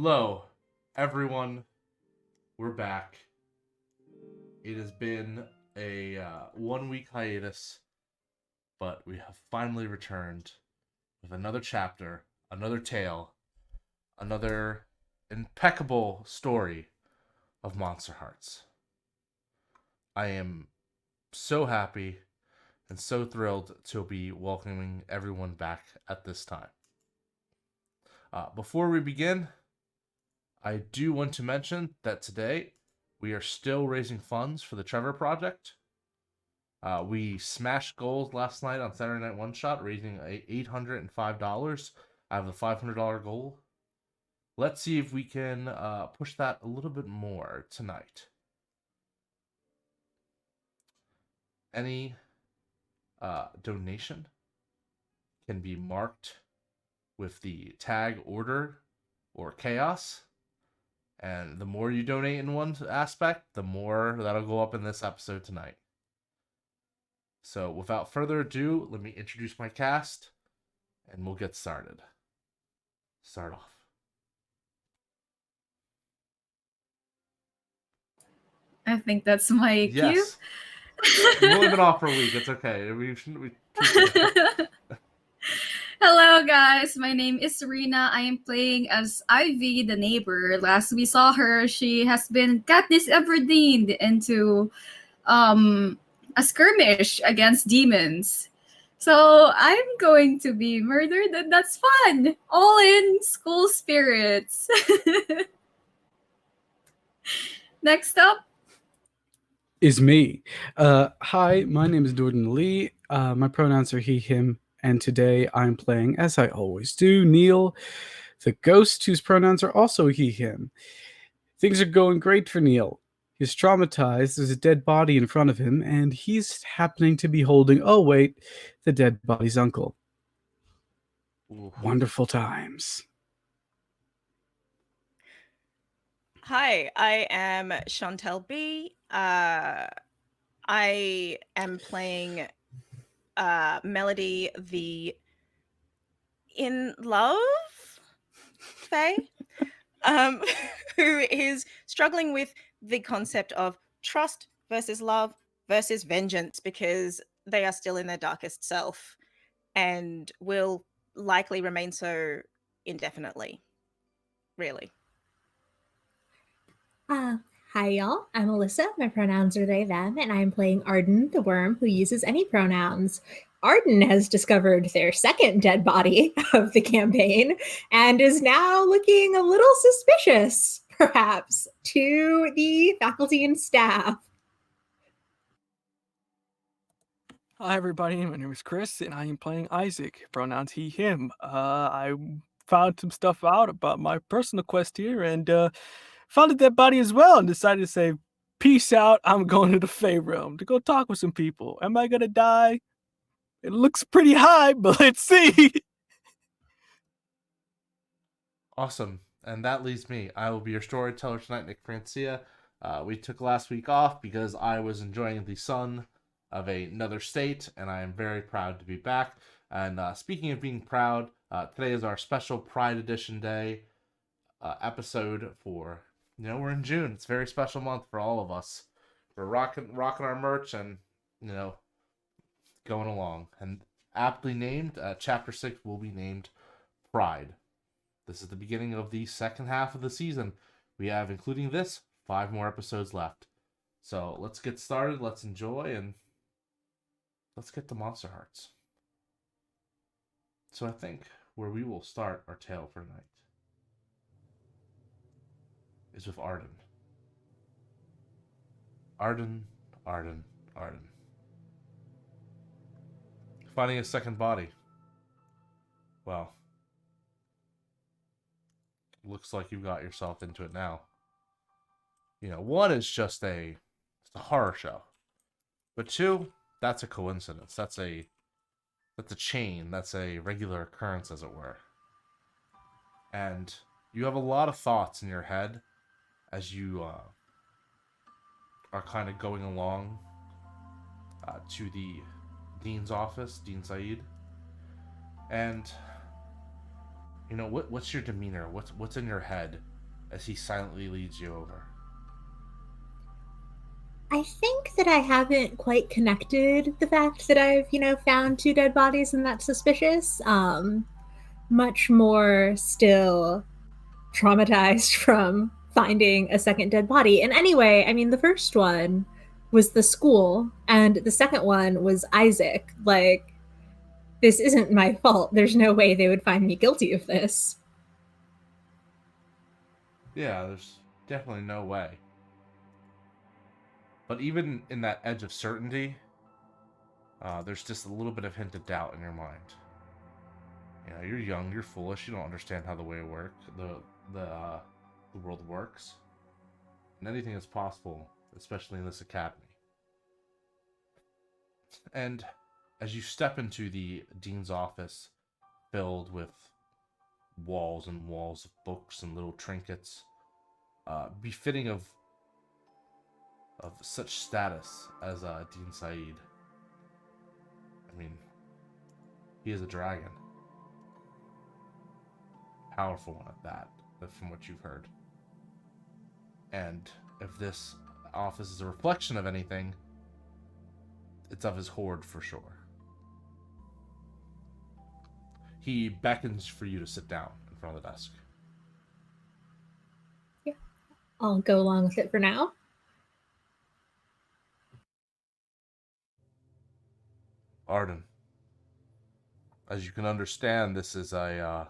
Hello, everyone. We're back. It has been a 1 week hiatus, but we have finally returned with another chapter, another tale, another impeccable story of Monsterhearts. I am so happy and so thrilled to be welcoming everyone back at this time. Before we begin, I do want to mention that today we are still raising funds for the Trevor Project. We smashed goals last night on Saturday Night One Shot, raising $805 out of the $500 goal. Let's see if we can push that a little bit more tonight. Any donation can be marked with the tag order or chaos. And the more you donate in one aspect, the more that'll go up in this episode tonight. So without further ado, let me introduce my cast, and we'll get started. Start off. I think that's my cue. Yes. We've only been off for a week. It's okay. We shouldn't. Hello, guys. My name is Rina. I am playing as Ivy, the neighbor. Last we saw her, she has been Katniss Everdeen into a skirmish against demons. So I'm going to be murdered, and that's fun. All in school spirits. Next up is me. Hi, my name is Noordin Lee. My pronouns are he, him, and today I'm playing, as I always do, Neal, the ghost whose pronouns are also he, him. Things are going great for Neal. He's traumatized, there's a dead body in front of him, and he's happening to be holding, oh wait, the dead body's uncle. Ooh. Wonderful times. Hi, I am Shauntelle B. I am playing Melody, the in love Faye, who is struggling with the concept of trust versus love versus vengeance, because they are still in their darkest self and will likely remain so indefinitely. Really. Hi, y'all. I'm Alyssa. My pronouns are they, them, and I'm playing Arden, the Wyrm, who uses any pronouns. Arden has discovered their second dead body of the campaign and is now looking a little suspicious, perhaps, to the faculty and staff. Hi, everybody. My name is Chris, and I am playing Isaac, pronouns he, him. I found some stuff out about my personal quest here, and found a dead body as well, and decided to say, peace out, I'm going to the Fae Realm to go talk with some people. Am I going to die? It looks pretty high, but let's see. Awesome. And that leaves me. I will be your storyteller tonight, Nick Francia. We took last week off because I was enjoying the sun of another state, and I am very proud to be back. And speaking of being proud, today is our special Pride Edition Day episode for, we're in June. It's a very special month for all of us. We're rocking our merch and, going along. And aptly named, Chapter 6 will be named Pride. This is the beginning of the second half of the season. We have, including this, 5 more episodes left. So let's get started, let's enjoy, and let's get to Monsterhearts. So I think where we will start our tale for tonight is with Arden. Arden. Finding a second body. Well, looks like you've got yourself into it now. One is just it's a horror show. But 2, that's a coincidence. That's a chain. That's a regular occurrence, as it were. And you have a lot of thoughts in your head as you are kind of going along to the Dean's office, Dean Said. And, what's your demeanor? What's in your head as he silently leads you over. I think that I haven't quite connected the fact that I've, found 2 dead bodies and that's suspicious. Much more still traumatized from finding a second dead body. And anyway, I mean, the first one was the school, and the second one was Isaac. Like, this isn't my fault. There's no way they would find me guilty of this. Yeah, there's definitely no way. But even in that edge of certainty, there's just a little bit of hint of doubt in your mind. You know, you're young, you're foolish, you don't understand how the world works. And anything is possible, especially in this academy. And as you step into the dean's office, filled with walls and walls of books and little trinkets, befitting of such status as Dean Said. I mean, he is a dragon. Powerful one at that, from what you've heard. And if this office is a reflection of anything, it's of his horde for sure. He beckons for you to sit down in front of the desk. Yeah, I'll go along with it for now. Arden, as you can understand, this is a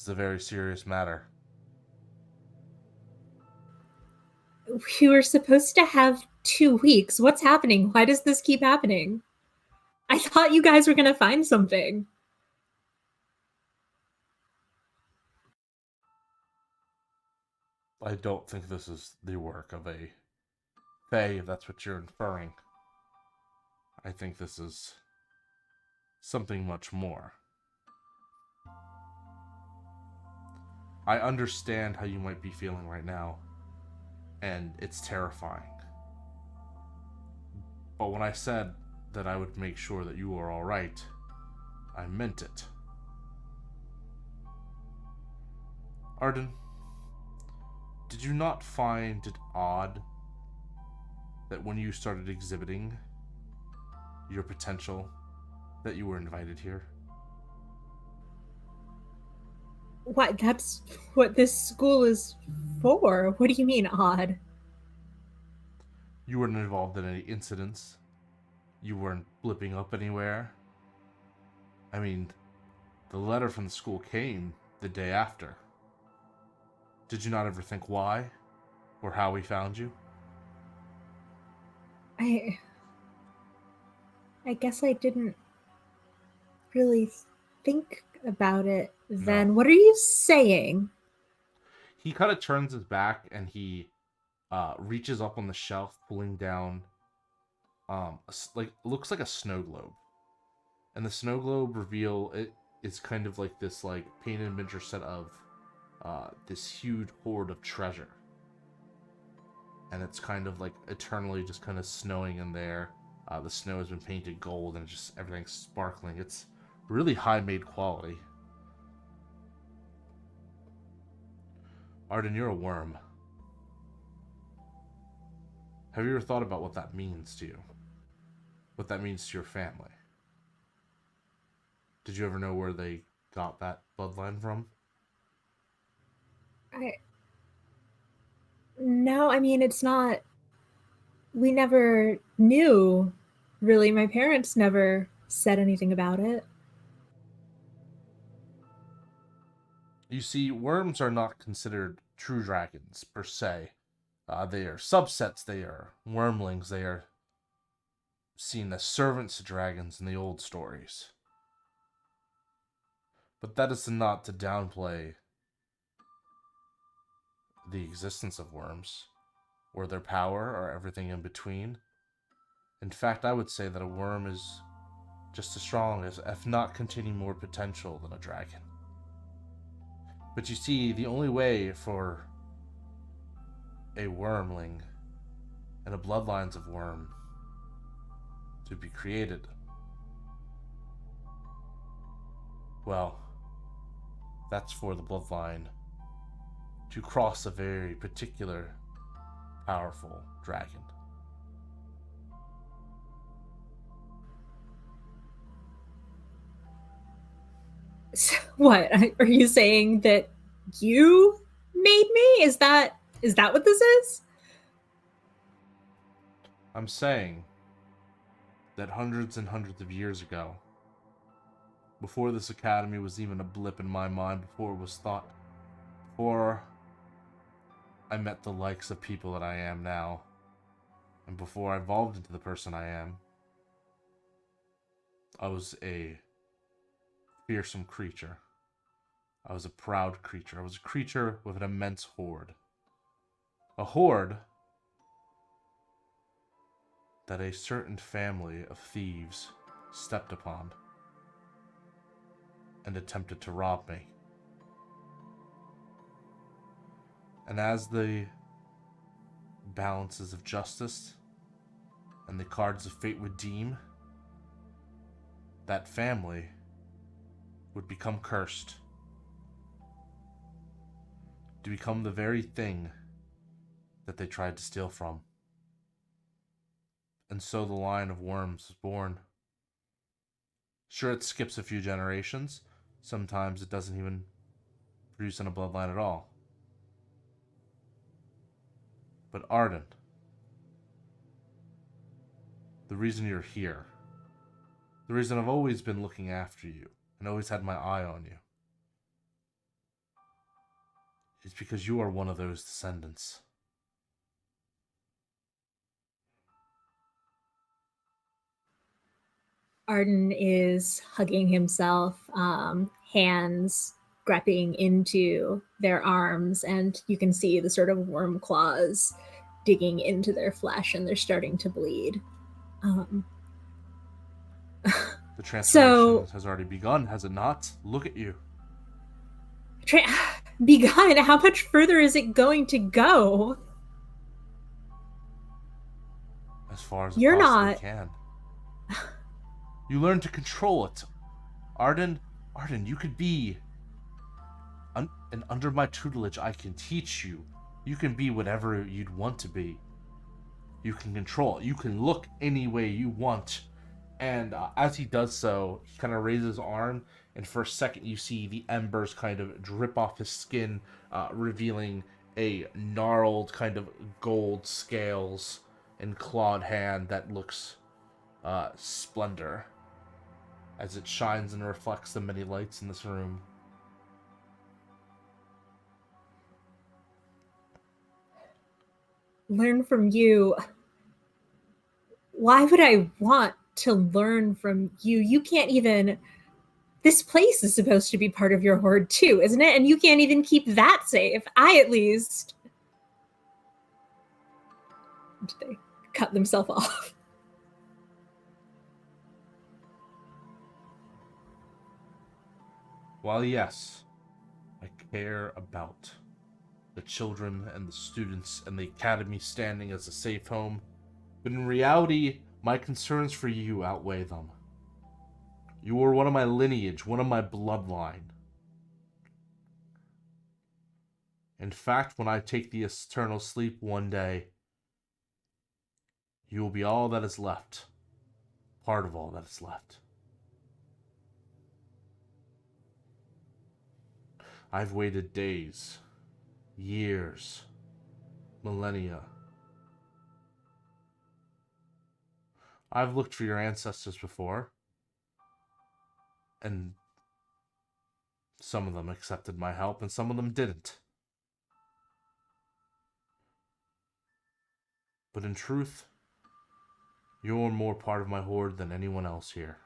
very serious matter. We were supposed to have 2 weeks. What's happening? Why does this keep happening? I thought you guys were going to find something. I don't think this is the work of a Fae, if that's what you're inferring. I think this is something much more. I understand how you might be feeling right now, and it's terrifying. But when I said that I would make sure that you were alright, I meant it. Arden, did you not find it odd that when you started exhibiting your potential, that you were invited here? What? That's what this school is for. What do you mean, odd? You weren't involved in any incidents. You weren't blipping up anywhere. I mean, the letter from the school came the day after. Did you not ever think why? Or how we found you? I guess I didn't really think about it then. No. What are you saying? He kind of turns his back and he reaches up on the shelf, pulling down looks like a snow globe. And the snow globe reveal it is kind of like this painted miniature set of this huge hoard of treasure. And it's kind of eternally just kind of snowing in there. The snow has been painted gold and just everything's sparkling. It's really high made quality. Arden, you're a worm. Have you ever thought about what that means to you? What that means to your family? Did you ever know where they got that bloodline from? No, I mean, it's not. We never knew, really. My parents never said anything about it. You see, worms are not considered true dragons, per se. They are subsets, they are wormlings, they are seen as servants to dragons in the old stories. But that is not to downplay the existence of worms, or their power, or everything in between. In fact, I would say that a worm is just as strong as, if not containing more potential than a dragon. But you see, the only way for a wormling and a bloodlines of worm to be created, well, That's for the bloodline to cross a very particular, powerful dragon. So, what are you saying that you made me? Is that what this is? I'm saying that hundreds and hundreds of years ago, before this academy was even a blip in my mind, before it was thought, before I met the likes of people that I am now, and before I evolved into the person I am, I was a fearsome creature. I was a proud creature. I was a creature with an immense horde. A horde that a certain family of thieves stepped upon and attempted to rob me. And as the balances of justice and the cards of fate would deem, that family would become cursed to become the very thing that they tried to steal from. And so the line of Wyrms was born. Sure, it skips a few generations. Sometimes it doesn't even produce in a bloodline at all. But Arden, the reason you're here, the reason I've always been looking after you and always had my eye on you, is because you are one of those descendants. Arden is hugging himself, hands grabbing into their arms, and you can see the sort of worm claws digging into their flesh, and they're starting to bleed. The transformation has already begun, has it not? Look at you. Begun? How much further is it going to go? As far as You're it possibly not. can. You learn to control it. Arden, you could be... and under my tutelage, I can teach you. You can be whatever you'd want to be. You can control it. You can look any way you want. And as he does so, he kind of raises his arm, and for a second you see the embers kind of drip off his skin, revealing a gnarled kind of gold scales and clawed hand that looks splendor as it shines and reflects the many lights in this room. Learn from you. Why would I want to learn from you? You can't even... This place is supposed to be part of your horde too, isn't it? And you can't even keep that safe. I, at least... Did they cut themselves off? While yes, I care about the children and the students and the academy standing as a safe home, but in reality, my concerns for you outweigh them. You are one of my lineage, one of my bloodline. In fact, when I take the eternal sleep one day, you will be all that is left, part of all that is left. I've waited days, years, millennia. I've looked for your ancestors before, and some of them accepted my help, and some of them didn't. But in truth, you're more part of my horde than anyone else here.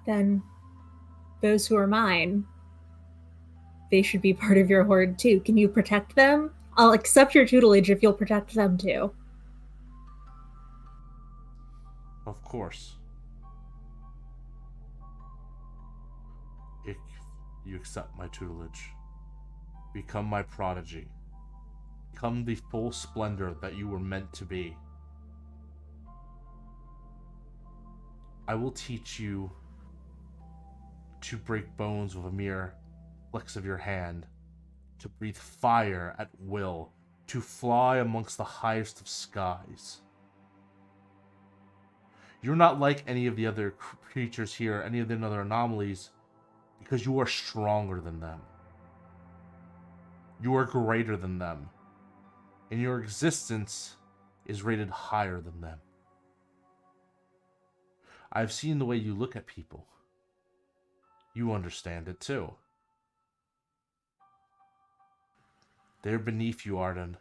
Then those who are mine, they should be part of your horde too. Can you protect them? I'll accept your tutelage if you'll protect them too. Of course. If you accept my tutelage, become my prodigy, become the full splendor that you were meant to be. I will teach you to break bones with a mere flicks of your hand, to breathe fire at will, to fly amongst the highest of skies. You're not like any of the other creatures here, any of the other anomalies, because you are stronger than them. You are greater than them. And your existence is rated higher than them. I've seen the way you look at people. You understand it too. They're beneath you, Arden.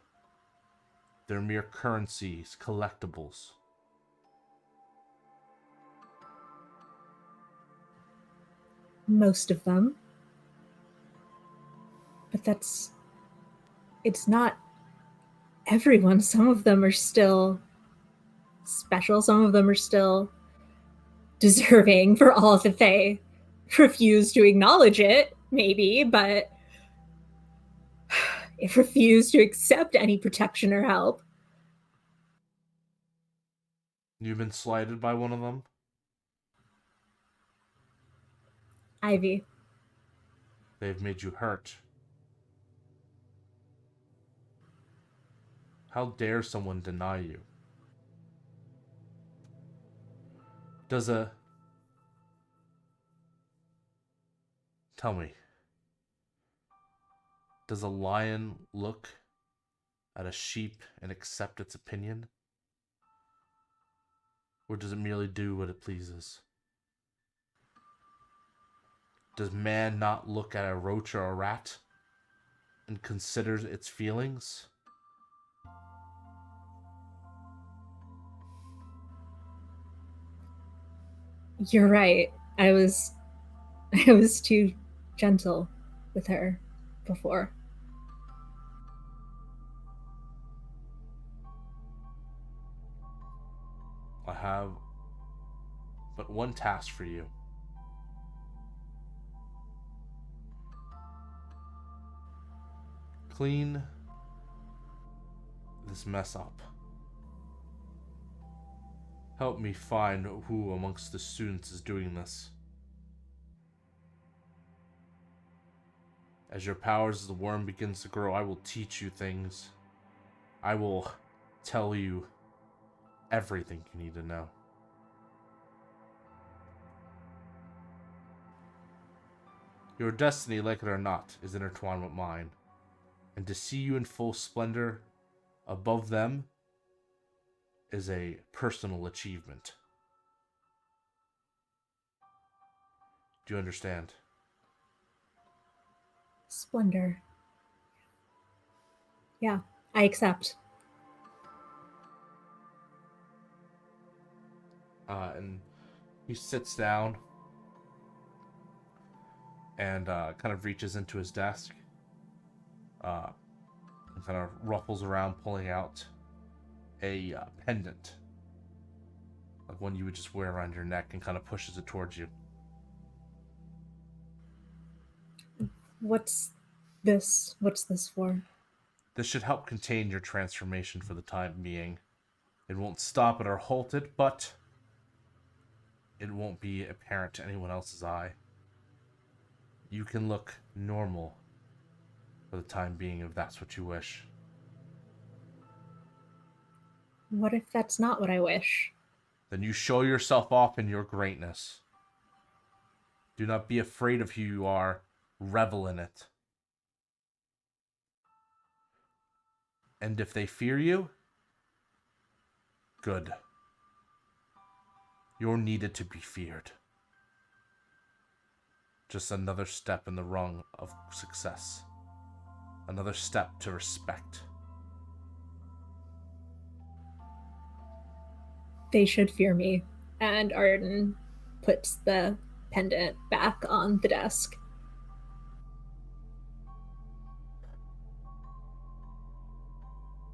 They're mere currencies, collectibles. Most of them. But it's not everyone. Some of them are still special. Some of them are still deserving for all that they refuse to acknowledge it, maybe, but if refuse to accept any protection or help. You've been slighted by one of them? Ivy. They've made you hurt. How dare someone deny you? Tell me, does a lion look at a sheep and accept its opinion? Or does it merely do what it pleases? Does man not look at a roach or a rat and consider its feelings? You're right. I was too gentle with her before. I have but one task for you. Clean this mess up. Help me find who amongst the students is doing this. As your powers as the worm begins to grow, I will teach you things. I will tell you everything you need to know. Your destiny, like it or not, is intertwined with mine. And to see you in full splendor above them is a personal achievement. Do you understand? Splendor. Yeah, I accept. And he sits down and kind of reaches into his desk and kind of ruffles around, pulling out a pendant, like one you would just wear around your neck, and kind of pushes it towards you. What's this? What's this for? This should help contain your transformation for the time being. It won't stop it or halt it, but it won't be apparent to anyone else's eye. You can look normal for the time being if that's what you wish. What if that's not what I wish? Then you show yourself off in your greatness. Do not be afraid of who you are. Revel in it. And if they fear you, good. You're needed to be feared. Just another step in the rung of success. Another step to respect. They should fear me. And Arden puts the pendant back on the desk.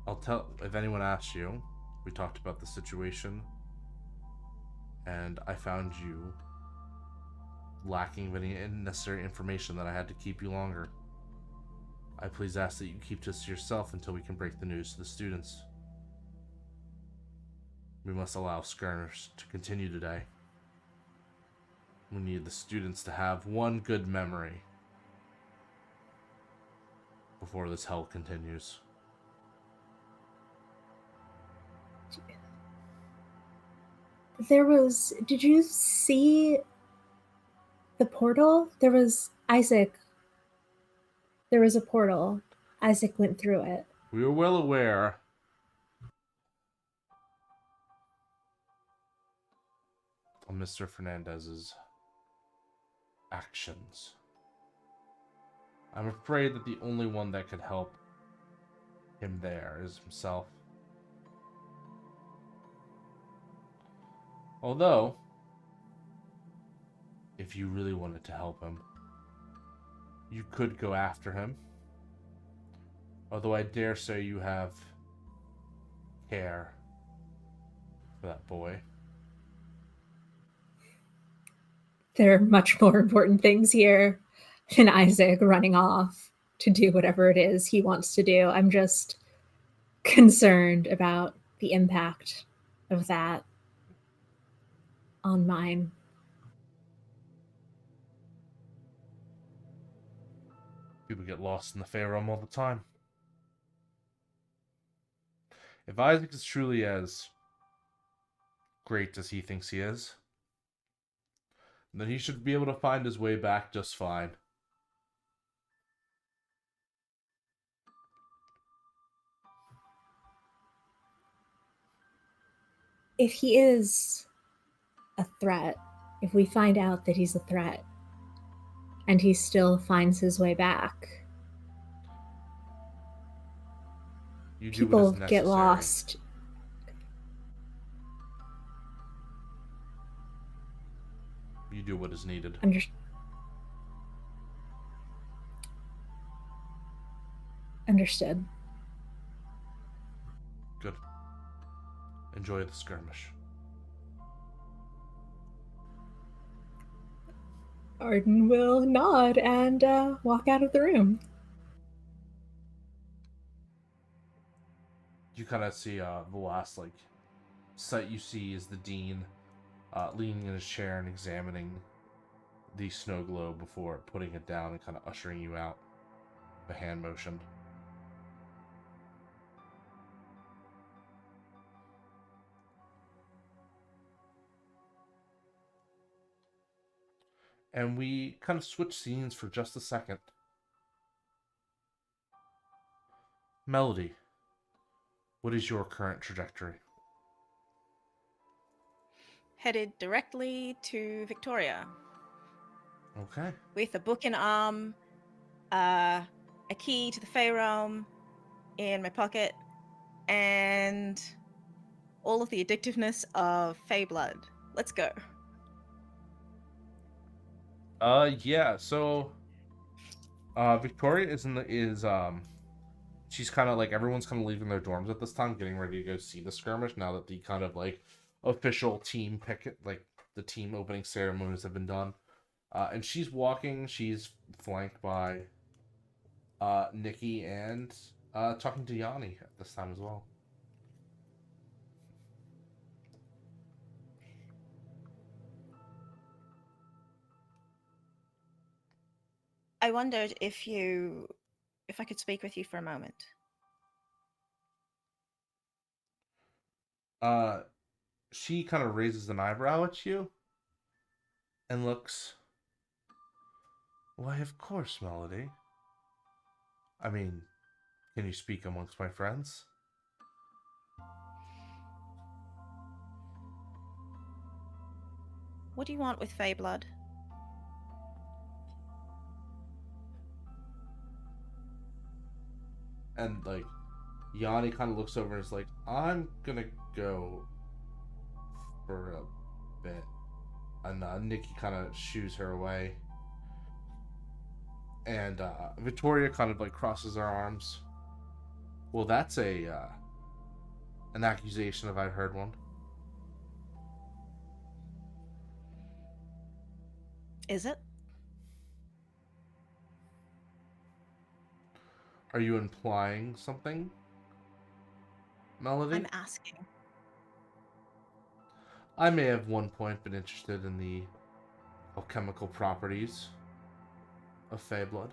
I'll tell if anyone asks you. We talked about the situation, and I found you lacking any necessary information that I had to keep you longer. I please ask that you keep this to yourself until we can break the news to the students. We must allow skirmish to continue today. We need the students to have one good memory before this hell continues. Did you see the portal? Isaac. There was a portal. Isaac went through it. We were well aware of Mr. Fernandez's actions. I'm afraid that the only one that could help him there is himself. Although, if you really wanted to help him, you could go after him. Although I dare say you have care for that boy. There are much more important things here than Isaac running off to do whatever it is he wants to do. I'm just concerned about the impact of that on mine. People get lost in the Fae realm all the time. If Isaac is truly as great as he thinks he is, then he should be able to find his way back just fine. If he is a threat, if we find out that he's a threat, and he still finds his way back, people get lost. You do what is needed. Understood. Good. Enjoy the skirmish. Arden will nod and walk out of the room. You kind of see the last sight you see is the dean leaning in his chair and examining the snow globe before putting it down and kind of ushering you out. The hand motion. And we kind of switch scenes for just a second. Melody, what is your current trajectory? Headed directly to Victoria. Okay. With a book in arm, a key to the Fae realm in my pocket, and all of the addictiveness of Fae blood. Let's go. Yeah, so Victoria she's kind of everyone's kind of leaving their dorms at this time, getting ready to go see the skirmish now that the kind of official team the team opening ceremonies have been done. And she's flanked by Nikki and talking to Yanni at this time as well. I wondered if I could speak with you for a moment. She kind of raises an eyebrow at you and looks. Why, of course, Melody. I mean, can you speak amongst my friends? What do you want with Fae blood? And Yanni kind of looks over and is like, I'm gonna go for a bit. And Nikki kind of shoos her away. And Victoria kind of crosses her arms. Well, that's an accusation if I've heard one. Is it? Are you implying something, Melody? I'm asking. I may have one point been interested in the alchemical properties of Fey blood.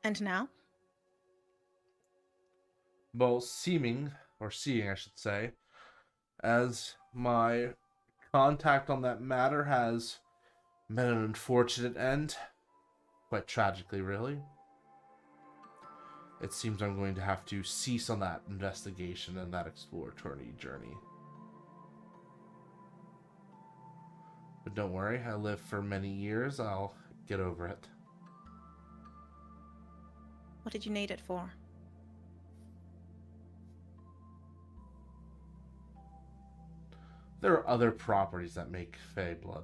And now? Well, seeing, I should say, as my contact on that matter has met an unfortunate end, quite tragically, really. It seems I'm going to have to cease on that investigation and that exploratory journey. But don't worry, I lived for many years. I'll get over it. What did you need it for? There are other properties that make Fey blood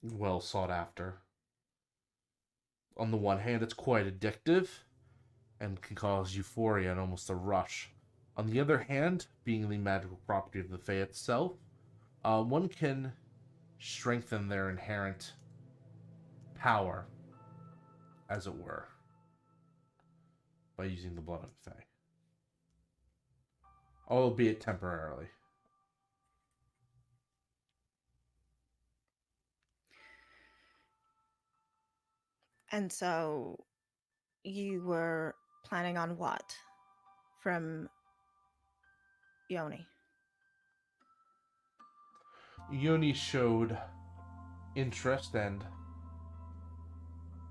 well sought after. On the one hand, it's quite addictive and can cause euphoria and almost a rush. On the other hand, being the magical property of the Fey itself, one can strengthen their inherent power, as it were, by using the blood of the Fey. Albeit temporarily. And so you were planning on what from Yoni? Yoni showed interest and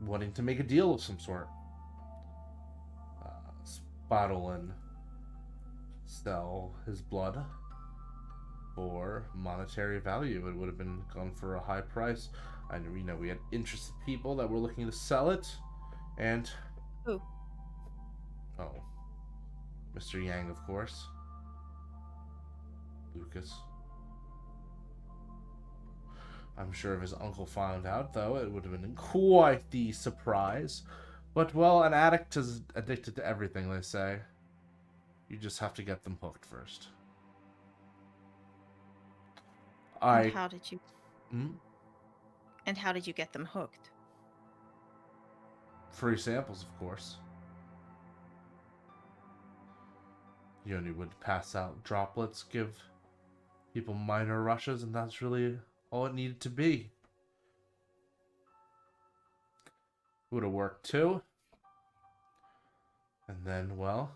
wanting to make a deal of some sort. Bottle and sell his blood for monetary value. It would have been gone for a high price. I know, we had interested people that were looking to sell it, and Who? Oh, Mr. Yang, of course. Lucas. I'm sure if his uncle found out, though, it would have been quite the surprise. But, well, an addict is addicted to everything, they say. You just have to get them hooked first. And how did you? Hmm? And how did you get them hooked? Free samples, of course. Yoni would pass out droplets, give people minor rushes, and that's really all it needed to be. It would have worked too. And then, well,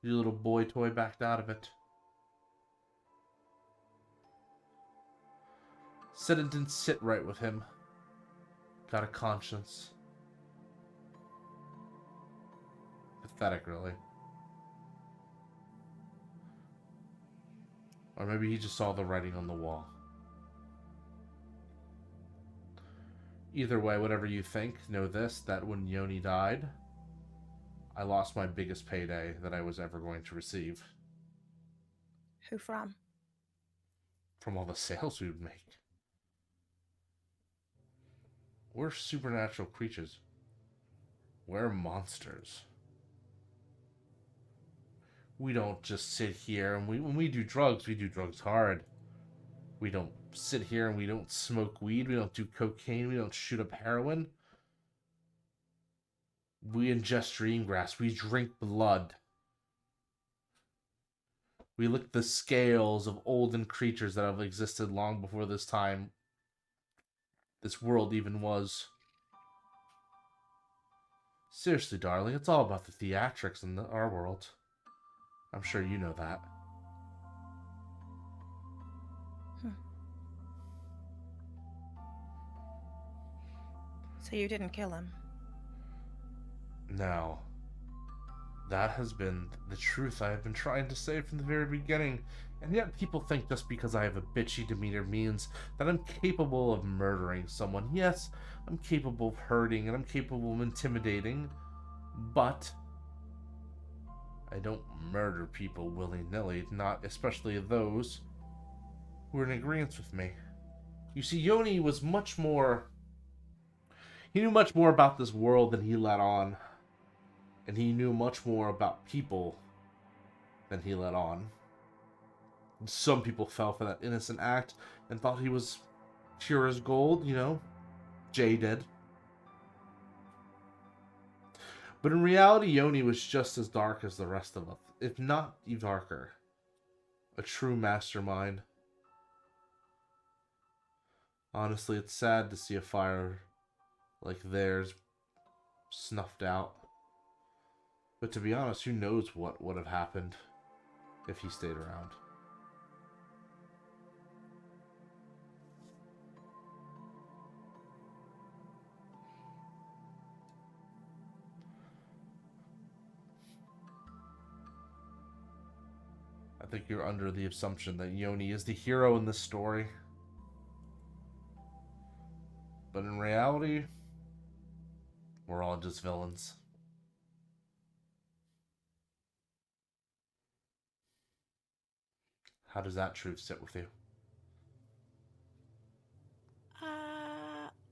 your little boy toy backed out of it. Said it didn't sit right with him. Got a conscience. Pathetic, really. Or maybe he just saw the writing on the wall. Either way, whatever you think, know this, that when Yoni died, I lost my biggest payday that I was ever going to receive. Who from? From all the sales we would make. We're supernatural creatures. We're monsters. We don't just sit here and when we do drugs hard. We don't sit here and we don't smoke weed. We don't do cocaine. We don't shoot up heroin. We ingest dream grass. We drink blood. We lick the scales of olden creatures that have existed long before this time. This world even was. Seriously, darling, it's all about the theatrics in our world. I'm sure you know that. So you didn't kill him? No. That has been the truth I have been trying to say from the very beginning. And yet people think just because I have a bitchy demeanor means that I'm capable of murdering someone. Yes, I'm capable of hurting and I'm capable of intimidating. But I don't murder people willy-nilly, not especially those who are in agreement with me. You see, Yoni was much more... He knew much more about this world than he let on. And he knew much more about people than he let on. Some people fell for that innocent act and thought he was pure as gold, you know. Jay did. But in reality, Yoni was just as dark as the rest of us, if not even darker. A true mastermind. Honestly, it's sad to see a fire like theirs snuffed out. But to be honest, who knows what would have happened if he stayed around. I think you're under the assumption that Yoni is the hero in this story. But in reality, we're all just villains. How does that truth sit with you?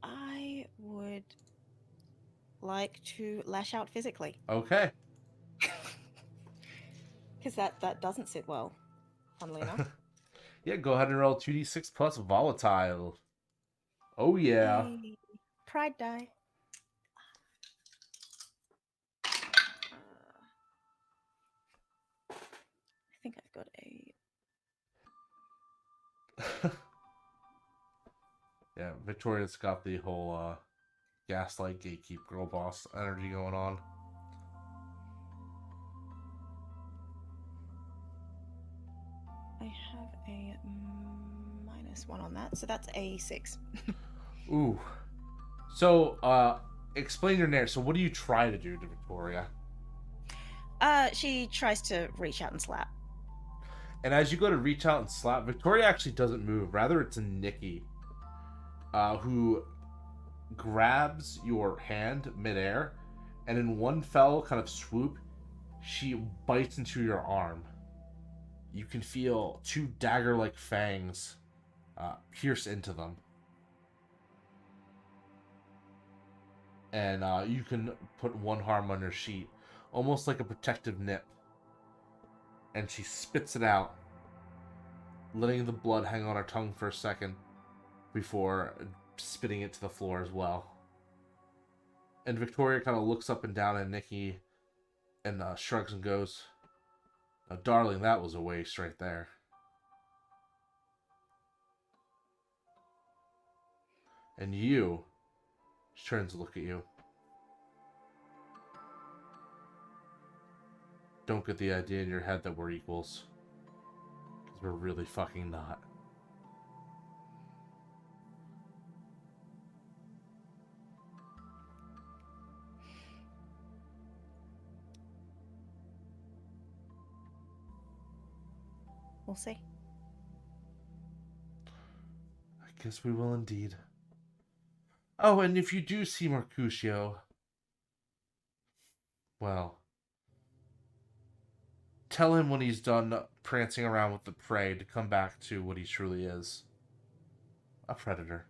I would like to lash out physically. Okay. Because that doesn't sit well, funnily enough. Yeah, go ahead and roll 2d6 plus volatile. Oh, yeah. Yay. Pride die. I think I've got a... Yeah, Victoria's got the whole gaslight, gatekeep, girl boss energy going on. I have a -1 on that, so that's a 6. Ooh. So, explain your narrative. So what do you try to do to Victoria? She tries to reach out and slap. And as you go to reach out and slap, Victoria actually doesn't move. Rather, it's Nikki, who grabs your hand midair, and in one fell kind of swoop, she bites into your arm. You can feel 2 dagger-like fangs pierce into them. And you can put 1 harm on your sheet, almost like a protective nip. And she spits it out, letting the blood hang on her tongue for a second before spitting it to the floor as well. And Victoria kind of looks up and down at Nikki and shrugs and goes, "Now, darling, that was a waste right there." And you, she turns to look at you. Don't get the idea in your head that we're equals. Because we're really fucking not. We'll see. I guess we will indeed. Oh, and if you do see Mercutio, well, tell him when he's done prancing around with the prey to come back to what he truly is. A predator.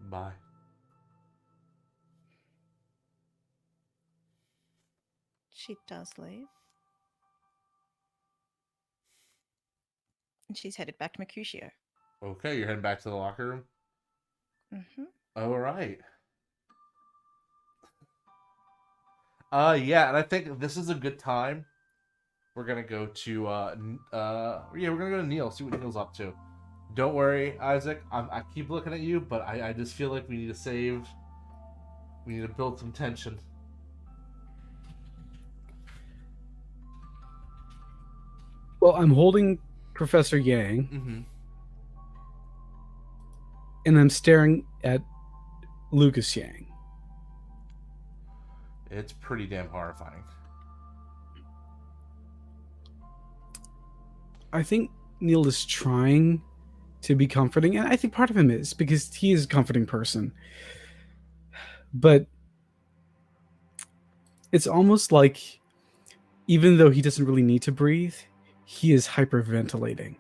Bye. She does leave. And she's headed back to Mercutio. Okay, you're heading back to the locker room? Mm-hmm. All right. Yeah, and I think this is a good time. We're gonna go to we're gonna go to Neal, see what Neal's up to. Don't worry, Isaac. I keep looking at you, but I just feel like we need to save. We need to build some tension. Well, I'm holding Professor Yang, Mm-hmm. and I'm staring at Lucas Yang. It's pretty damn horrifying. I think Neal is trying to be comforting, and I think part of him is, because he is a comforting person. But it's almost like, even though he doesn't really need to breathe, he is hyperventilating.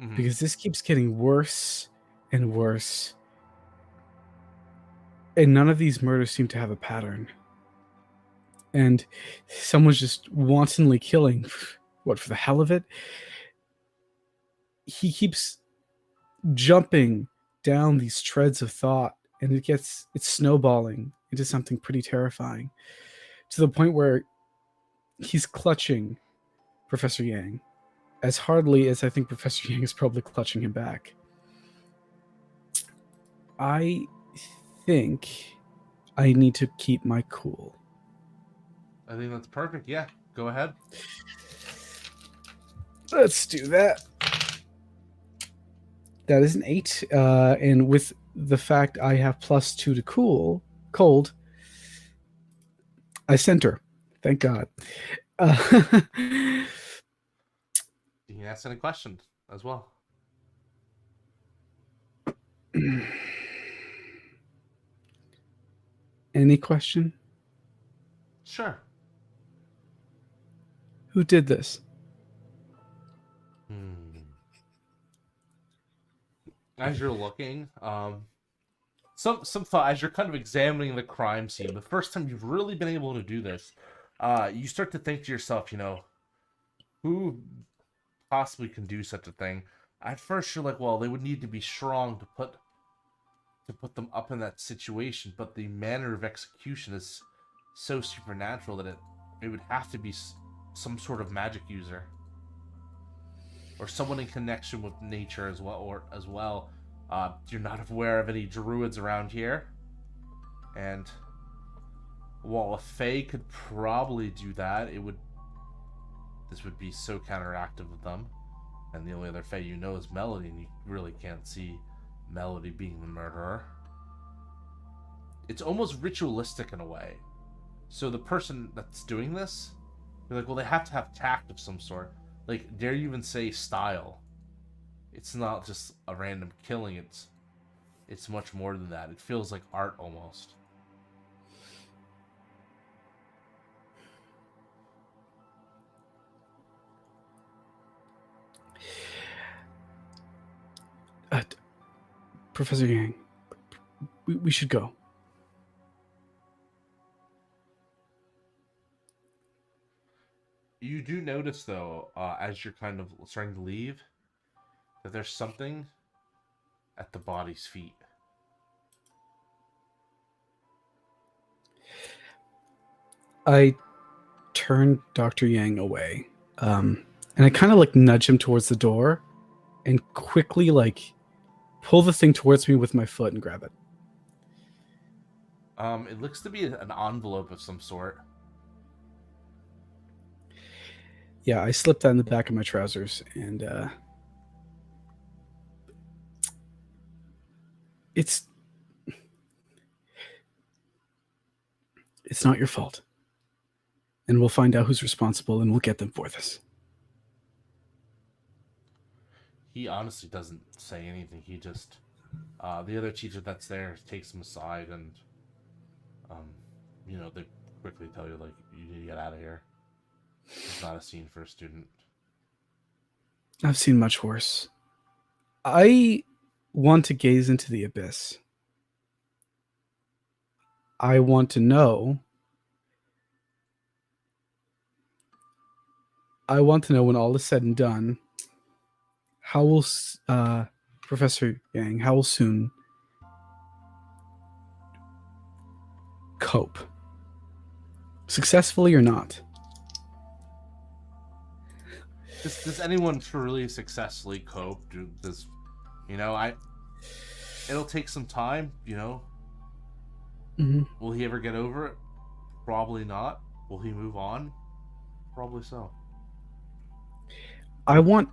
Mm-hmm. Because this keeps getting worse and worse. And none of these murders seem to have a pattern. And someone's just wantonly killing, what, for the hell of it? He keeps jumping down these treads of thought, and it's snowballing into something pretty terrifying, to the point where he's clutching Professor Yang as hardly as I think Professor Yang is probably clutching him back. I think I need to keep my cool. I think that's perfect. Yeah, go ahead. Let's do that. That is an 8. And with the fact I have +2 to cold, I center. Thank God. You can ask any question as well. Any question? Sure. Who did this? As you're looking, some thought as you're kind of examining the crime scene, the first time you've really been able to do this, you start to think to yourself, who possibly can do such a thing? At first, you're like, well, they would need to be strong to put them up in that situation, but the manner of execution is so supernatural that it would have to be some sort of magic user. Or someone in connection with nature as well. You're not aware of any druids around here. And while a fae could probably do that, this would be so counteractive of them. And the only other fae you know is Melody, and you really can't see Melody being the murderer. It's almost ritualistic in a way. So the person that's doing this, you're like, well, they have to have tact of some sort. Like, dare you even say style? It's not just a random killing. It's much more than that. It feels like art almost. Professor Yang, we should go. You do notice, though, as you're kind of starting to leave, that there's something at the body's feet. I turn Dr. Yang away, and I kind of like nudge him towards the door and quickly like pull the thing towards me with my foot and grab it. It looks to be an envelope of some sort. Yeah, I slipped that in the back of my trousers, and it's not your fault. And we'll find out who's responsible, and we'll get them for this. He honestly doesn't say anything. He just, the other teacher that's there takes him aside, and, they quickly tell you, like, you need to get out of here. It's not a scene for a student. I've seen much worse. I want to gaze into the abyss. I want to know. I want to know when all is said and done, how will Professor Yang, how will soon cope? Successfully or not? Does anyone truly successfully cope? It'll take some time, Mm-hmm. Will he ever get over it? Probably not. Will he move on? Probably so. I want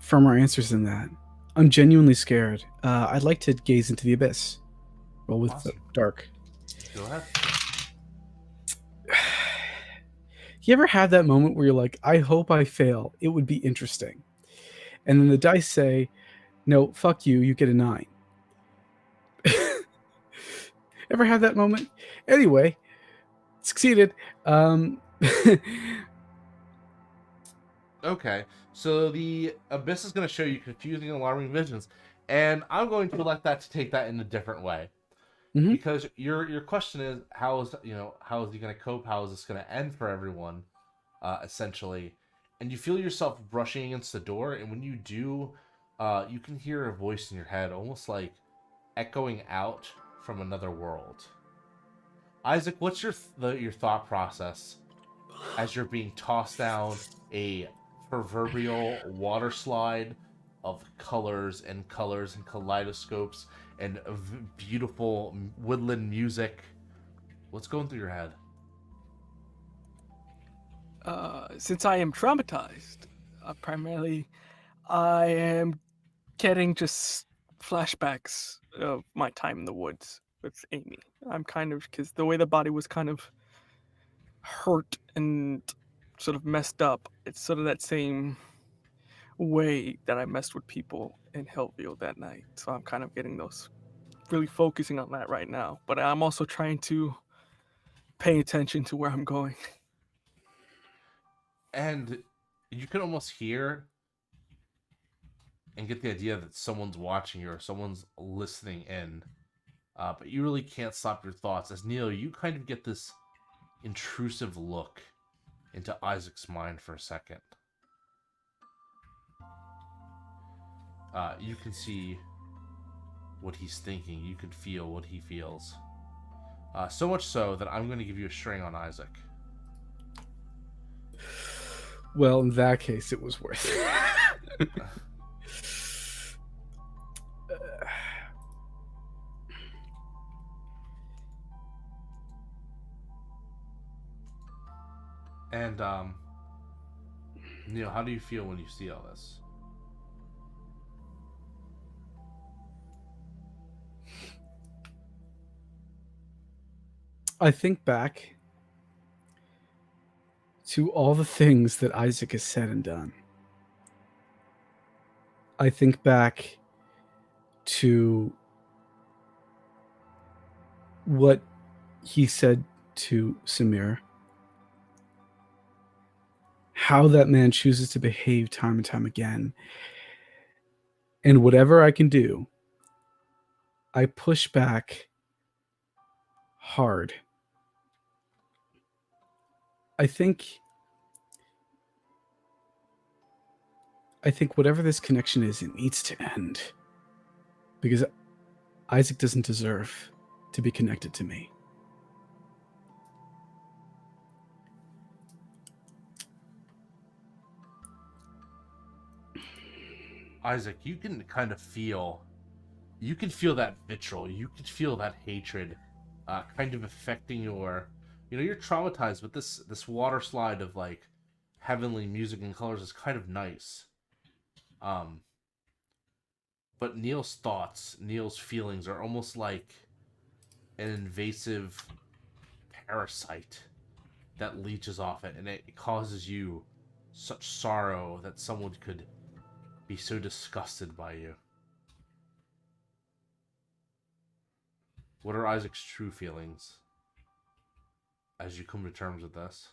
firmer answers than that. I'm genuinely scared. I'd like to gaze into the abyss. Roll with Awesome. the dark. Go ahead. You ever had that moment where you're like, I hope I fail. It would be interesting. And then the dice say, no, fuck you. You get a 9. Ever had that moment? Anyway, succeeded. Okay, so the abyss is going to show you confusing and alarming visions, and I'm going to elect that to take that in a different way. Mm-hmm. Because your question is how is he going to cope? How is this going to end for everyone? Essentially, and you feel yourself brushing against the door, and when you do, you can hear a voice in your head, almost like echoing out from another world. Isaac, what's your thought process as you're being tossed down a proverbial water slide of colors and kaleidoscopes and beautiful woodland music? What's going through your head? Since I am traumatized, primarily, I am getting just flashbacks of my time in the woods with Amy. I'm kind of, because the way the body was kind of hurt and sort of messed up, it's sort of that same way that I messed with people in Hellville that night. So I'm kind of getting those, really focusing on that right now. But I'm also trying to pay attention to where I'm going. And you can almost hear and get the idea that someone's watching you or someone's listening in. But you really can't stop your thoughts. As Neal, you kind of get this intrusive look into Isaac's mind for a second. You can see what he's thinking. You can feel what he feels. So much so that I'm going to give you a string on Isaac. Well, in that case, it was worth it. And, Neal, how do you feel when you see all this? I think back to all the things that Isaac has said and done. I think back to what he said to Samir, how that man chooses to behave time and time again. And whatever I can do, I push back hard. I think whatever this connection is, it needs to end. Because Isaac doesn't deserve to be connected to me. Isaac, you can kind of feel... You can feel that vitriol. You can feel that hatred kind of affecting your... You know, you're traumatized, but this water slide of, like, heavenly music and colors is kind of nice. But Neal's thoughts, Neal's feelings are almost like an invasive parasite that leeches off it, and it causes you such sorrow that someone could be so disgusted by you. What are Isaac's true feelings as you come to terms with this?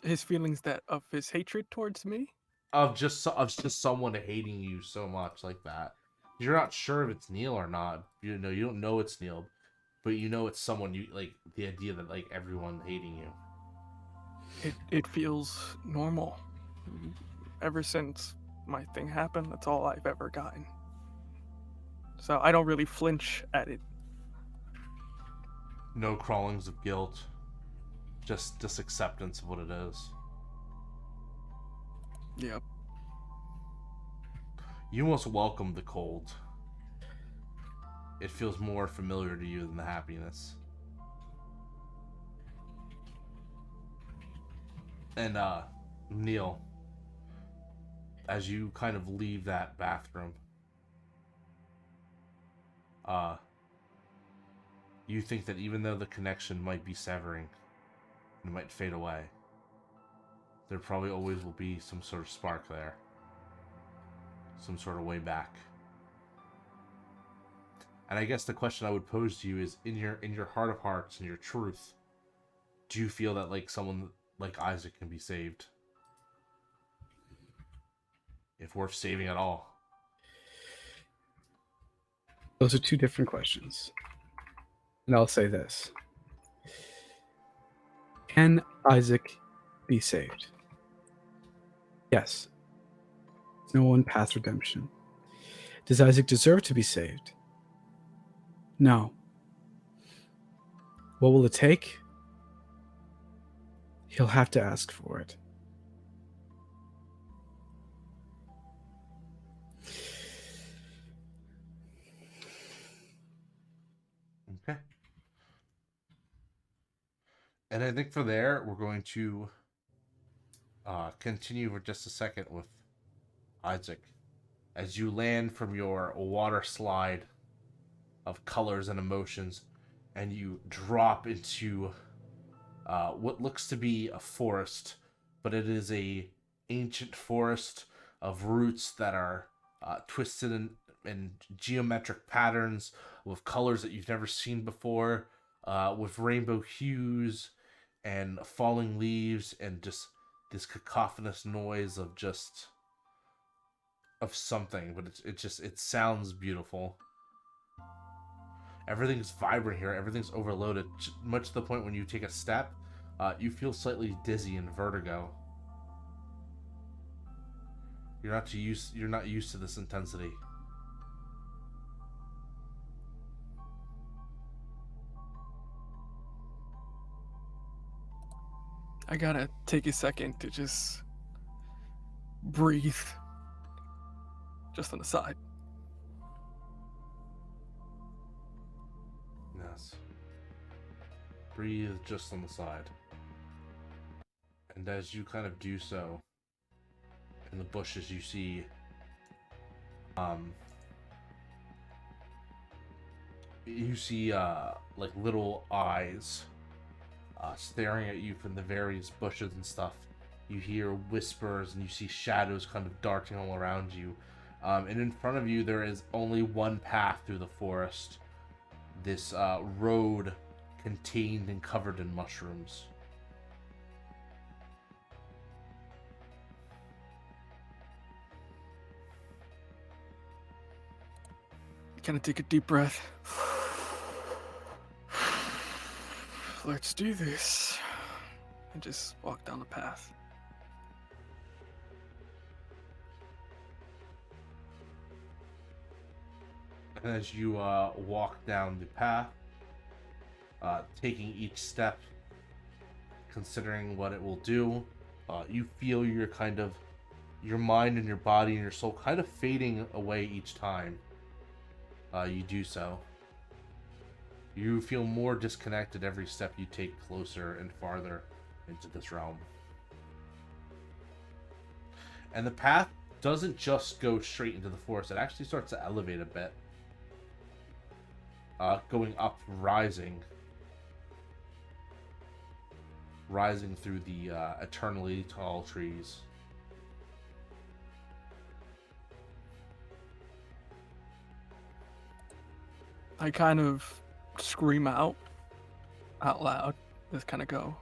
His feelings that of his hatred towards me? Of just someone hating you so much like that. You're not sure if it's Neal or not. You know, you don't know it's Neal, but you know it's someone. You like the idea that like everyone hating you. It feels normal. Ever since my thing happened, that's all I've ever gotten. So I don't really flinch at it. No crawlings of guilt. Just acceptance of what it is. Yep. You almost welcome the cold. It feels more familiar to you than the happiness. And Neal, as you kind of leave that bathroom, you think that even though the connection might be severing, it might fade away, there probably always will be some sort of spark there. Some sort of way back. And I guess the question I would pose to you is, in your heart of hearts and your truth, do you feel that like someone like Isaac can be saved? If worth saving at all? Those are two different questions. And I'll say this. Can Isaac be saved? Yes. No one path redemption. Does Isaac deserve to be saved? No. What will it take? He'll have to ask for it. Okay. And I think for there, we're going to continue for just a second with Isaac. As you land from your water slide of colors and emotions, and you drop into what looks to be a forest, but it is a ancient forest of roots that are twisted in geometric patterns with colors that you've never seen before, with rainbow hues and falling leaves and just this cacophonous noise of something, but it sounds beautiful. Everything's vibrant here. Everything's overloaded, much to the point when you take a step, you feel slightly dizzy and vertigo. You're not used to this intensity. I gotta take a second to just breathe. Just on the side. Yes. Breathe just on the side. And as you kind of do so, in the bushes you see like little eyes staring at you from the various bushes and stuff. You hear whispers and you see shadows kind of darting all around you. And in front of you there is only one path through the forest. This road contained and covered in mushrooms. Gonna take a deep breath. Let's do this. And just walk down the path. And as you walk down the path, taking each step, considering what it will do, you feel your mind and your body and your soul kind of fading away each time you do so. You feel more disconnected every step you take closer and farther into this realm. And the path doesn't just go straight into the forest, it actually starts to elevate a bit. Going up, rising through the eternally tall trees. I kind of scream out loud. Just kind of go,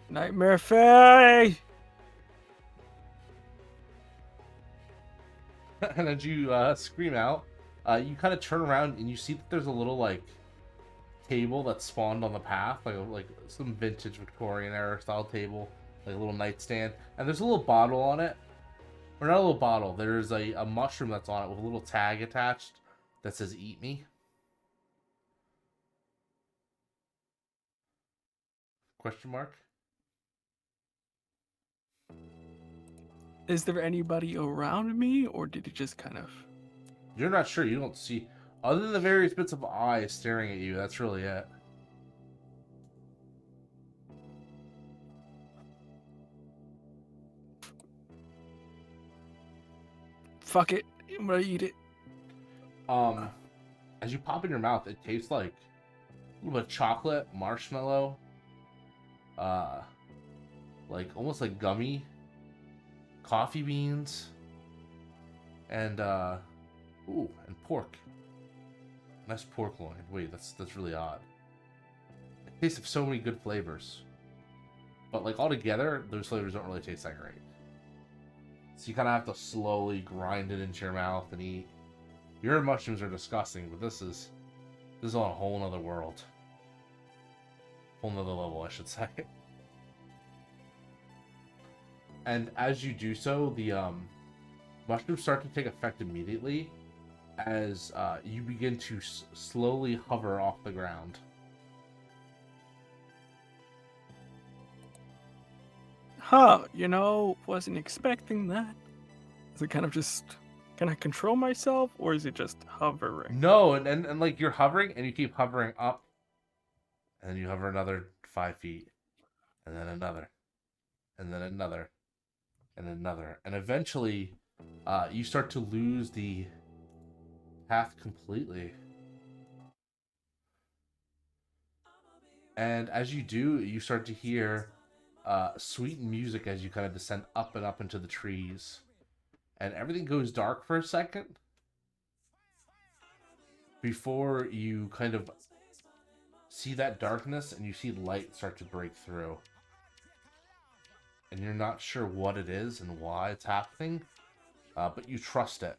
Nightmare Fae! And as you scream out, you kind of turn around and you see that there's a little like table that spawned on the path, like some vintage Victorian era style table, like a little nightstand, and there's a little bottle on it, or not a little bottle. There's a mushroom that's on it with a little tag attached that says "Eat me." Question mark. Is there anybody around me, or did it just kind of... You're not sure. You don't see, other than the various bits of eyes staring at you. That's really it. Fuck it. I'm gonna eat it. As you pop in your mouth, it tastes like a little bit of chocolate, marshmallow, like almost like gummy, coffee beans, and and pork. Nice pork loin. Wait, that's really odd. It tastes of so many good flavors, but like all together, those flavors don't really taste that great. So you kind of have to slowly grind it into your mouth and eat. Your mushrooms are disgusting, but this is on a whole nother world. Whole nother level, I should say. mushrooms start to take effect immediately as you begin to slowly hover off the ground. Huh, wasn't expecting that. Is it kind of just, can I control myself, or is it just hovering? No, and like you're hovering, and you keep hovering up, and then you hover another 5 feet, and then another, and then another, and another, and eventually, you start to lose the path completely. And as you do, you start to hear sweet music as you kind of descend up and up into the trees. And everything goes dark for a second before you kind of see that darkness and you see light start to break through. And you're not sure what it is and why it's happening, but you trust it.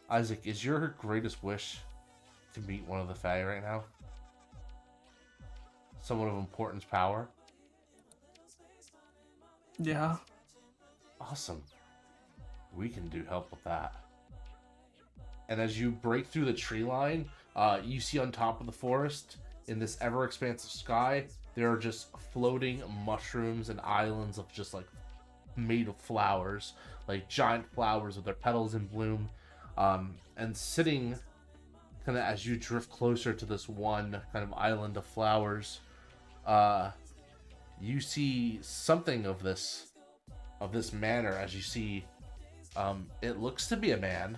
Isaac, is your greatest wish to meet one of the Fae right now? Someone of importance, power? Yeah. Awesome. We can help with that. And as you break through the tree line, you see on top of the forest, in this ever-expansive sky, there are just floating mushrooms and islands of just like made of flowers, like giant flowers with their petals in bloom. And sitting kind of as you drift closer to this one kind of island of flowers, you see something of this manner. As you see, it looks to be a man.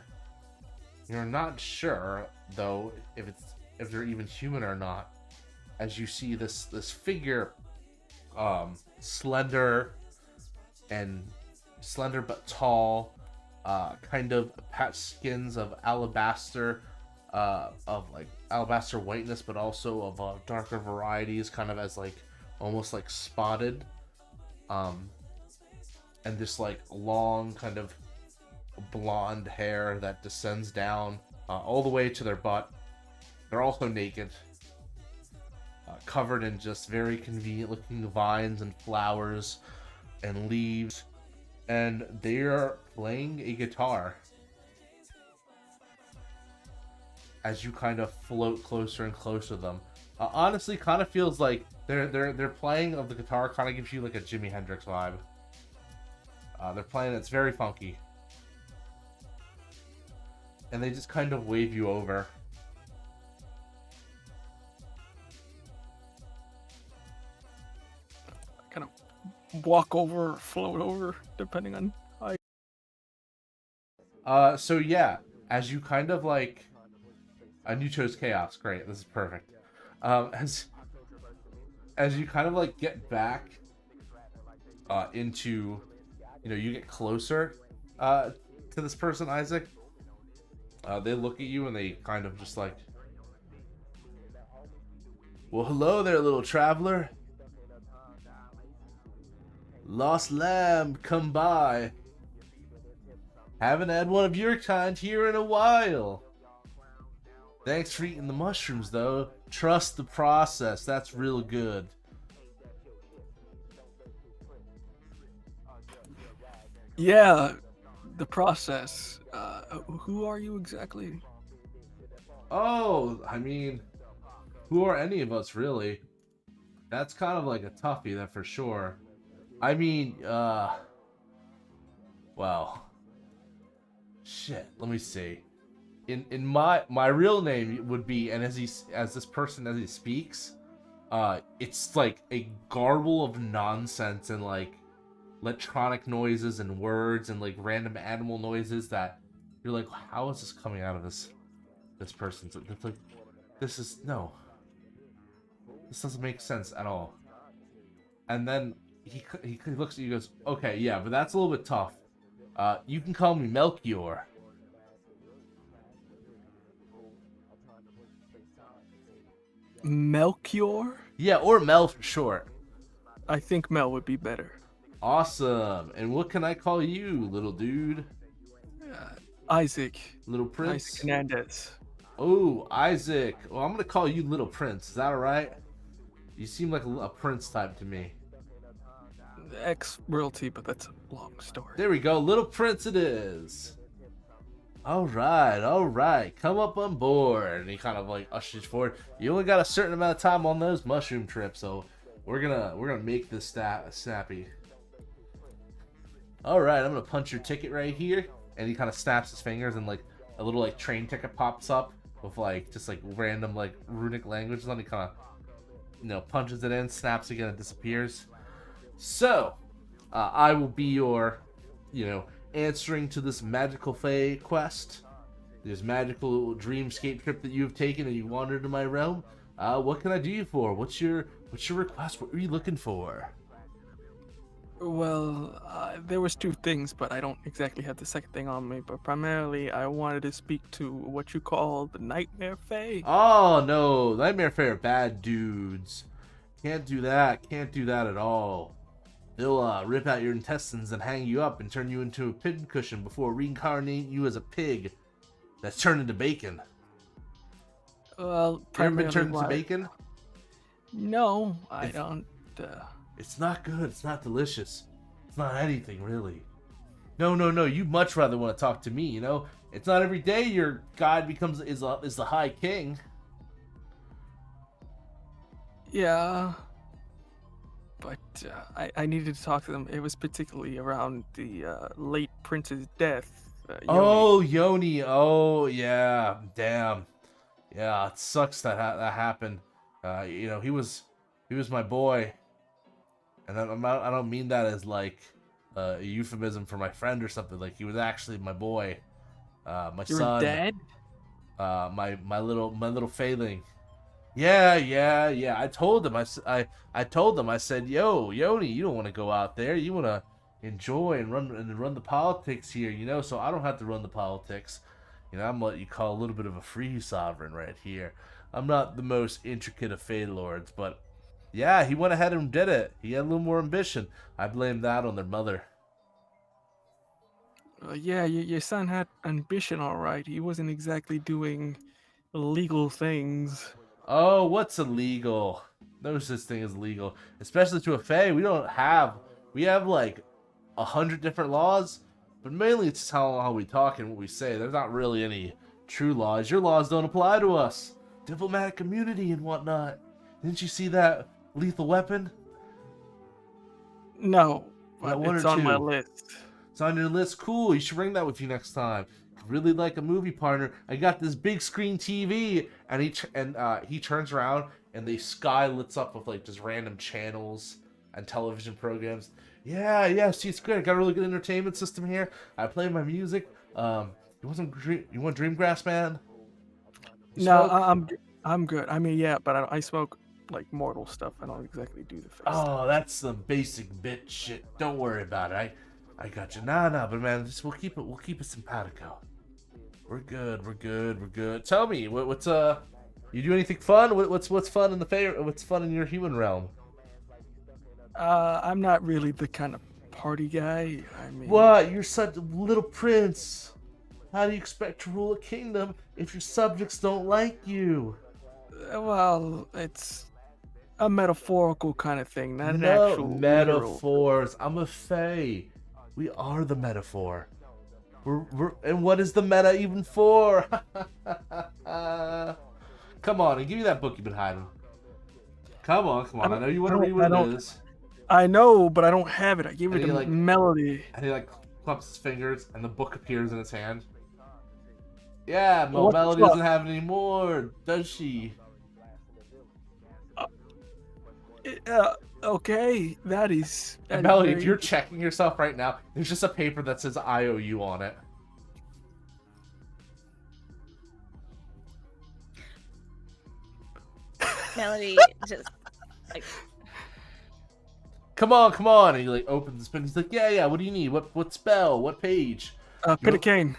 You're not sure though if they're even human or not. As you see this figure, slender but tall, kind of patched skins of alabaster, of like alabaster whiteness, but also of darker varieties, kind of as like almost like spotted, and this like long kind of blonde hair that descends down all the way to their butt. They're also naked, covered in just very convenient looking vines and flowers and leaves, and they are playing a guitar as you kind of float closer and closer to them. Honestly, kind of feels like they're playing of the guitar kind of gives you like a Jimi Hendrix vibe. They're playing, it's very funky, and they just kind of wave you over. Kind of walk over, or float over, depending on how. So yeah, as you kind of like, and you chose chaos. Great, this is perfect. As you kind of like get back into, you get closer to this person, Isaac. They look at you and they kind of just like, well, hello there, little traveler. Lost lamb, come by. Haven't had one of your kind here in a while. Thanks for eating the mushrooms, though. Trust the process. That's real good. Yeah, the process. Who are you exactly? Oh, I mean, who are any of us, really? That's kind of like a toughie, that for sure. I mean, well, shit, let me see. In my real name would be, and as this person speaks, it's like a garble of nonsense and like electronic noises and words and like random animal noises that you're like, how is this coming out of this person? It's like, this doesn't make sense at all. And then he looks at you and goes, okay, yeah, but that's a little bit tough. You can call me Melchior. Melchior? Yeah, or Mel for short. I think Mel would be better. Awesome. And what can I call you, little dude? Isaac. Little Prince? Isaac Hernandez. Oh, Isaac. Well, I'm going to call you Little Prince. Is that alright? You seem like a prince type to me. ex-royalty, but that's a long story. There we go. Little Prince it is. All right. Come up on board. And he kind of like ushers you forward. You only got a certain amount of time on those mushroom trips, so we're gonna make this snappy. All right, I'm gonna punch your ticket right here, and he kind of snaps his fingers, and like a little like train ticket pops up with like just like random like runic language. And he kind of punches it in, snaps again, and disappears. So I will be your answering to this magical fae quest, this magical dreamscape trip that you've taken and you wandered to my realm. What can I do you for? What's your request? What are you looking for? Well, there was two things, but I don't exactly have the second thing on me. But primarily, I wanted to speak to what you call the Nightmare Fae. Oh no, Nightmare Fae are bad dudes. Can't do that at all. They'll rip out your intestines and hang you up and turn you into a pincushion before reincarnating you as a pig that's turned into bacon. Well, You ever been turned into bacon? No, I don't. It's not good. It's not delicious. It's not anything, really. No. You'd much rather want to talk to me, It's not every day your god is the High King. Yeah. But I needed to talk to them. It was particularly around the late prince's death. Yoni. Oh, yeah. Damn. Yeah, it sucks that happened. He was my boy. And I don't mean that as like a euphemism for my friend or something. Like, he was actually my boy, my Your son. dad? My little failing. Yeah. I told him. I told them. I said, "Yo, Yoni, you don't want to go out there. You want to enjoy and run the politics here, So I don't have to run the politics. I'm what you call a little bit of a free sovereign right here. I'm not the most intricate of Fey Lords, but yeah, he went ahead and did it. He had a little more ambition. I blame that on their mother. Yeah, your son had ambition, all right. He wasn't exactly doing illegal things. Oh, what's illegal? No such thing as legal, especially to a Fae. We have like 100 different laws, but mainly it's how we talk and what we say. There's not really any true laws. Your laws don't apply to us. Diplomatic immunity and whatnot. Didn't you see that lethal weapon? No, That but one it's or on my two? list. It's on your list. Cool. You should bring that with you next time. Really like a movie partner. I got this big screen TV, and he turns around, and the sky lights up with like just random channels and television programs. Yeah. See, it's great. I got a really good entertainment system here. I play my music. You want Dreamgrass, man? You No, smoke? I'm good. I mean, yeah, but I smoke like mortal stuff. I don't exactly do the face. Oh, that's some basic bitch shit. Don't worry about it. I got you. Nah, but man, we'll keep it simpatico. We're good. Tell me, what's you do anything fun? What's fun in the what's fun in your human realm? I'm not really the kind of party guy. I mean, What? You're such a little prince. How do you expect to rule a kingdom if your subjects don't like you? Well, it's a metaphorical kind of thing, not an No actual literal. metaphors. I'm a fae. We are the metaphor. And what is the meta even for? Come on, and give me that book you've been hiding. Come on. I know you want to read what it is. I know, but I don't have it. I gave it And to he, like- Melody. And he like claps his fingers, and the book appears in his hand. Yeah, What the Melody fuck? doesn't have it anymore, does she? Okay, that is. And Melody, if you're checking yourself right now, there's just a paper that says IOU on it. Melody just like Come on. And he like opens his pen. He's like, yeah. What do you need? What spell? What page? Pitacane.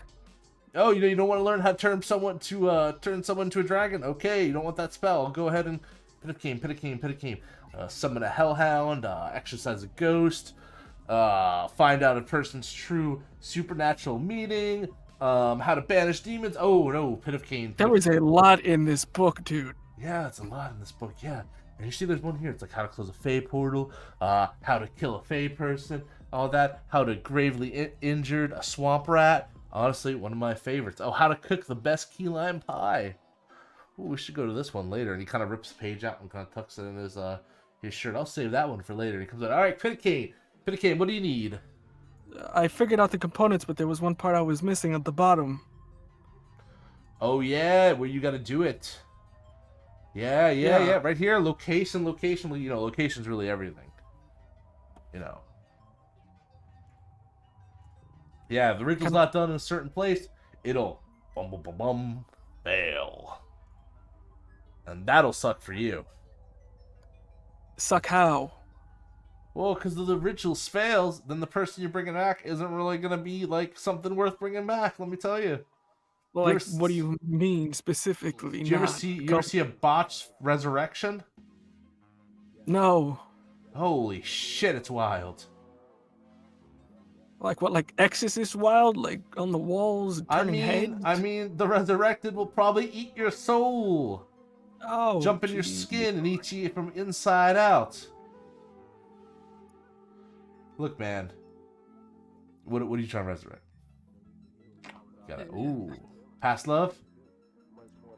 Oh, you don't want to learn how to turn someone into a dragon? Okay, you don't want that spell. Go ahead and Pitacane. Summon a hellhound. Exorcise a ghost. Find out a person's true supernatural meaning. How to banish demons. Oh no, Pitacane. There was a lot in this book, dude. Yeah, it's a lot in this book. Yeah, And you see there's one here. It's like how to close a Fey portal, how to kill a Fey person, all that, how to gravely injured a swamp rat. Honestly, one of my favorites. Oh, how to cook the best key lime pie. Ooh, we should go to this one later. And he kind of rips the page out and kind of tucks it in his shirt. I'll save that one for later. He comes out, all right, Pitticane, what do you need? I figured out the components, but there was one part I was missing at the bottom. Oh, yeah, where you got to do it. Yeah. Right here, location. Well, you know, location's really everything. You know. Yeah, if the ritual's not done in a certain place, it'll fail. And that'll suck for you. Suck how? Well, because if the ritual fails, then the person you're bringing back isn't really going to be, like, something worth bringing back, let me tell you. Well, like, what do you mean specifically? Do you ever see a botched resurrection? No. Holy shit, it's wild. Like what? Like Exorcist wild? Like on the walls, turning heads? I mean, the resurrected will probably eat your soul. Oh, jump in your skin and eat you from inside out. Look, man. What are you trying to resurrect? Got it. Ooh, past love.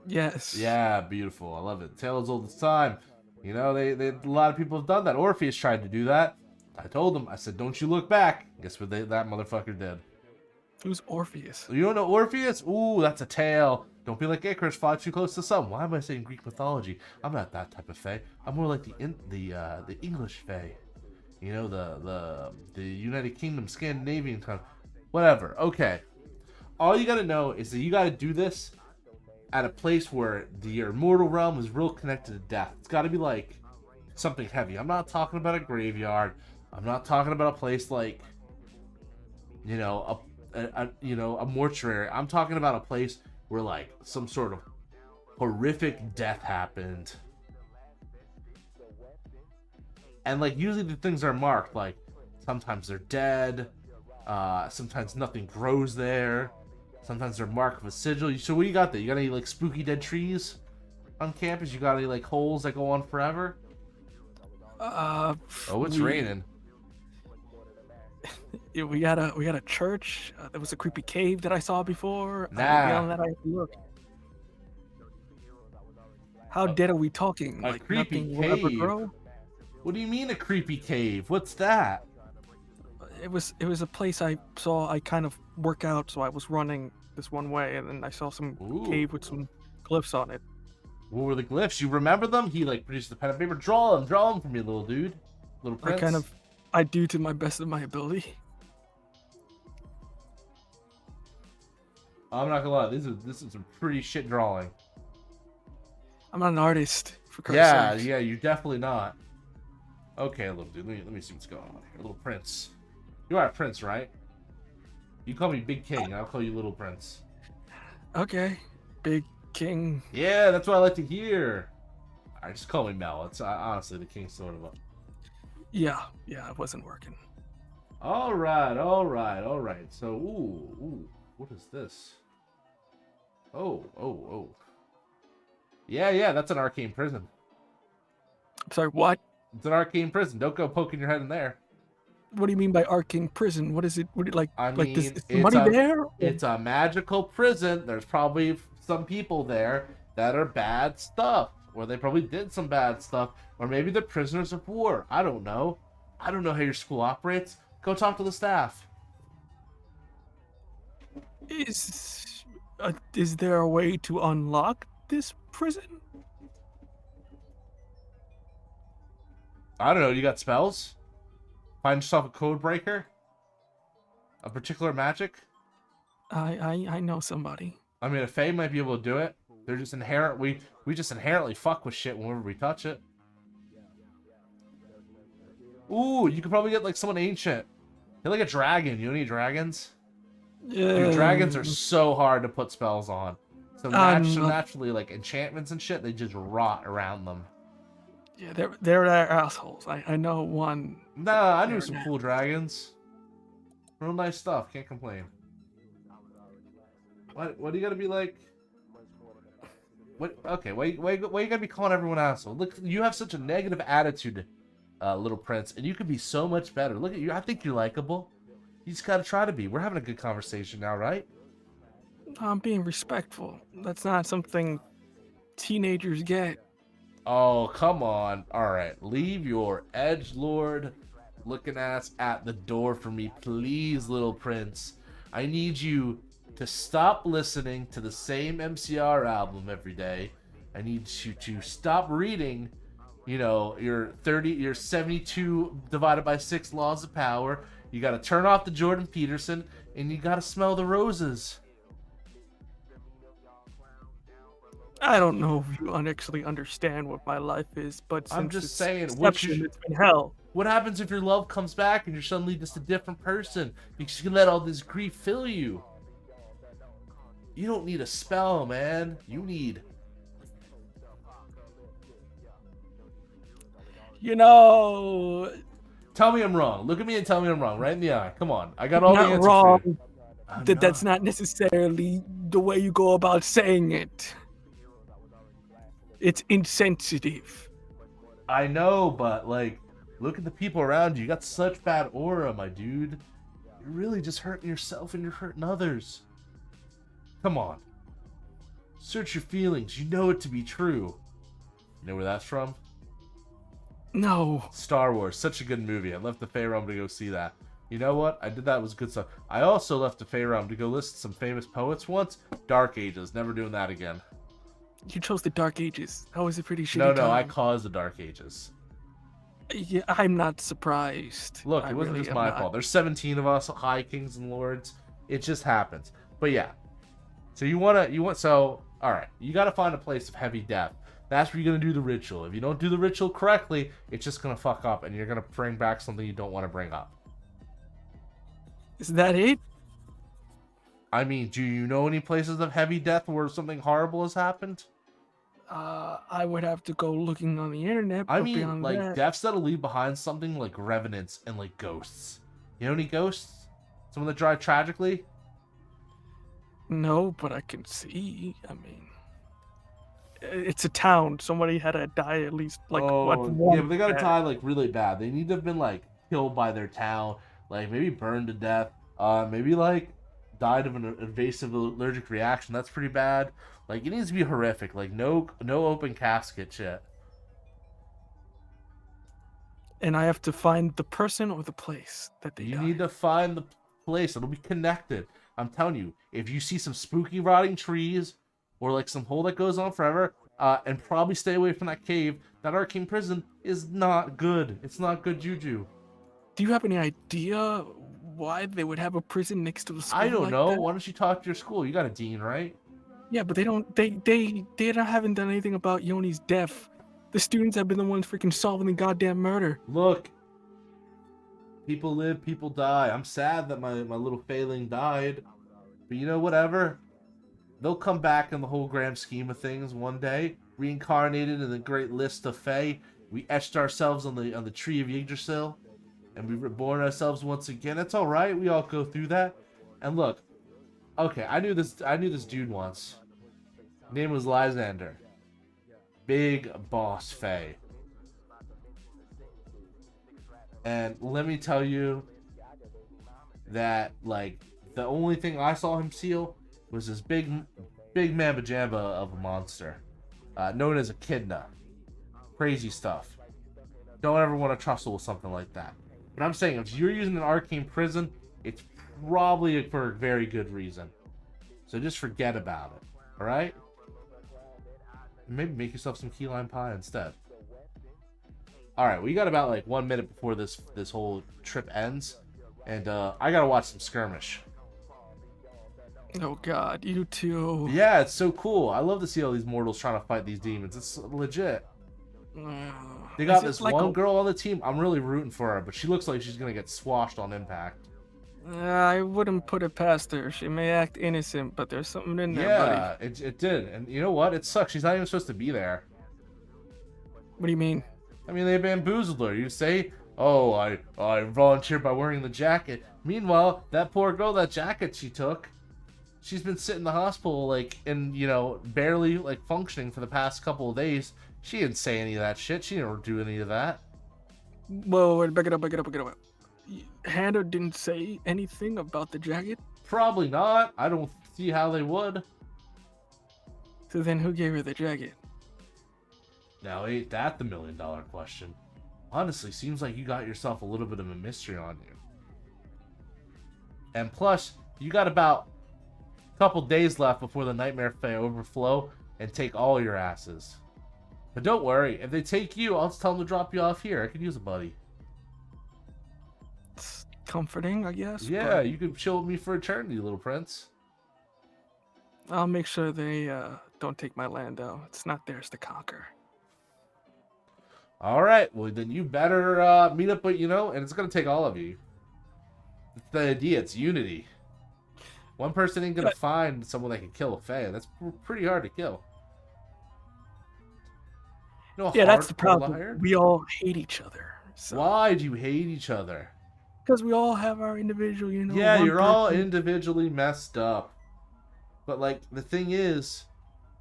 Yes. Yeah, beautiful. I love it. Tale as old as time. You know, a lot of people have done that. Orpheus tried to do that. I told him. I said, "Don't you look back." Guess what? That motherfucker did. Who's Orpheus? You don't know Orpheus? Ooh, that's a tale. Don't be like Icarus, fly too close to the sun. Why am I saying Greek mythology? I'm not that type of fae. I'm more like the English fae. You know, the United Kingdom, Scandinavian kind of, whatever. Okay. All you gotta know is that you gotta do this at a place where your mortal realm is real connected to death. It's gotta be like something heavy. I'm not talking about a graveyard. I'm not talking about a place like, you know, a mortuary. I'm talking about a place where like some sort of horrific death happened. And like usually the things are marked, like sometimes they're dead, sometimes nothing grows there, sometimes they're marked with a sigil. So what you got there? You got any like spooky dead trees on campus? You got any like holes that go on forever? Oh, it's raining. Yeah, we got a church. There was a creepy cave that I saw before. Nah. That I look. How dead are we talking? A like creepy nothing will ever cave. grow? What do you mean a creepy cave? What's that? It was a place I saw. I kind of work out, so I was running this one way, and then I saw some cave with some glyphs on it. What were the glyphs? You remember them? He like produced the pen and paper. Draw them for me, little dude. Little prince. I do to my best of my ability. I'm not gonna lie, this is some pretty shit drawing. I'm not an artist, for Christ's sake. Yeah, you're definitely not. Okay, little dude, let me see what's going on here. Little prince. You are a prince, right? You call me Big King, I'll call you Little Prince. Okay, Big King. Yeah, that's what I like to hear. Alright, just call me Mel. It's honestly the king's sort of a... Yeah, it wasn't working. Alright. So, ooh, what is this? Oh. Yeah, that's an arcane prison. I'm sorry, what? It's an arcane prison. Don't go poking your head in there. What do you mean by arcane prison? What is it? I mean, is somebody there? It's a magical prison. There's probably some people there that are bad stuff. Or they probably did some bad stuff. Or maybe they're prisoners of war. I don't know. I don't know how your school operates. Go talk to the staff. Is there a way to unlock this prison? I don't know. You got spells? Find yourself a code breaker? A particular magic? I know somebody. I mean, a fae might be able to do it. They're just inherent. We just inherently fuck with shit whenever we touch it. Ooh, you could probably get like someone ancient. Get like a dragon. You know any dragons? Yeah. Dude, dragons are so hard to put spells on. So naturally, like enchantments and shit, they just rot around them. Yeah, they're assholes. I know one. Nah, I knew some cool dragons. Real nice stuff. Can't complain. What do you gotta be like? What? Okay, why you gotta be calling everyone asshole? Look, you have such a negative attitude, little prince, and you could be so much better. Look at you. I think you're likable. You just gotta try to be. We're having a good conversation now, right? I'm being respectful. That's not something teenagers get. Oh, come on. All right, leave your edgelord looking ass at the door for me, please, little prince. I need you to stop listening to the same MCR album every day. I need you to stop reading, your 72 divided by 6 laws of power. You got to turn off the Jordan Peterson, and you got to smell the roses. I don't know if you actually understand what my life is, but since I'm just it's saying, inception, it's been hell. What happens if your love comes back and you're suddenly just a different person because you can let all this grief fill you? You don't need a spell, man. You need... Tell me I'm wrong. Look at me and tell me I'm wrong. Right in the eye. Come on. I got all the answers wrong. for you. That's not necessarily the way you go about saying it. It's insensitive. I know, but, look at the people around you. You got such bad aura, my dude. You're really just hurting yourself and you're hurting others. Come on. Search your feelings. You know it to be true. You know where that's from? No. Star Wars. Such a good movie. I left the Fey Realm to go see that. You know what? I did that. It was good stuff. I also left the Fey Realm to go listen to some famous poets once. Dark Ages. Never doing that again. You chose the Dark Ages. That was a pretty shitty No, time. I caused the Dark Ages. Yeah, I'm not surprised. Look, it wasn't just my fault. There's 17 of us, high kings and lords. It just happens. But yeah. So all right. You got to find a place of heavy death. That's where you're going to do the ritual. If you don't do the ritual correctly, it's just going to fuck up and you're going to bring back something you don't want to bring up. Is that it? I mean, do you know any places of heavy death where something horrible has happened? I would have to go looking on the internet. I mean, deaths that'll leave behind something like revenants and ghosts. You know any ghosts? Someone that died tragically? No, but I can see. I mean, it's a town. Somebody had to die at least yeah, but they gotta die really bad. They need to have been killed by their town, maybe burned to death. Maybe died of an invasive allergic reaction. That's pretty bad. It needs to be horrific. No open casket shit. And I have to find the person or the place that they died. You need to find the place. It'll be connected. I'm telling you, if you see some spooky rotting trees or some hole that goes on forever, and probably stay away from that cave, that arcane prison is not good. It's not good juju. Do you have any idea why they would have a prison next to the school? I don't know. That? Why don't you talk to your school? You got a dean, right? Yeah, but they haven't done anything about Yoni's death. The students have been the ones freaking solving the goddamn murder. Look, people live, people die. I'm sad that my little failing died, but whatever. They'll come back in the whole grand scheme of things one day, reincarnated in the great list of Fae. We etched ourselves on the tree of Yggdrasil, and we reborn ourselves once again. It's all right. We all go through that. And look, okay, I knew this dude once. His name was Lysander. Big boss Fae. And let me tell you that the only thing I saw him seal was this big mamba jamba of a monster, known as Echidna. Crazy stuff. Don't ever want to tussle with something like that. But I'm saying, if you're using an arcane prison, it's probably for a very good reason. So just forget about it. Alright? Maybe make yourself some key lime pie instead. Alright, we got about 1 minute before this whole trip ends. And I gotta watch some skirmish. Oh god, you too. Yeah, it's so cool. I love to see all these mortals trying to fight these demons. It's legit. They got this one girl on the team. I'm really rooting for her, but she looks like she's gonna get swashed on impact. I wouldn't put it past her. She may act innocent, but there's something in there, buddy. Yeah, it did. And you know what? It sucks. She's not even supposed to be there. What do you mean? I mean, they bamboozled her. You say, oh, I volunteered by wearing the jacket. Meanwhile, that poor girl, that jacket she took, She's been sitting in the hospital, like, and, you know, barely, like, functioning for the past couple of days. She didn't say any of that shit. She didn't do any of that. Whoa, wait, back it up. Hannah didn't say anything about the jacket? Probably not. I don't see how they would. So then who gave her the jacket? Now, ain't that the $1 million question? Honestly, seems like you got yourself a little bit of a mystery on you. And plus, you got about a couple days left before the Nightmare Fae overflow and take all your asses. But don't worry, if they take you, I'll just tell them to drop you off here. I could use a buddy. It's comforting, I guess. Yeah, but you could chill with me for eternity, little prince. I'll make sure they don't take my land, though. It's not theirs to conquer. All right, well then you better meet up with, you know, and it's gonna take all of you. It's the idea. It's unity. One person ain't gonna find someone that can kill a Fae. That's pretty hard to kill. You know, Yeah, that's the hardcore problem. liar? We all hate each other. So. Why do you hate each other? Because we all have our individual, you know. Yeah, one you're all person- individually messed up. But like the thing is,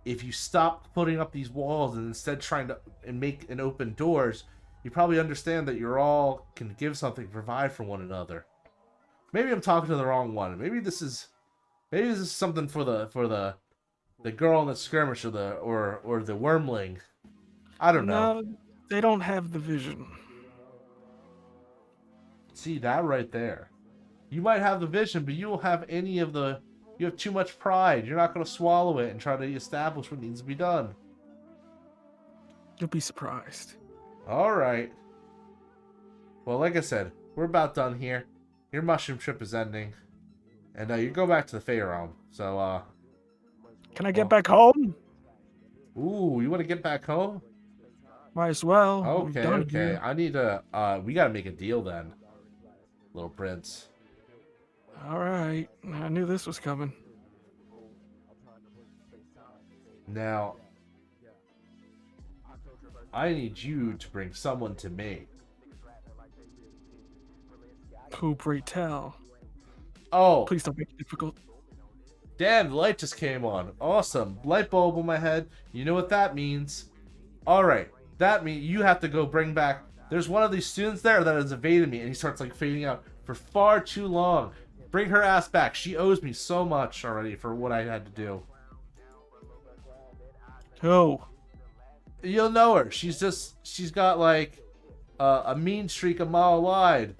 if you stop putting up these walls and instead trying to make and open doors, you probably understand that you're all can give something, provide for one another. Maybe I'm talking to the wrong one. Maybe this is something for the girl in the skirmish or the wormling. I don't know. No, they don't have the vision. See that right there. You might have the vision, but you don't have any of the. You have too much pride. You're not going to swallow it and try to establish what needs to be done. You'll be surprised. All right. Well, like I said, we're about done here. Your mushroom trip is ending, and you go back to the Fey realm. So, Can I get back home? ooh, you want to get back home? Might as well. I'm Okay, done okay. here. I need to. We got to make a deal then, little prince. All right. I knew this was coming. Now, I need you to bring someone to me. Who, pray tell? Oh, Please don't make it difficult. damn, the light just came on. Awesome. Light bulb on my head. You know what that means. Alright, that means you have to go bring back. There's one of these students there that has evaded me, and he starts like fading out for far too long. Bring her ass back. She owes me so much already for what I had to do. Who? You'll know her. She's got like a mean streak a mile wide.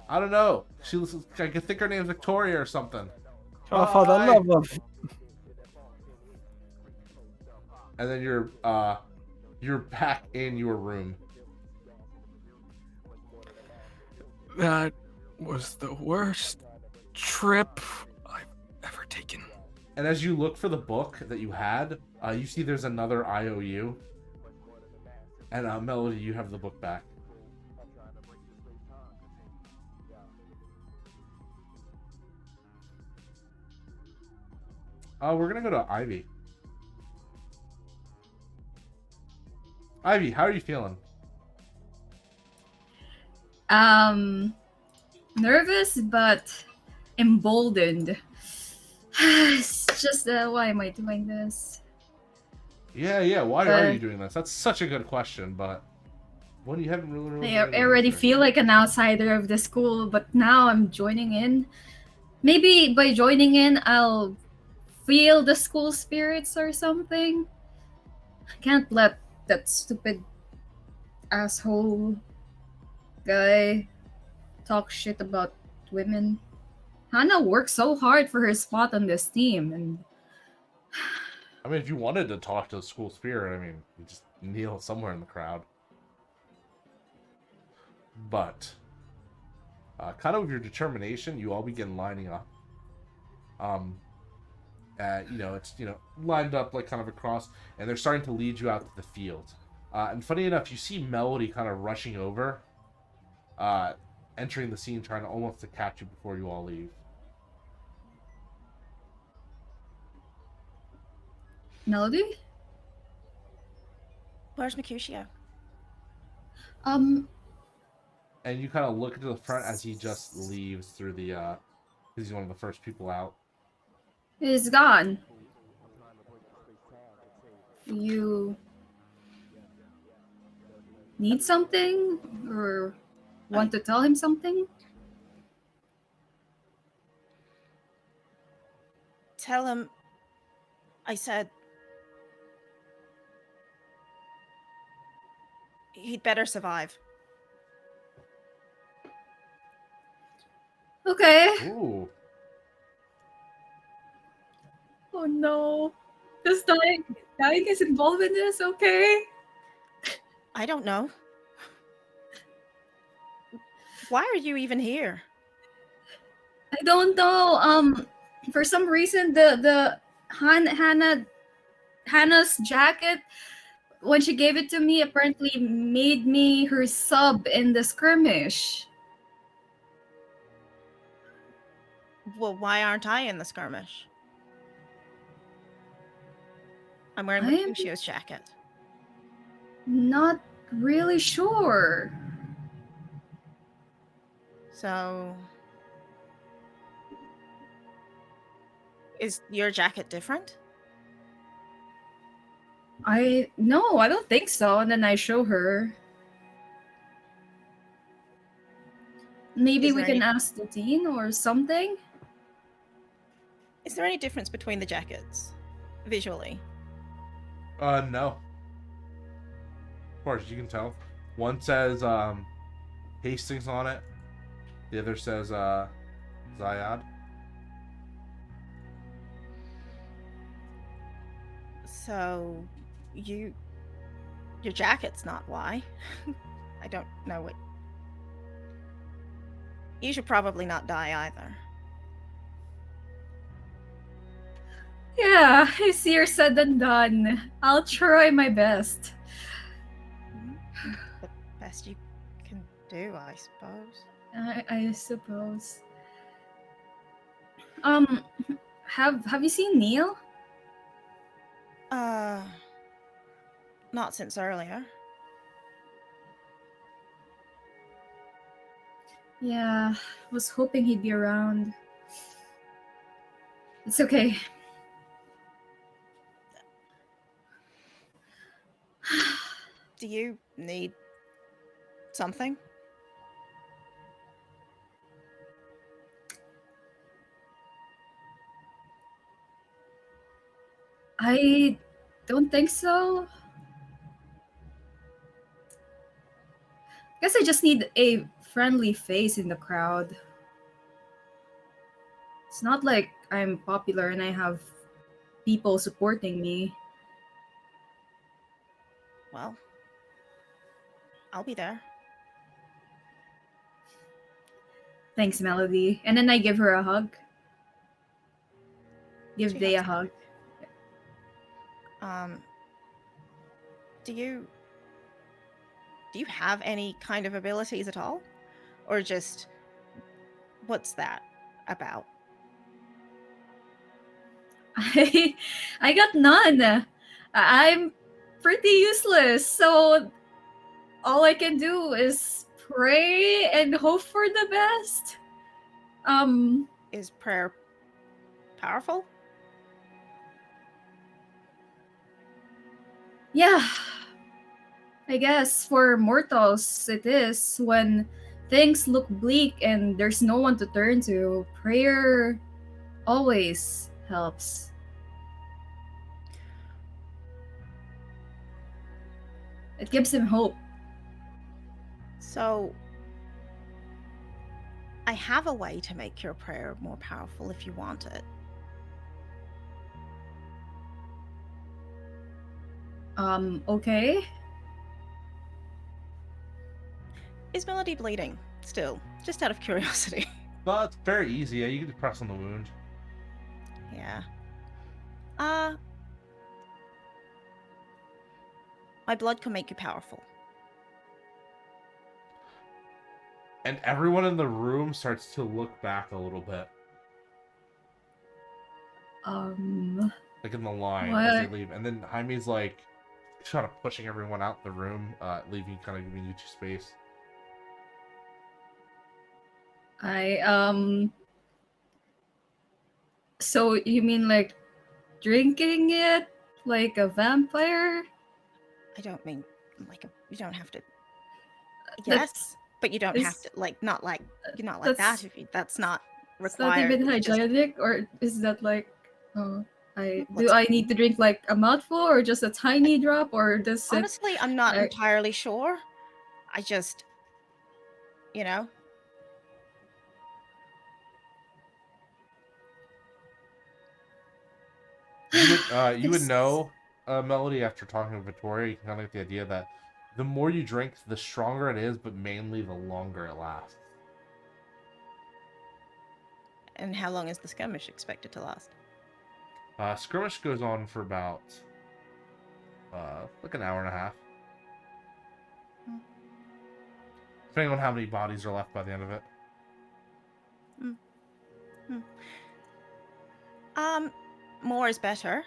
I don't know. She looks. I can think her name's Victoria or something. Oh, for the Bye. love of... And then you're back in your room. That was the worst trip I've ever taken. And as you look for the book that you had, you see there's another IOU. And Melody, you have the book back. We're gonna go to Ivy. Ivy, how are you feeling? Nervous but emboldened. It's just why am I doing this? Yeah. Why are you doing this? That's such a good question, but well, you haven't really. I already feel like an outsider of the school, but now I'm joining in. Maybe by joining in, I'll feel the school spirits or something. I can't let that stupid asshole guy talk shit about women. Hannah worked so hard for her spot on this team, and I mean, if you wanted to talk to the school spirit, I mean, you just kneel somewhere in the crowd. But, kind of with your determination, you all begin lining up. It's lined up like kind of across, and they're starting to lead you out to the field. And funny enough, you see Melody kind of rushing over, entering the scene, trying to almost to catch you before you all leave. Melody? Where's Mercutio? And you kind of look to the front as he just leaves through the, because he's one of the first people out. He's gone. You need something or want to tell him something? Tell him I said he'd better survive. Okay. Ooh. Oh no. Does dying is involved in this, okay? I don't know. Why are you even here? I don't know. For some reason the Hannah's jacket, when she gave it to me, apparently made me her sub in the skirmish. Well, why aren't I in the skirmish? I'm wearing I am- Mercutio's jacket. Not really sure. So, is your jacket different? I don't think so. And then I show her. Maybe Is we there can any- ask the dean or something. Is there any difference between the jackets visually? No. Of course, you can tell. One says Hastings on it. The other says Zayad. So, your jacket's not why. I don't know what. You should probably not die either. Yeah, easier said than done. I'll try my best. The best you can do, I suppose. I suppose. Have you seen Neal? Not since earlier. Yeah, was hoping he'd be around. It's okay. Do you need something? I don't think so. Guess I just need a friendly face in the crowd. It's not like I'm popular and I have people supporting me. Well, I'll be there. Thanks, Melody. And then I give her a hug. Give She Day a hugs hug. Do you have any kind of abilities at all? Or just, what's that about? I got none. I'm pretty useless, so all I can do is pray and hope for the best. Is prayer powerful? Yeah. I guess for mortals it is. When things look bleak and there's no one to turn to, prayer always helps. It gives him hope. So, I have a way to make your prayer more powerful if you want it. Okay. Is Melody bleeding still? Just out of curiosity. But it's very easy. Yeah, you can press on the wound. Yeah. My blood can make you powerful. And everyone in the room starts to look back a little bit. Like in the line as they What? leave. And then Jaime's like kind of pushing everyone out the room, leaving, kind of giving you two space. I So you mean like drinking it like a vampire? I don't mean you don't have to. That's- Yes, but you don't have to not like that. that's- If you, that's not Is that required. even You just- hygienic, or is that like, do What's- I need to drink like a mouthful or just a tiny drop, or does it? Honestly, I'm not I- entirely sure. I just, you know, You would This- know, Melody, after talking with Victoria. You can kind of get the idea that the more you drink, the stronger it is, but mainly the longer it lasts. and how long is the skirmish expected to last? Skirmish goes on for about like an hour and a half, Hmm. depending on how many bodies are left by the end of it. More is better.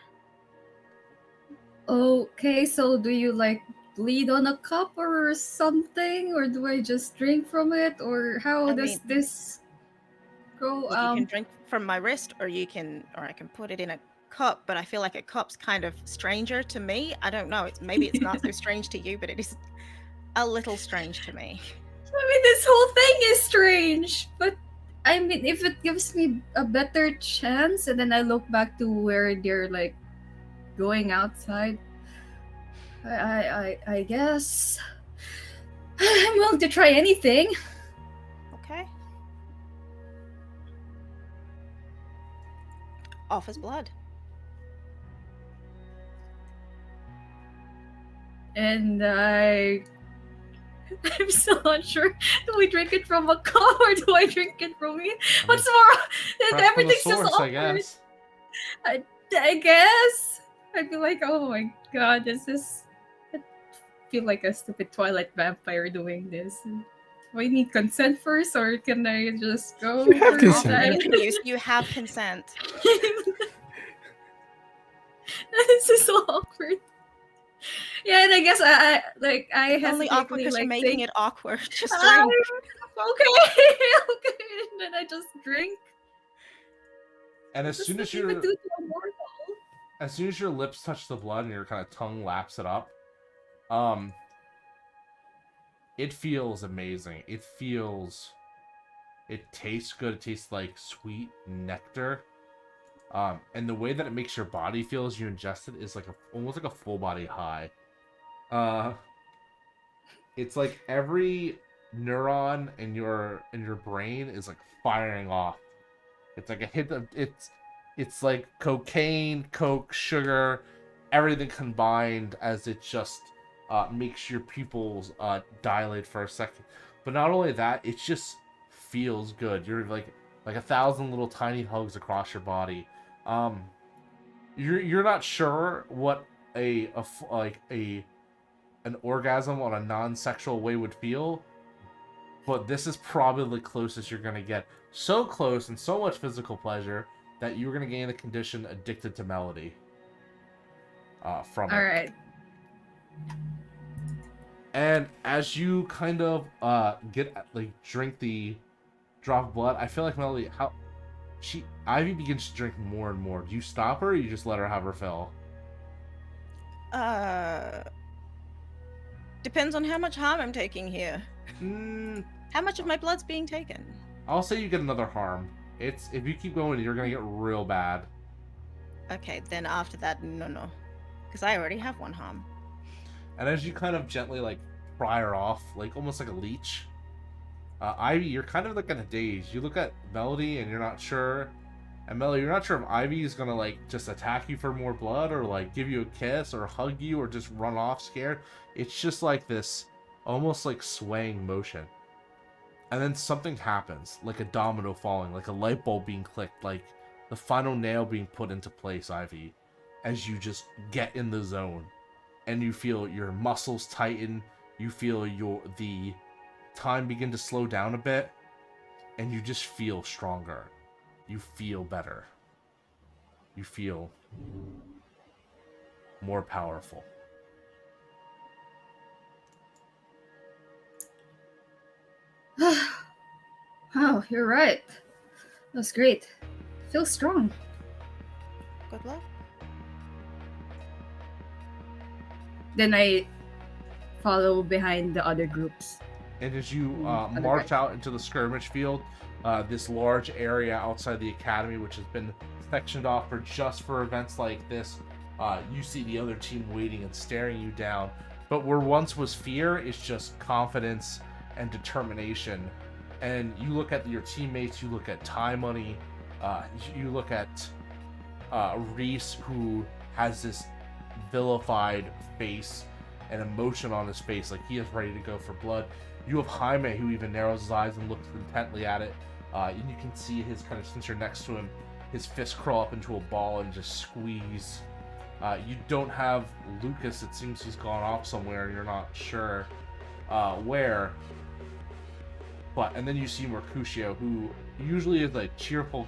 Okay, so do you like bleed on a cup or something, or do I just drink from it, or how I does mean- this go? You can drink from my wrist, or I can put it in a cup. But I feel like a cup's kind of stranger to me. I don't know. Maybe it's not so strange to you, but it is a little strange to me. I mean, this whole thing is strange, but I mean, if it gives me a better chance, and then I look back to where they're like going outside, I guess I'm willing to try anything. Okay. Offers blood. And I'm still not sure. Do we drink it from a cup or do I drink it from me? I What's mean, more? prep for the Everything's just source, awkward. I guess. I guess. I'd be like, oh my god, this is. I feel like a stupid Twilight vampire doing this. Do I need consent first, or can I just go? You have for consent. that? You have consent. This is so awkward. Yeah, and I guess I Only awkward hesitately because you're like making think, it awkward. Just "Ah, drink. okay, okay, and then I just drink. And as What soon does as that even your do to a mortal? lips touch the blood and your kind of tongue laps it up, it feels amazing. It tastes good. It tastes like sweet nectar. And the way that it makes your body feel as you ingest it is like almost like a full body high. It's like every neuron in your brain is like firing off. It's like a hit of it's like cocaine, coke, sugar, everything combined as it just makes your pupils dilate for a second. But not only that, it just feels good. You're like 1,000 little tiny hugs across your body. You're not sure what an orgasm on a non-sexual way would feel, but this is probably the closest you're gonna get. So close and so much physical pleasure that you're gonna gain the condition addicted to melody. From it. All right. And as you kind of drink the drop of blood, I feel like Melody, Ivy begins to drink more and more. Do you stop her, or you just let her have her fill? Depends on how much harm I'm taking here. How much of my blood's being taken? I'll say you get another harm. If you keep going, you're gonna get real bad. Okay, then after that, no. Because I already have one harm. And as you kind of gently pry her off, almost like a leech, Ivy, you're kind of in a daze. You look at Melody and you're not sure. And Melody, you're not sure if Ivy is gonna just attack you for more blood, or give you a kiss, or hug you, or just run off scared. It's just this almost swaying motion. And then something happens, like a domino falling, like a light bulb being clicked, like the final nail being put into place, Ivy, as you just get in the zone. And you feel your muscles tighten, you feel the time begin to slow down a bit, and you just feel stronger. You feel better. You feel more powerful. Oh, you're right. That's great. Feel strong. Good luck. Then I follow behind the other groups. And as you Other march guys. out into the skirmish field, this large area outside the academy, which has been sectioned off just for events like this, you see the other team waiting and staring you down. But where once was fear is just confidence and determination. And you look at your teammates, you look at Tie Money, you look at Reese, who has this vilified face and emotion on his face, like he is ready to go for blood. You have Jaime, who even narrows his eyes and looks intently at it. And you can see his kind of, since you're next to him, his fist crawl up into a ball and just squeeze. You don't have Lucas. It seems he's gone off somewhere. You're not sure where. And then you see Mercutio, who usually is a cheerful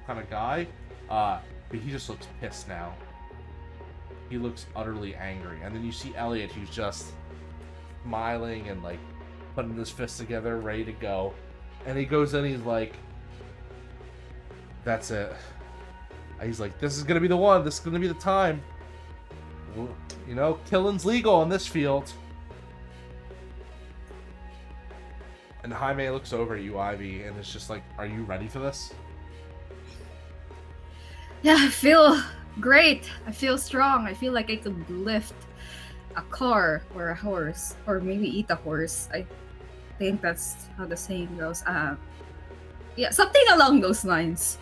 kind of guy, but he just looks pissed now. He looks utterly angry. And then you see Elliot, who's just smiling and like putting his fists together, ready to go. And he goes in, he's like, that's it. He's like, this is gonna be the one, this is gonna be the time. You know, killing's legal in this field. And Jaime looks over at you, Ivy, and it's just like, are you ready for this? Yeah, I feel great. I feel strong. I feel like I could lift a car or a horse, or maybe eat a horse. I think that's how the saying goes. Yeah, something along those lines.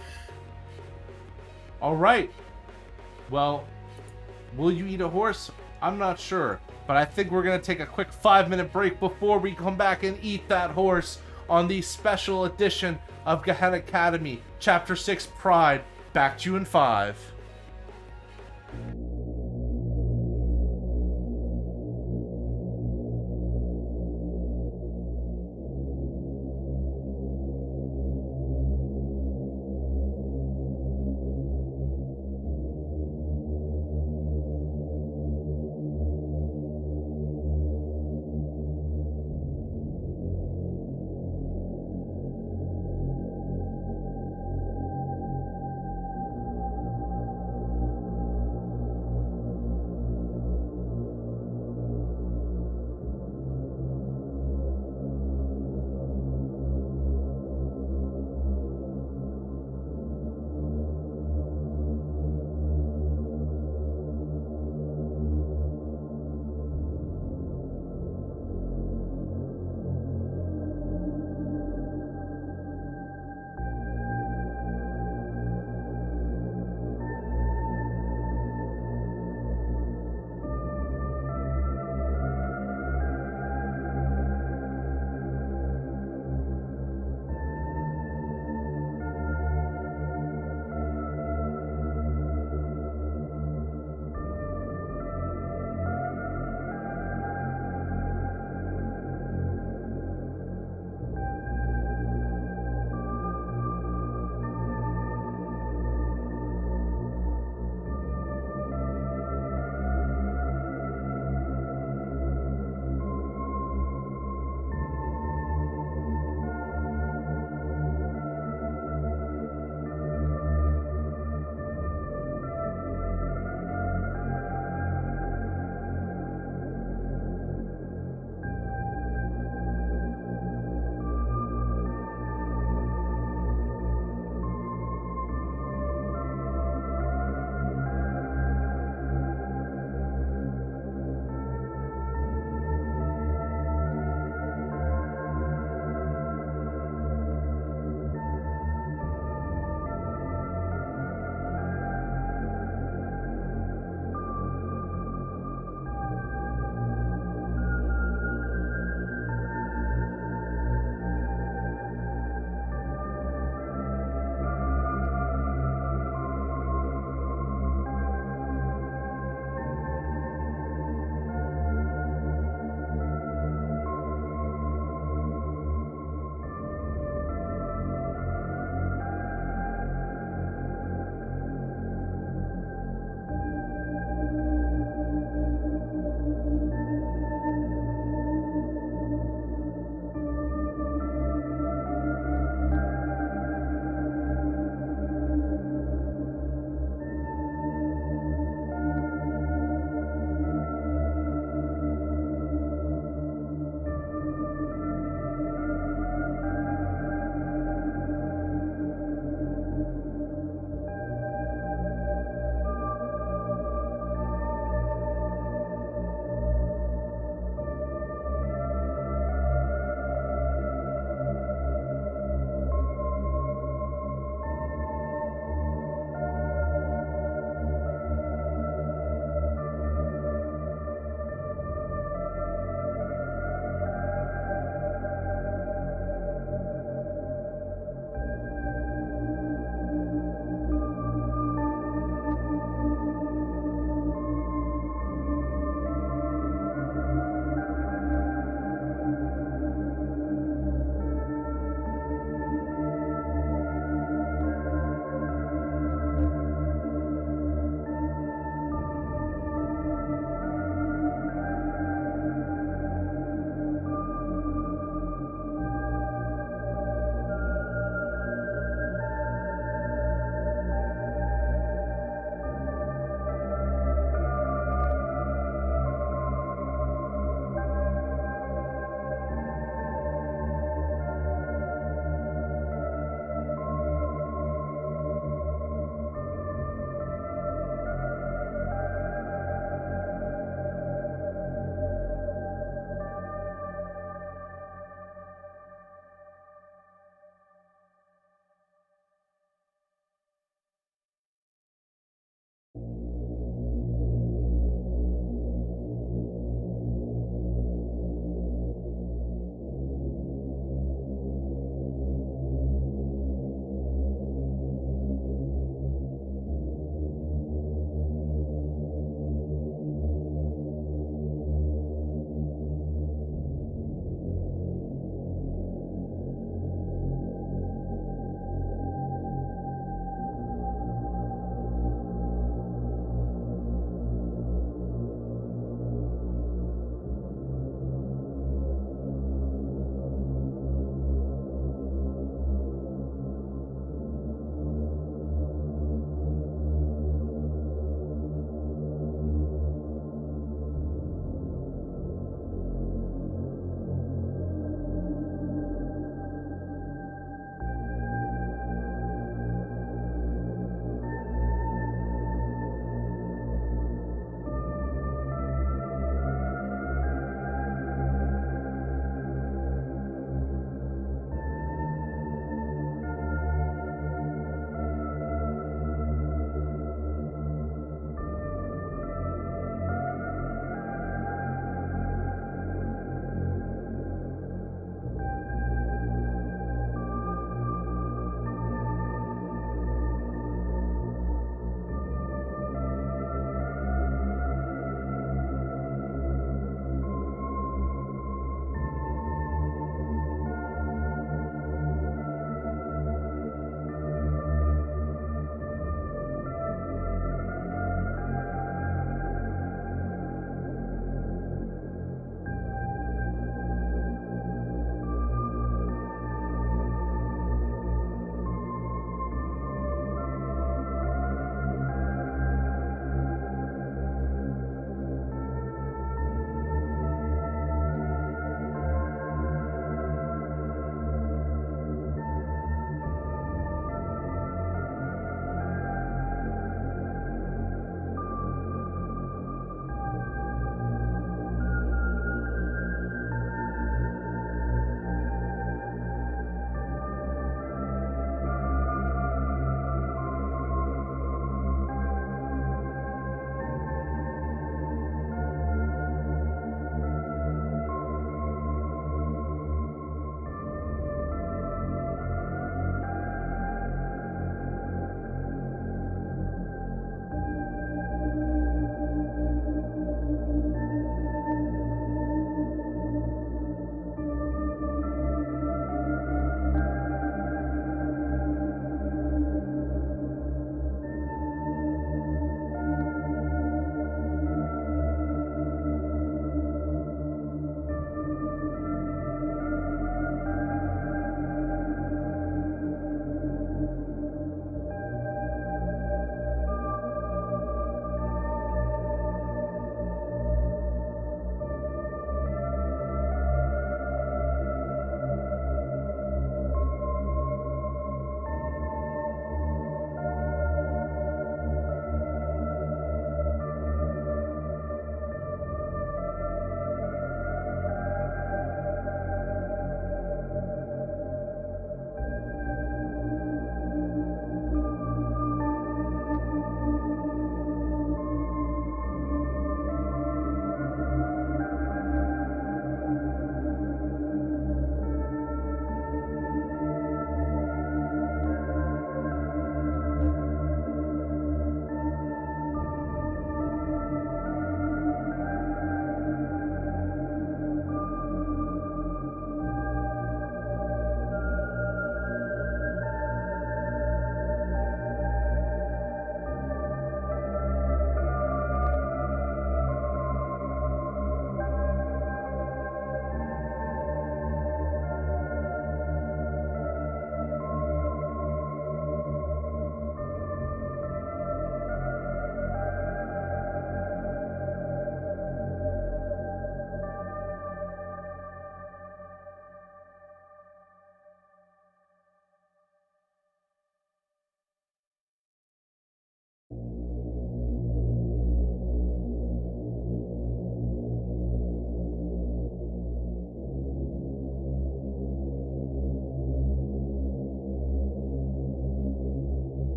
All right. Well, will you eat a horse? I'm not sure, but I think we're going to take a quick 5-minute break before we come back and eat that horse on the special edition of Gehenna Academy, Chapter 6, Pride. Back to you in 5.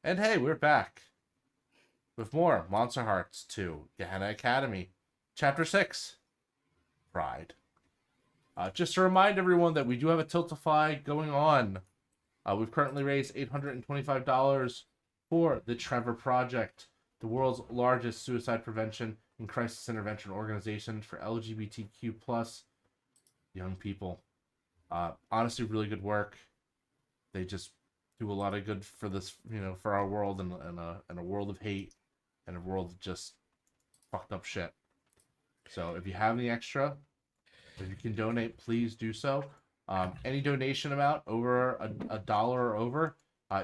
And hey, we're back with more Monsterhearts 2, Gehenna Academy, Chapter 6, Pride. Just to remind everyone that we do have a Tiltify going on. We've currently raised $825 for the Trevor Project, the world's largest suicide prevention and crisis intervention organization for LGBTQ plus young people. Honestly, really good work. They just do a lot of good for this, for our world and a world of hate and a world of just fucked up shit. So if you have any extra, if you can donate, please do so. Any donation amount over a dollar or over,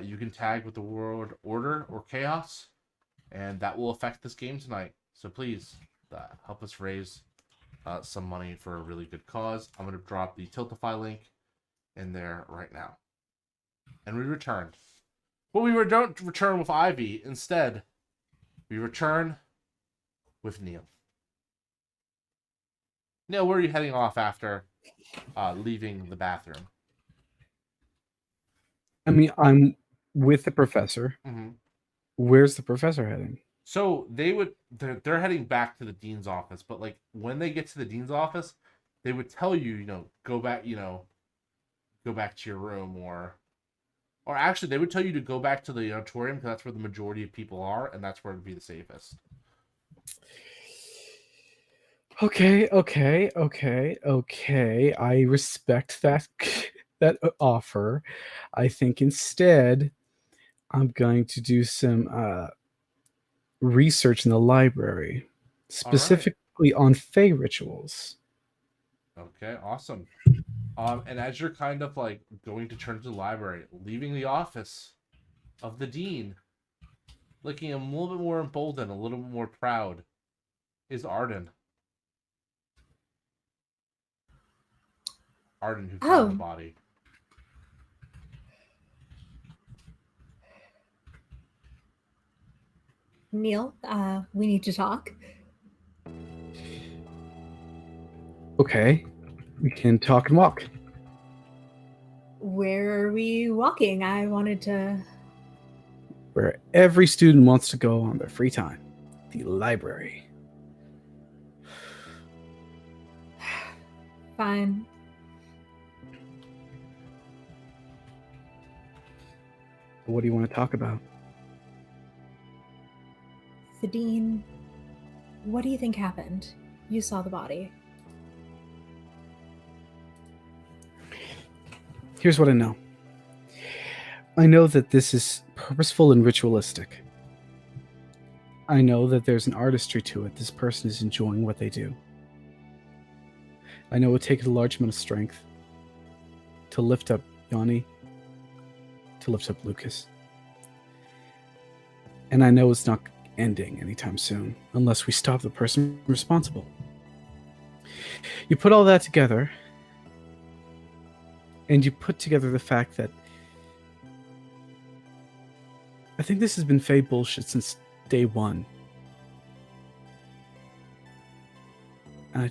you can tag with the word order or chaos, and that will affect this game tonight. So please help us raise some money for a really good cause. I'm going to drop the Tiltify link in there right now. And we returned. But we don't return with Ivy. Instead, we return with Neal. Neal, where are you heading off after leaving the bathroom? I mean, I'm with the professor. Mm-hmm. Where's the professor heading? So they're heading back to the dean's office, but like when they get to the dean's office, they would tell you, go back, go back to your room, or actually they would tell you to go back to the auditorium because that's where the majority of people are, and that's where it would be the safest. Okay. I respect that that offer. I think instead I'm going to do some research in the library, specifically on Fey rituals. Okay, awesome. And as you're kind of like going to turn to the library, leaving the office of the dean, looking a little bit more emboldened, a little bit more proud, is Arden. Arden, who found the body. Neal, we need to talk. Okay, we can talk and walk. Where are we walking? I wanted to... Where every student wants to go on their free time. The library. Fine. What do you want to talk about? The dean, what do you think happened? You saw the body. Here's what I know. I know that this is purposeful and ritualistic. I know that there's an artistry to it. This person is enjoying what they do. I know it would take a large amount of strength to lift up Yanni, to lift up Lucas. And I know it's not ending anytime soon, unless we stop the person responsible. You put all that together, and you put together the fact that I think this has been Fae bullshit since day one. And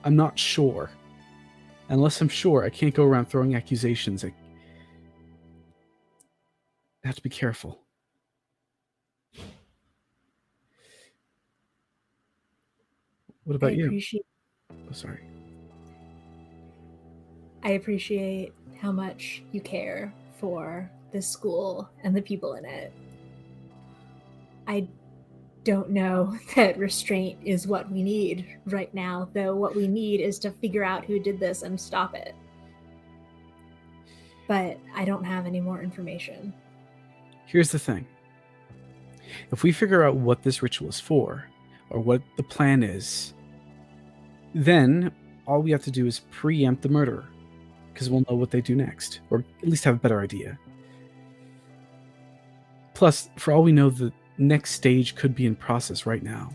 I'm not sure. Unless I'm sure, I can't go around throwing accusations. I have to be careful. What about you? Oh, sorry. I appreciate how much you care for this school and the people in it. I don't know that restraint is what we need right now, though what we need is to figure out who did this and stop it. But I don't have any more information. Here's the thing. If we figure out what this ritual is for, or what the plan is, then all we have to do is preempt the murderer, because we'll know what they do next, or at least have a better idea. Plus, for all we know, the next stage could be in process right now.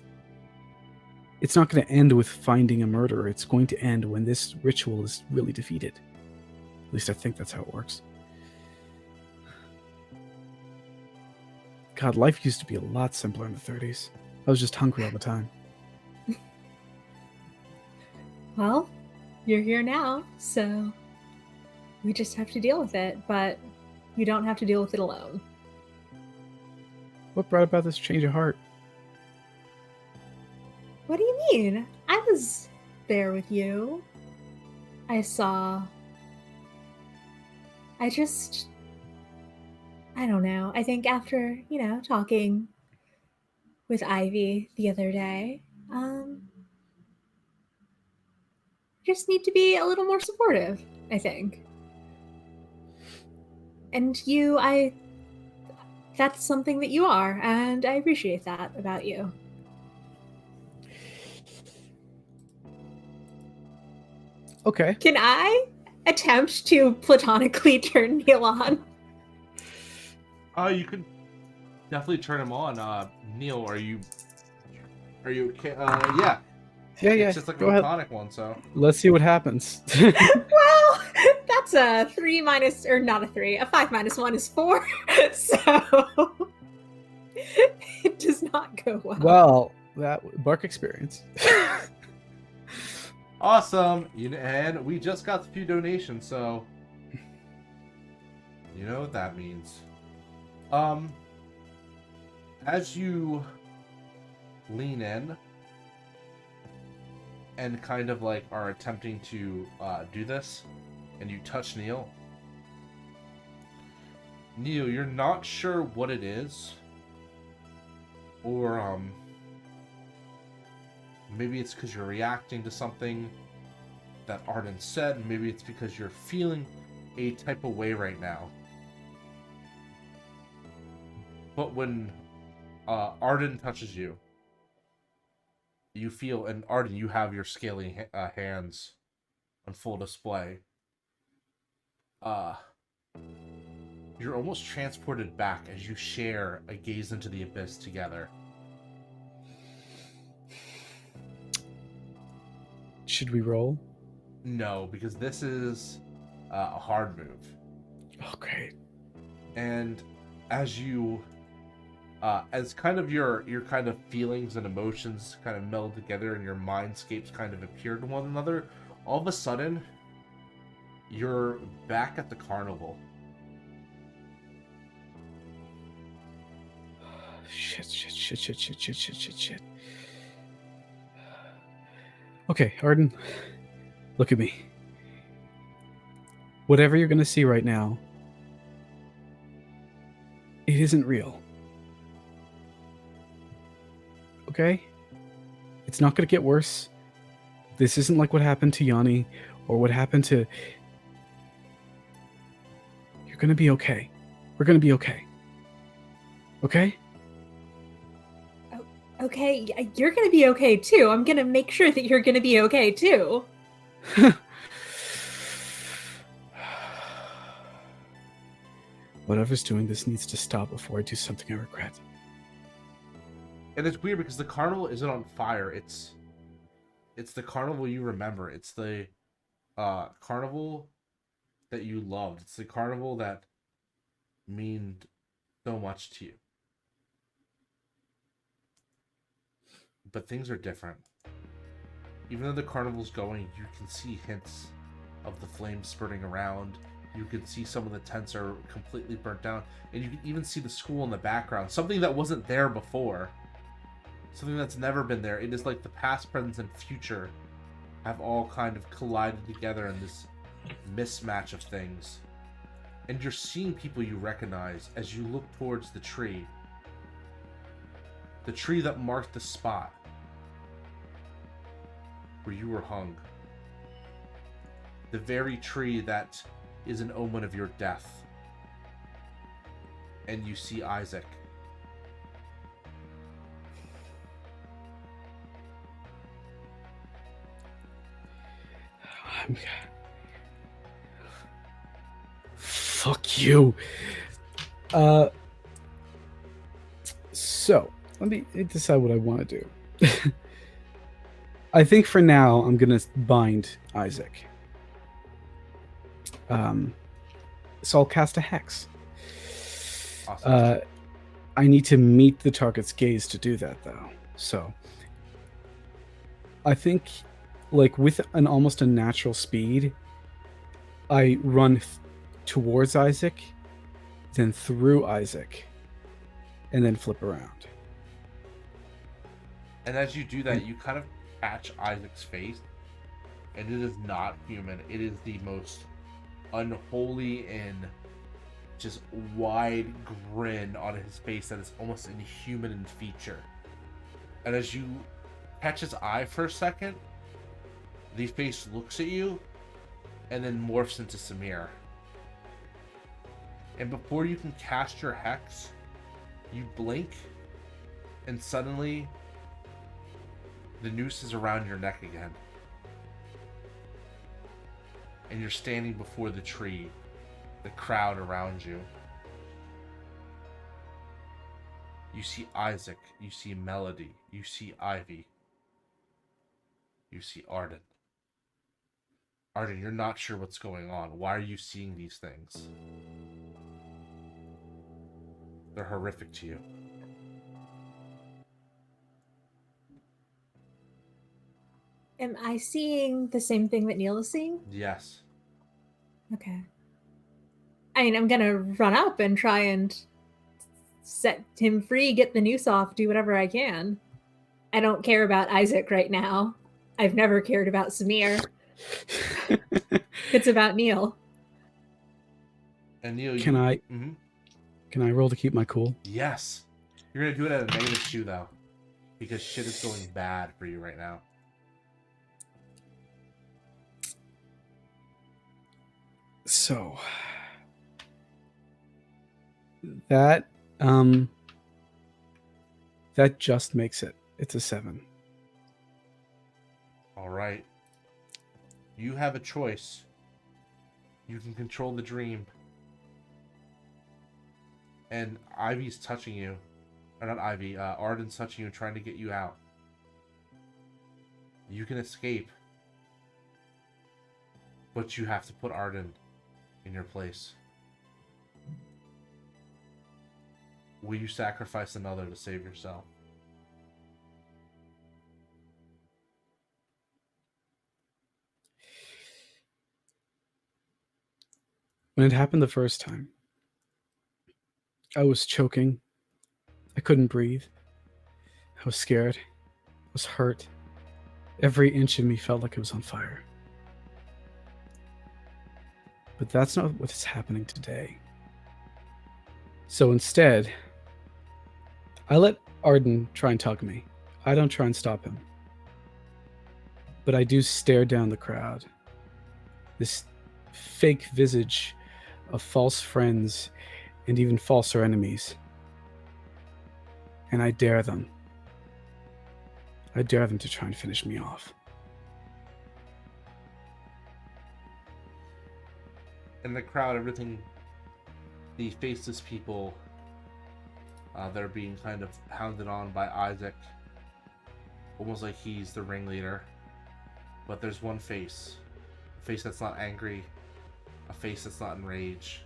It's not going to end with finding a murderer. It's going to end when this ritual is really defeated. At least I think that's how it works. God, life used to be a lot simpler in the 30s. I was just hungry all the time. Well, you're here now, so we just have to deal with it, but you don't have to deal with it alone. What brought about this change of heart? What do you mean? I was there with you. I don't know. I think after, talking with Ivy the other day, just need to be a little more supportive, I think. And that's something that you are, and I appreciate that about you. Okay. Can I attempt to platonically turn Neal on? You could definitely turn him on. Neal, are you okay? Yeah. Yeah. It's just like a Go ahead. platonic one, so. Let's see what happens. Well, that's a 3 minus, or not a 3, a 5 minus 1 is 4. So it does not go well. Well, that bark experience. Awesome. And we just got a few donations, so you know what that means. As you lean in and kind of like are attempting to do this, and you touch Neal. Neal, you're not sure what it is, or maybe it's because you're reacting to something that Arden said. Maybe it's because you're feeling a type of way right now. But when Arden touches you, you feel, and Arden, you have your scaly hands on full display. You're almost transported back as you share a gaze into the abyss together. Should we roll? No, because this is a hard move. Oh, great. And as you, as kind of your kind of feelings and emotions kind of meld together and your mindscapes kind of appear to one another, all of a sudden, you're back at the carnival. Shit. Okay, Arden, look at me. Whatever you're going to see right now, it isn't real. Okay? It's not going to get worse. This isn't like what happened to Yanni or what happened to... You're going to be okay. We're going to be okay. Okay? Okay, you're gonna be okay too. I'm gonna make sure that you're gonna be okay too. Whatever's doing this needs to stop before I do something I regret. And it's weird because the carnival isn't on fire. It's the carnival you remember. It's the carnival that you loved. It's the carnival that meant so much to you. But things are different. Even though the carnival's going, you can see hints of the flames spurting around. You can see some of the tents are completely burnt down. And you can even see the school in the background. Something that wasn't there before. Something that's never been there. It is like the past, present, and future have all kind of collided together in this mismatch of things. And you're seeing people you recognize as you look towards the tree. The tree that marked the spot where you were hung. The very tree that is an omen of your death. And you see Isaac. Fuck you. So, let me decide what I want to do. I think for now, I'm going to bind Isaac. So I'll cast a hex. Awesome. I need to meet the target's gaze to do that, though. So I think, like, with an almost a natural speed, I run towards Isaac, then through Isaac, and then flip around. And as you do that, you kind of catch Isaac's face, and it is not human. It is the most unholy and just wide grin on his face that is almost inhuman in feature. And as you catch his eye for a second, the face looks at you and then morphs into Samir. And before you can cast your hex, you blink, and suddenly the noose is around your neck again. And you're standing before the tree, the crowd around you. You see Isaac, you see Melody, you see Ivy, you see Arden. Arden, you're not sure what's going on. Why are you seeing these things? They're horrific to you. Am I seeing the same thing that Neal is seeing? Yes. Okay. I mean, I'm gonna run up and try and set him free, get the noose off, do whatever I can. I don't care about Isaac right now. I've never cared about Samir. It's about Neal. And Neal, Can I Mhm. can I roll to keep my cool? Yes. You're gonna do it at a -2 though, because shit is going bad for you right now. So that that just makes it. It's a 7. All right. You have a choice. You can control the dream. And Ivy's touching you. Or not Ivy, Arden's touching you and trying to get you out. You can escape. But you have to put Arden in your place. Will you sacrifice another to save yourself? When it happened the first time, I was choking. I couldn't breathe. I was scared. I was hurt. Every inch of me felt like it was on fire. But that's not what's happening today. So instead, I let Arden try and tug me. I don't try and stop him. But I do stare down the crowd. This fake visage of false friends and even falser enemies. And I dare them. I dare them to try and finish me off. In the crowd, everything, the faceless people that are being kind of hounded on by Isaac, almost like he's the ringleader. But there's one face, a face that's not angry, a face that's not enraged,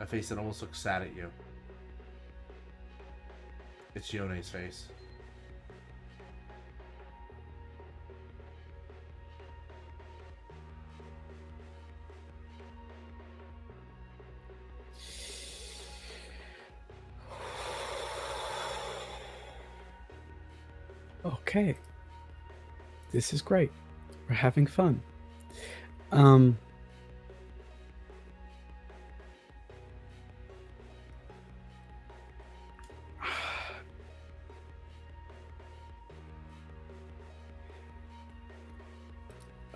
a face that almost looks sad at you. It's Yone's face. Okay. This is great. We're having fun. I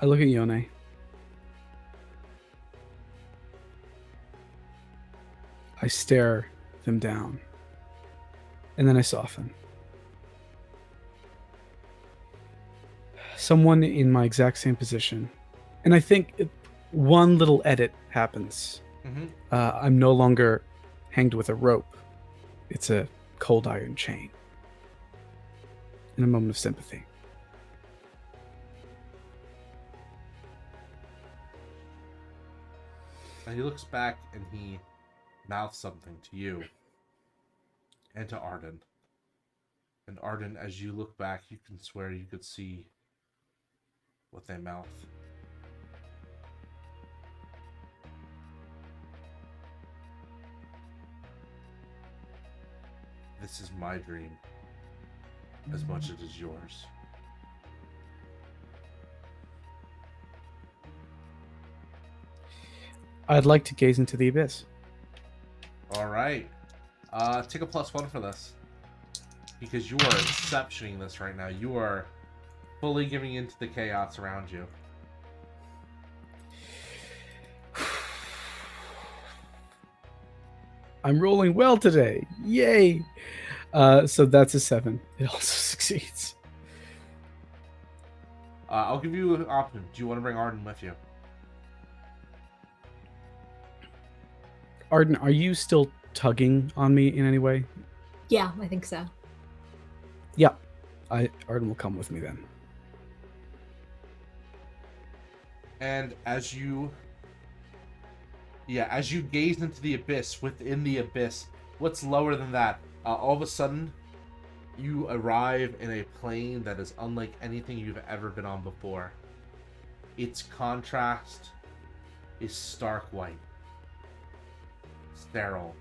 look at Yone. I stare them down. And then I soften. Someone in my exact same position. And I think one little edit happens. Mm-hmm. I'm no longer hanged with a rope. It's a cold iron chain. In a moment of sympathy. And he looks back and he mouths something to you and to Arden. And Arden, as you look back, you can swear you could see what they mouth. This is my dream as much as it is yours. I'd like to gaze into the abyss. All right. Take a +1 for this. Because you are exceptioning this right now. You are fully giving into the chaos around you. I'm rolling well today. Yay! So that's a 7. It also succeeds. I'll give you an option. Do you want to bring Arden with you? Arden, are you still tugging on me in any way? Yeah, I think so. Yeah. Arden will come with me then. And as you gaze into the abyss, within the abyss, what's lower than that? All of a sudden, you arrive in a plane that is unlike anything you've ever been on before. Its contrast is stark white, sterile,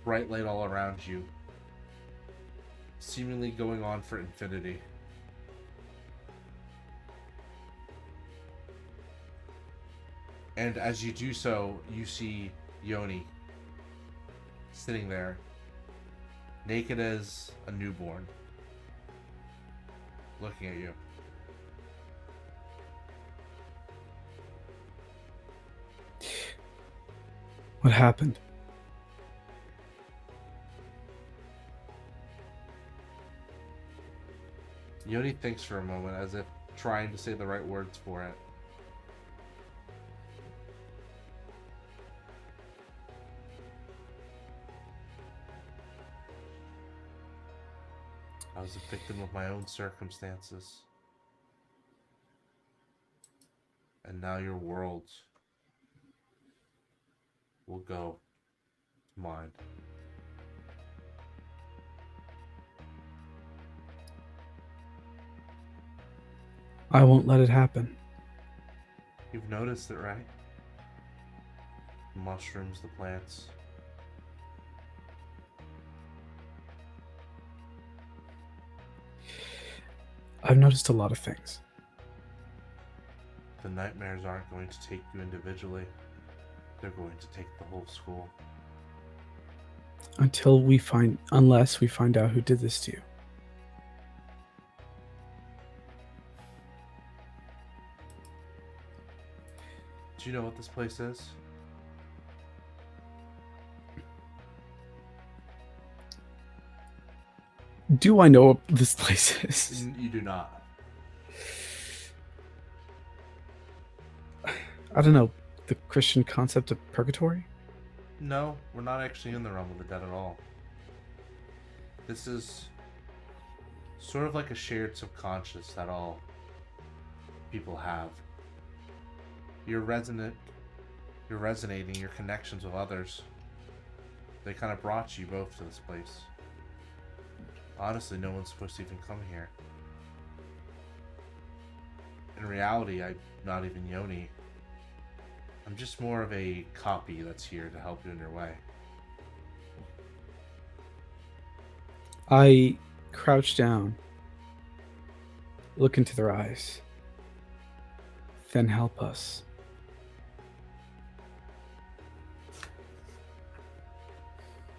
bright light all around you, seemingly going on for infinity. And as you do so, you see Yoni sitting there, naked as a newborn, looking at you. What happened? Yoni thinks for a moment, as if trying to say the right words for it. I was a victim of my own circumstances. And now your world will go to mine. I won't let it happen. You've noticed it, right? The mushrooms, the plants. I've noticed a lot of things. The nightmares aren't going to take you individually. They're going to take the whole school. Unless we find out who did this to you. Do you know what this place is? Do I know what this place is? You do not. I don't know. The Christian concept of purgatory? No, we're not actually in the realm of the dead at all. This is sort of like a shared subconscious that all people have. You're resonating your connections with others. They kind of brought you both to this place. Honestly, no one's supposed to even come here. In reality, I'm not even Yoni. I'm just more of a copy that's here to help you in your way. I crouch down, look into their eyes, then help us.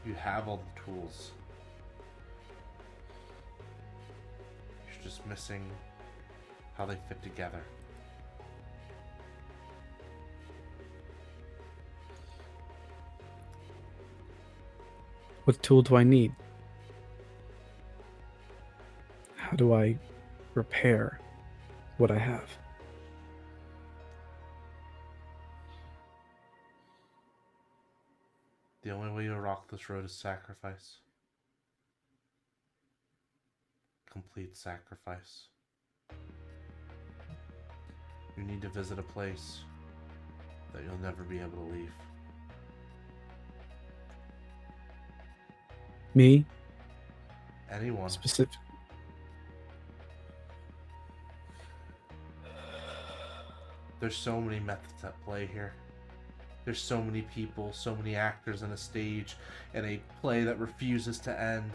You have all the tools. You're just missing how they fit together. What tool do I need? How do I repair what I have? The only way you'll rock this road is sacrifice. Complete sacrifice. You need to visit a place that you'll never be able to leave. Me? Anyone. Specific. There's so many methods at play here. There's so many people, so many actors on a stage, and a play that refuses to end.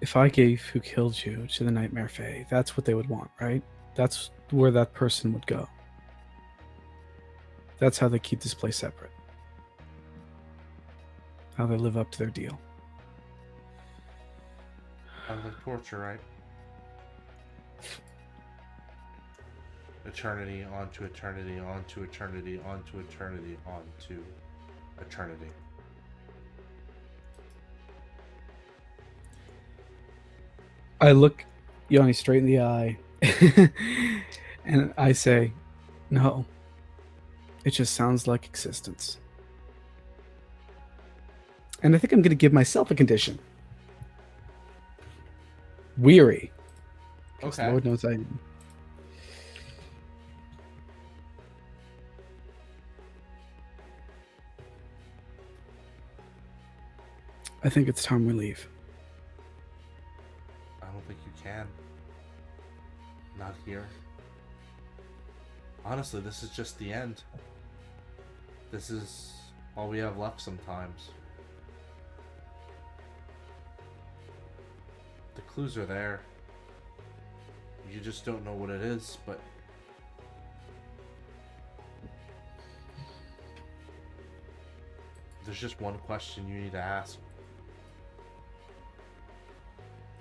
If I gave who killed you to the Nightmare Fae, that's what they would want, right? That's where that person would go. That's how they keep this place separate. How they live up to their deal. Sounds like torture, right? Eternity onto eternity onto eternity onto eternity onto eternity. I look Yanni straight in the eye and I say, no. It just sounds like existence. And I think I'm going to give myself a condition. Weary. Okay. Lord knows I am. I think it's time we leave. I don't think you can. Not here. Honestly, this is just the end. This is all we have left sometimes. The clues are there. You just don't know what it is, but there's just one question you need to ask.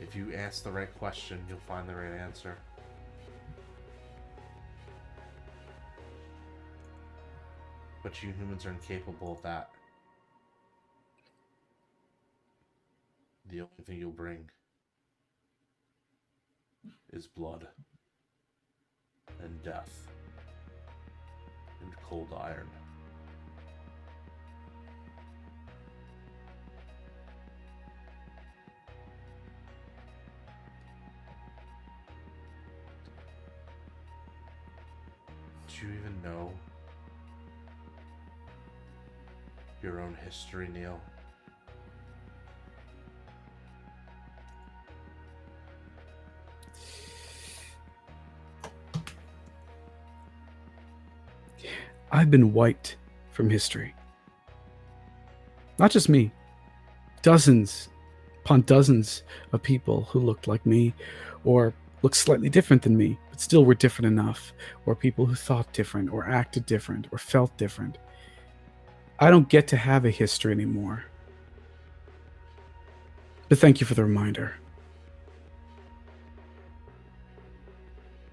If you ask the right question, you'll find the right answer. But you humans are incapable of that. The only thing you'll bring is blood and death and cold iron. Do you even know your own history, Neal? I've been wiped from history. Not just me. Dozens upon dozens of people who looked like me or looked slightly different than me, but still were different enough, or people who thought different or acted different or felt different. I don't get to have a history anymore. But thank you for the reminder.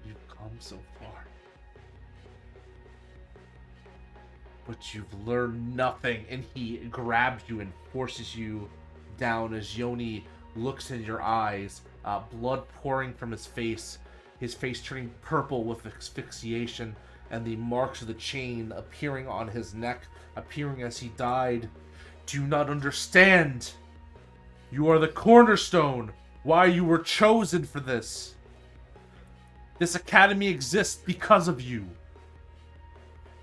You've come so far. But you've learned nothing, and he grabs you and forces you down as Yoni looks in your eyes, blood pouring from his face turning purple with asphyxiation, and the marks of the chain appearing on his neck, appearing as he died. Do you not understand? You are the cornerstone. Why you were chosen for this. This academy exists because of you.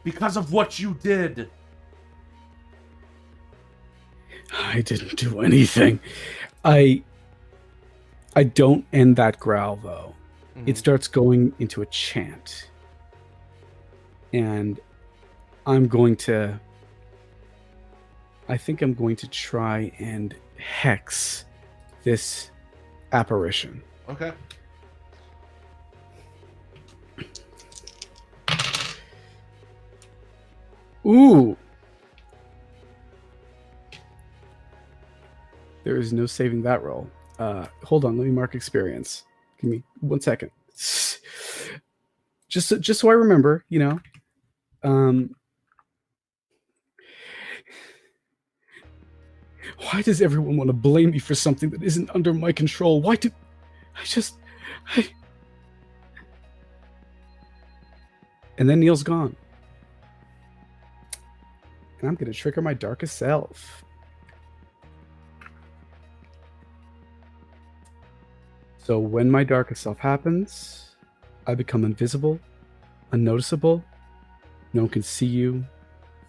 Because of what you did. I didn't do anything. I don't end that growl, though. Mm-hmm. It starts going into a chant. And I think I'm going to try and hex this apparition. Okay. Ooh! There is no saving that roll. Hold on, let me mark experience. Give me 1 second. Just so I remember, you know. Why does everyone want to blame me for something that isn't under my control? Why do I... And then Neal's gone. And I'm going to trigger my darkest self. So when my darkest self happens, I become invisible, unnoticeable. No one can see you,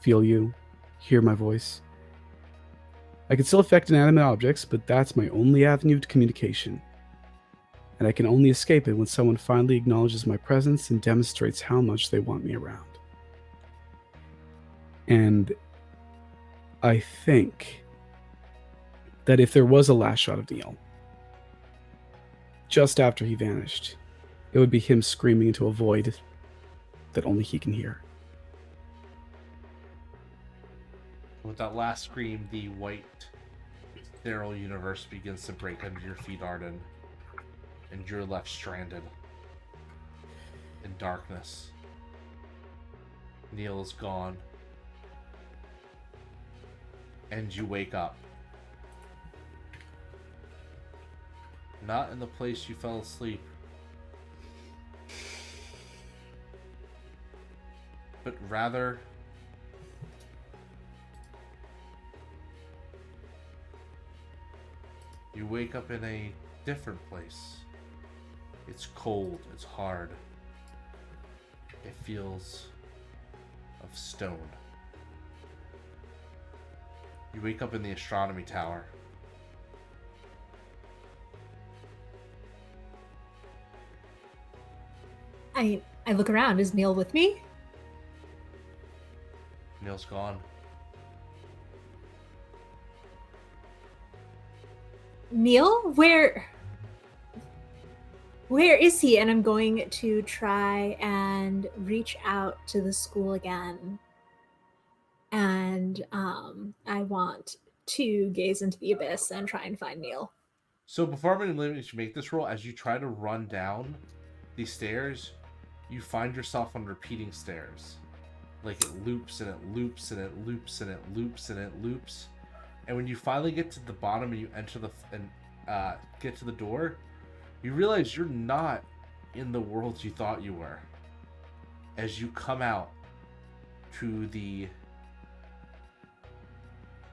feel you, hear my voice. I can still affect inanimate objects, but that's my only avenue to communication. And I can only escape it when someone finally acknowledges my presence and demonstrates how much they want me around. And I think that if there was a last shot of Neal, just after he vanished. It would be him screaming into a void that only he can hear. With that last scream, the white, sterile universe begins to break under your feet, Arden. And you're left stranded in darkness. Neal is gone. And you wake up. Not in the place you fell asleep. But rather you wake up in a different place. It's cold, it's hard. It feels of stone. You wake up in the astronomy tower. I look around. Is Neal with me? Neal's gone. Neal, where is he? And I'm going to try and reach out to the school again. And I want to gaze into the abyss and try and find Neal. So before I'm going to make this roll, as you try to run down these stairs, you find yourself on repeating stairs. Like it loops and it loops and it loops and it loops and it loops. And when you finally get to the bottom and you enter get to the door, you realize you're not in the world you thought you were. As you come out to the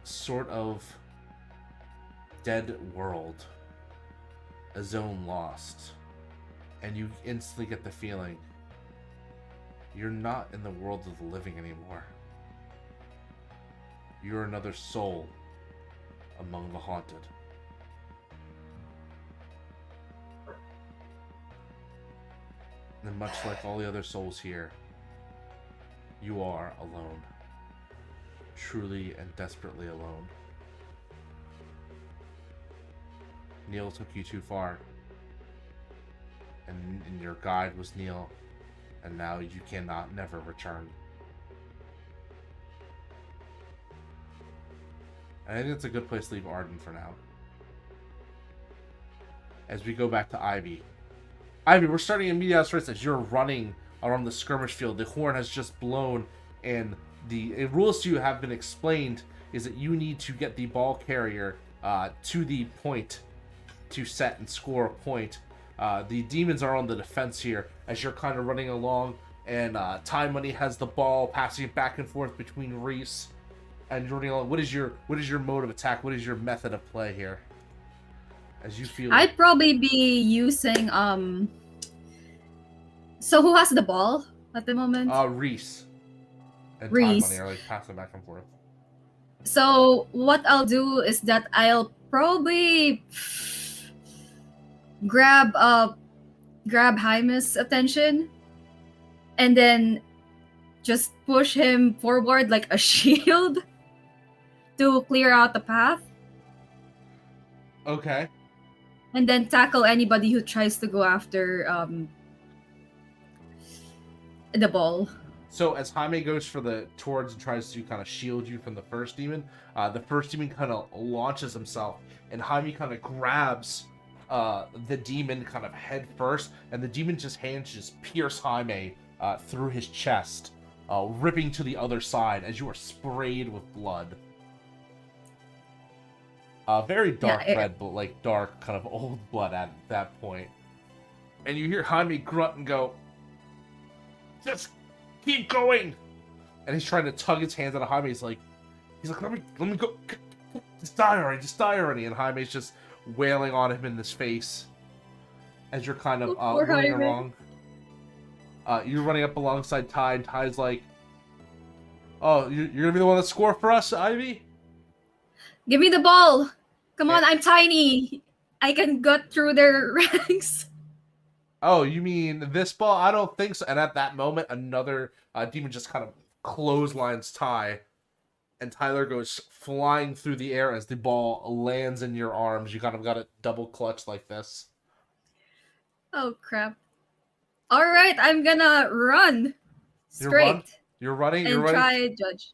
sort of dead world, a zone lost, and you instantly get the feeling you're not in the world of the living anymore. You're another soul among the haunted. And much like all the other souls here, you are alone. Truly and desperately alone. Neal took you too far. And your guide was Neal. And now you cannot never return. And I think it's a good place to leave Arden for now. As we go back to Ivy. Ivy, we're starting in medias res as you're running around the skirmish field. The horn has just blown, and the rules to you have been explained is that you need to get the ball carrier to the point to set and score a point. The demons are on the defense here as you're kind of running along, and Time Money has the ball, passing it back and forth between Reese and you're running along. What is your mode of attack? What is your method of play here? As you feel, I'd probably be using So who has the ball at the moment? Reese and Reese. Time Money are like passing back and forth. So what I'll do is that I'll probably grab Jaime's attention and then just push him forward like a shield to clear out the path. Okay. And then tackle anybody who tries to go after the ball. So as Jaime goes towards and tries to kind of shield you from the first demon kind of launches himself, and Jaime kind of grabs the demon kind of head first, and the demon's hands just pierce Jaime through his chest, ripping to the other side as you are sprayed with blood. Very dark red, but like dark kind of old blood at that point. And you hear Jaime grunt and go, "Just keep going!" And he's trying to tug his hands out of Jaime. He's like, let me go. Just die already. And Jaime's just wailing on him in his face as you're kind of running along. You're running up alongside Ty, and Ty's like, "Oh, you're gonna be the one that score for us, Ivy? Give me the ball! Come on, I'm tiny! I can gut through their ranks." Oh, you mean this ball? I don't think so. And at that moment, another demon just kind of clotheslines Ty, and Tyler goes flying through the air as the ball lands in your arms. You kind of got it double clutched like this. Oh crap! All right, I'm gonna run straight You're running. and try judge.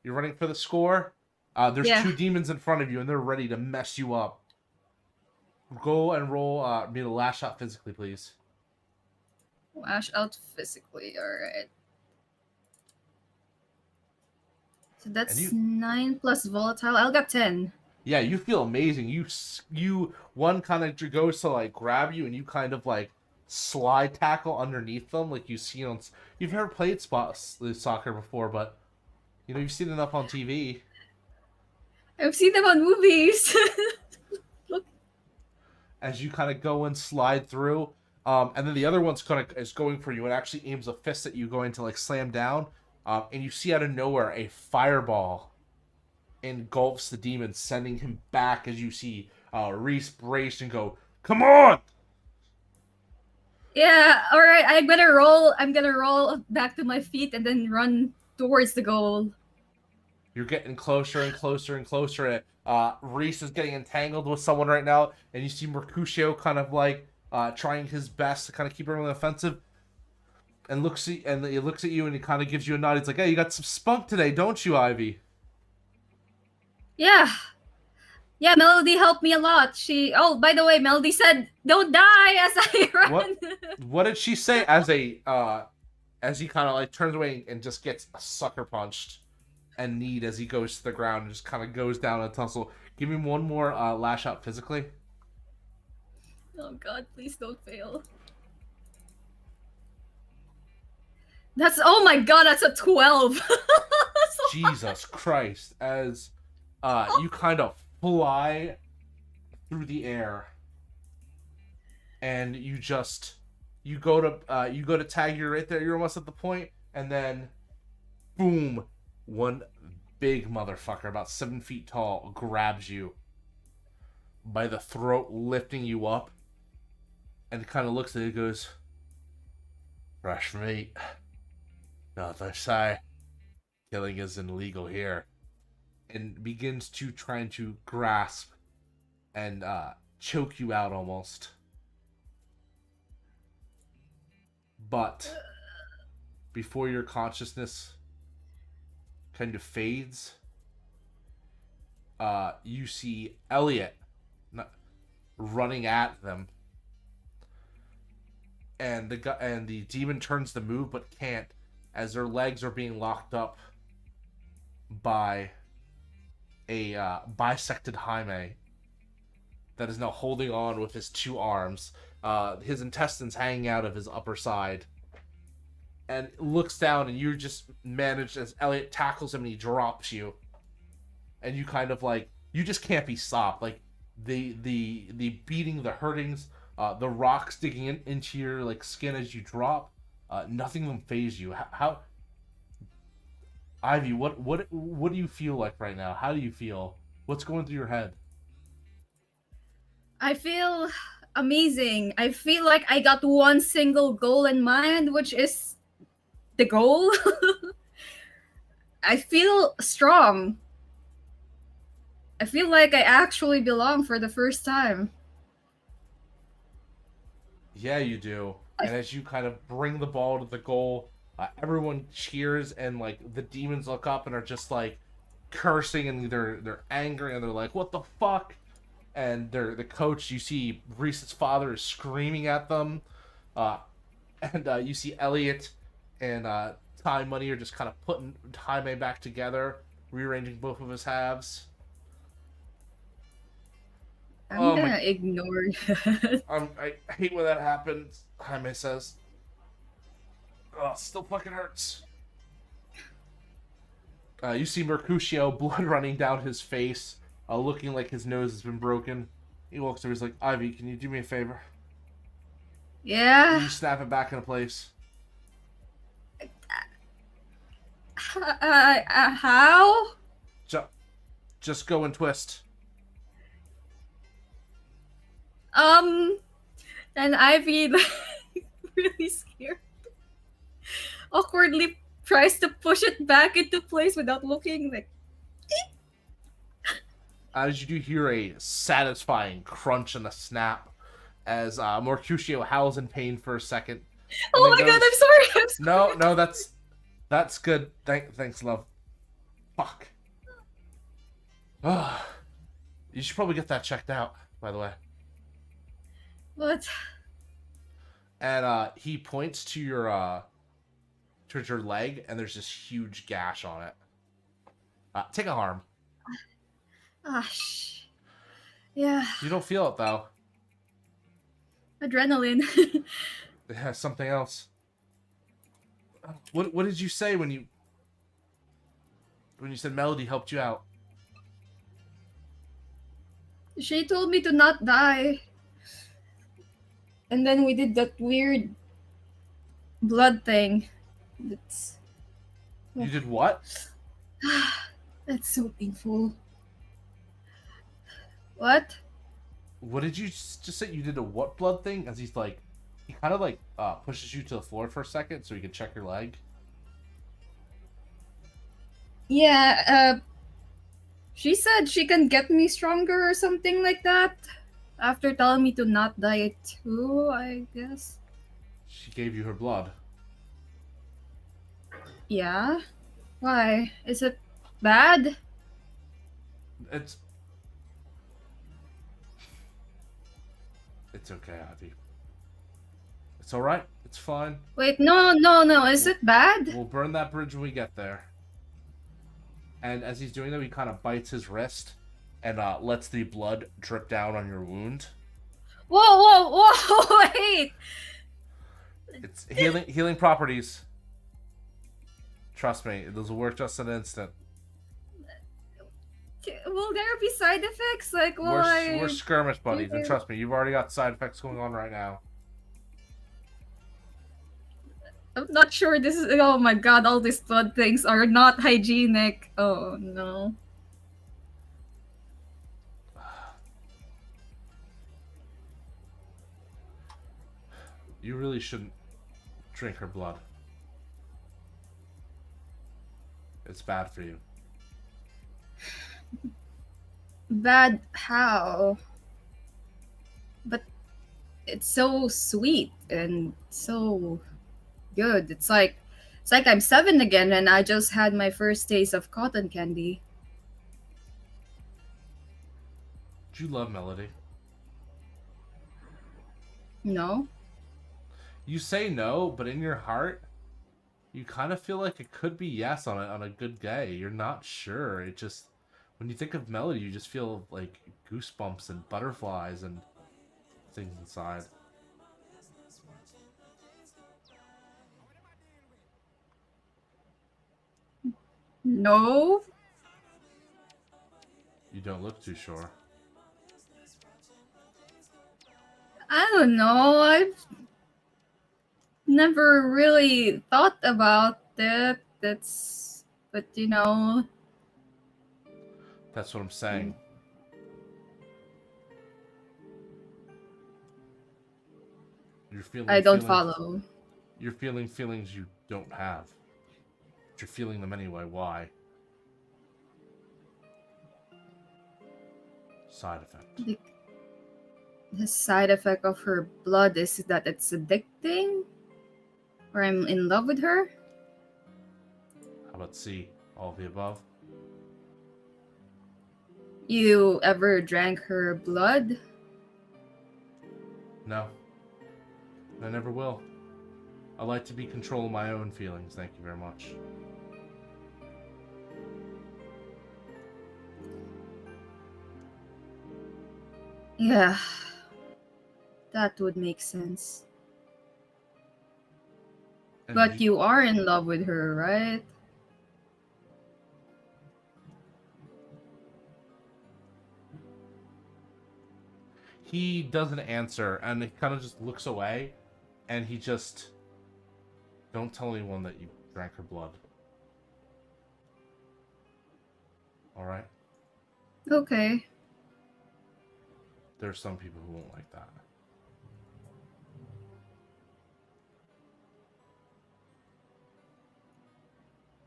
You're running for the score. There's Yeah. 2 demons in front of you, and they're ready to mess you up. Go and roll me to lash out physically, please. Lash out physically. All right. So that's 9 plus volatile. I'll get 10. Yeah, you feel amazing. You one kind of goes to like grab you, and you kind of like slide tackle underneath them, like you see on. You've never played soccer before, but you know you've seen enough on TV. I've seen them on movies. As you kind of go and slide through, and then the other one's kind of is going for you and actually aims a fist at you, going to like slam down, and you see out of nowhere a fireball engulfs the demon, sending him back. As you see Reese brace and go, "Come on!" Yeah. All right. I'm gonna roll back to my feet and then run towards the goal. You're getting closer and closer and closer. Reese is getting entangled with someone right now, and you see Mercutio kind of like trying his best to kind of keep everyone offensive. And he looks at you and he kind of gives you a nod. He's like, "Hey, you got some spunk today, don't you, Ivy?" Yeah. Yeah, Melody helped me a lot. By the way, Melody said, "Don't die," as I run. What did she say as he kind of like turns away and just gets a sucker punched and kneed as he goes to the ground and just kind of goes down a tussle. Give me one more lash out physically. Oh god, please don't fail. Oh my god, that's a 12. Jesus Christ. As you kind of fly through the air and you go to tag, you're right there, you're almost at the point, and then boom, one big motherfucker about 7 feet tall grabs you by the throat, lifting you up, and kind of looks at you and goes, "Fresh meat. No, they say killing is illegal here," and begins to trying to grasp and choke you out almost. But before your consciousness kind of fades, you see Elliot running at them, and the demon turns to move but can't, as their legs are being locked up by a bisected Jaime that is now holding on with his 2 arms, his intestines hanging out of his upper side, and looks down, and you just manage, as Elliot tackles him and he drops you, and you kind of like, you just can't be stopped. Like the beating, the hurtings, the rocks digging into your like skin as you drop, nothing of them faze you. How Ivy, what do you feel like right now? How do you feel? What's going through your head? I feel amazing. I feel like I got one single goal in mind, which is the goal. I feel strong. I feel like I actually belong for the first time. Yeah, you do. And as you kind of bring the ball to the goal, everyone cheers, and like the demons look up and are just like cursing, and they're angry, and they're like, "What the fuck?" And the coach, you see Reese's father is screaming at them, and you see Elliot and Time Money are just kind of putting Jaime back together, rearranging both of his halves. I'm gonna ignore that. I hate when that happens, Jaime says. Oh, it still fucking hurts. You see Mercutio, blood running down his face, looking like his nose has been broken. He walks over, he's like, "Ivy, can you do me a favor? Yeah. Can you snap it back into place?" How? Just go and twist. And Ivy, really scared, awkwardly tries to push it back into place without looking, like. As you do hear a satisfying crunch and a snap, as Mercutio howls in pain for a second. Oh my god, I'm sorry. I'm sorry. No, that's good. Thanks, love. Fuck. Ugh. You should probably get that checked out, by the way. What? And he points to your towards your leg, and there's this huge gash on it. Take a harm. Yeah. You don't feel it though. Adrenaline. It has something else. What did you say when you said Melody helped you out? She told me to not die. And then we did that weird blood thing. That's You did what? that's so painful. What? What did you just say? You did a what blood thing? As he's like, he kind of like pushes you to the floor for a second so he can check your leg. Yeah, she said she can get me stronger or something like that. After telling me to not die too, I guess. She gave you her blood. Yeah? Why? Is it bad? It's okay, Ivy. It's all right. It's fine. Wait, no. Is it bad? We'll burn that bridge when we get there. And as he's doing that, he kind of bites his wrist and lets the blood drip down on your wound. Whoa, wait! It's healing properties. Trust me, those will work just in an instant. Will there be side effects? Like, We're skirmish buddies, and trust me, you've already got side effects going on right now. I'm not sure this is. Oh my god, all these blood things are not hygienic. Oh no. You really shouldn't drink her blood. It's bad for you. Bad how? But it's so sweet and so good. It's like I'm 7 again and I just had my first taste of cotton candy. Do you love Melody? No? You say no, but in your heart, you kind of feel like it could be yes on a good day. You're not sure. It just, when you think of Melody, you just feel like goosebumps and butterflies and things inside. No? You don't look too sure. I don't know. I've never really thought about it. But you know. That's what I'm saying. You're feeling. I don't feelings, follow. You're feeling feelings you don't have. But you're feeling them anyway. Why? Side effect. The side effect of her blood is that it's addicting? Or I'm in love with her? How about C? All of the above? You ever drank her blood? No. I never will. I like to be in control of my own feelings. Thank you very much. Yeah. That would make sense. And But you are in love with her, right? He doesn't answer, and he kind of just looks away, and he just... Don't tell anyone that you drank her blood. Alright? Okay. There are some people who won't like that.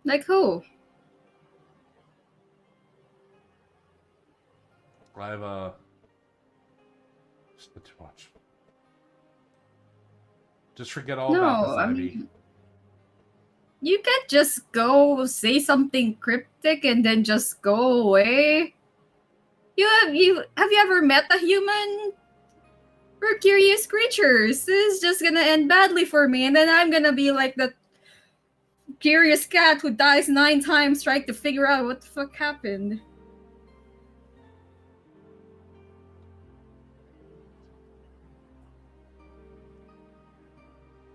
Like who? I have a... Just a bit too much. Just forget all about this, No, I Ivy. mean, you can't just go say something cryptic and then just go away. Have you ever met a human? We're curious creatures. This is just gonna end badly for me, and then I'm gonna be like that curious cat who dies 9 times trying to figure out what the fuck happened.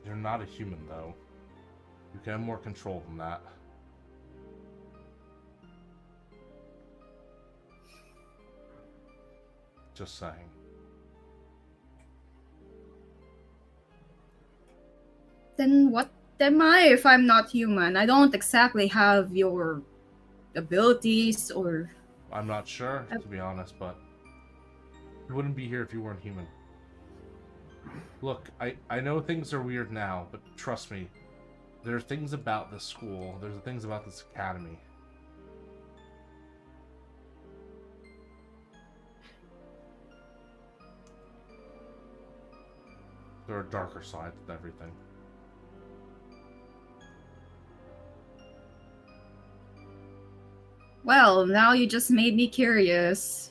You're not a human, though. You can have more control than that. Just saying. Then what am I if I'm not human? I don't exactly have your abilities or... I'm not sure, to be honest, but you wouldn't be here if you weren't human. Look, I know things are weird now, but trust me, there are things about this school, there's things about this academy. There are darker sides to everything. Well, now you just made me curious.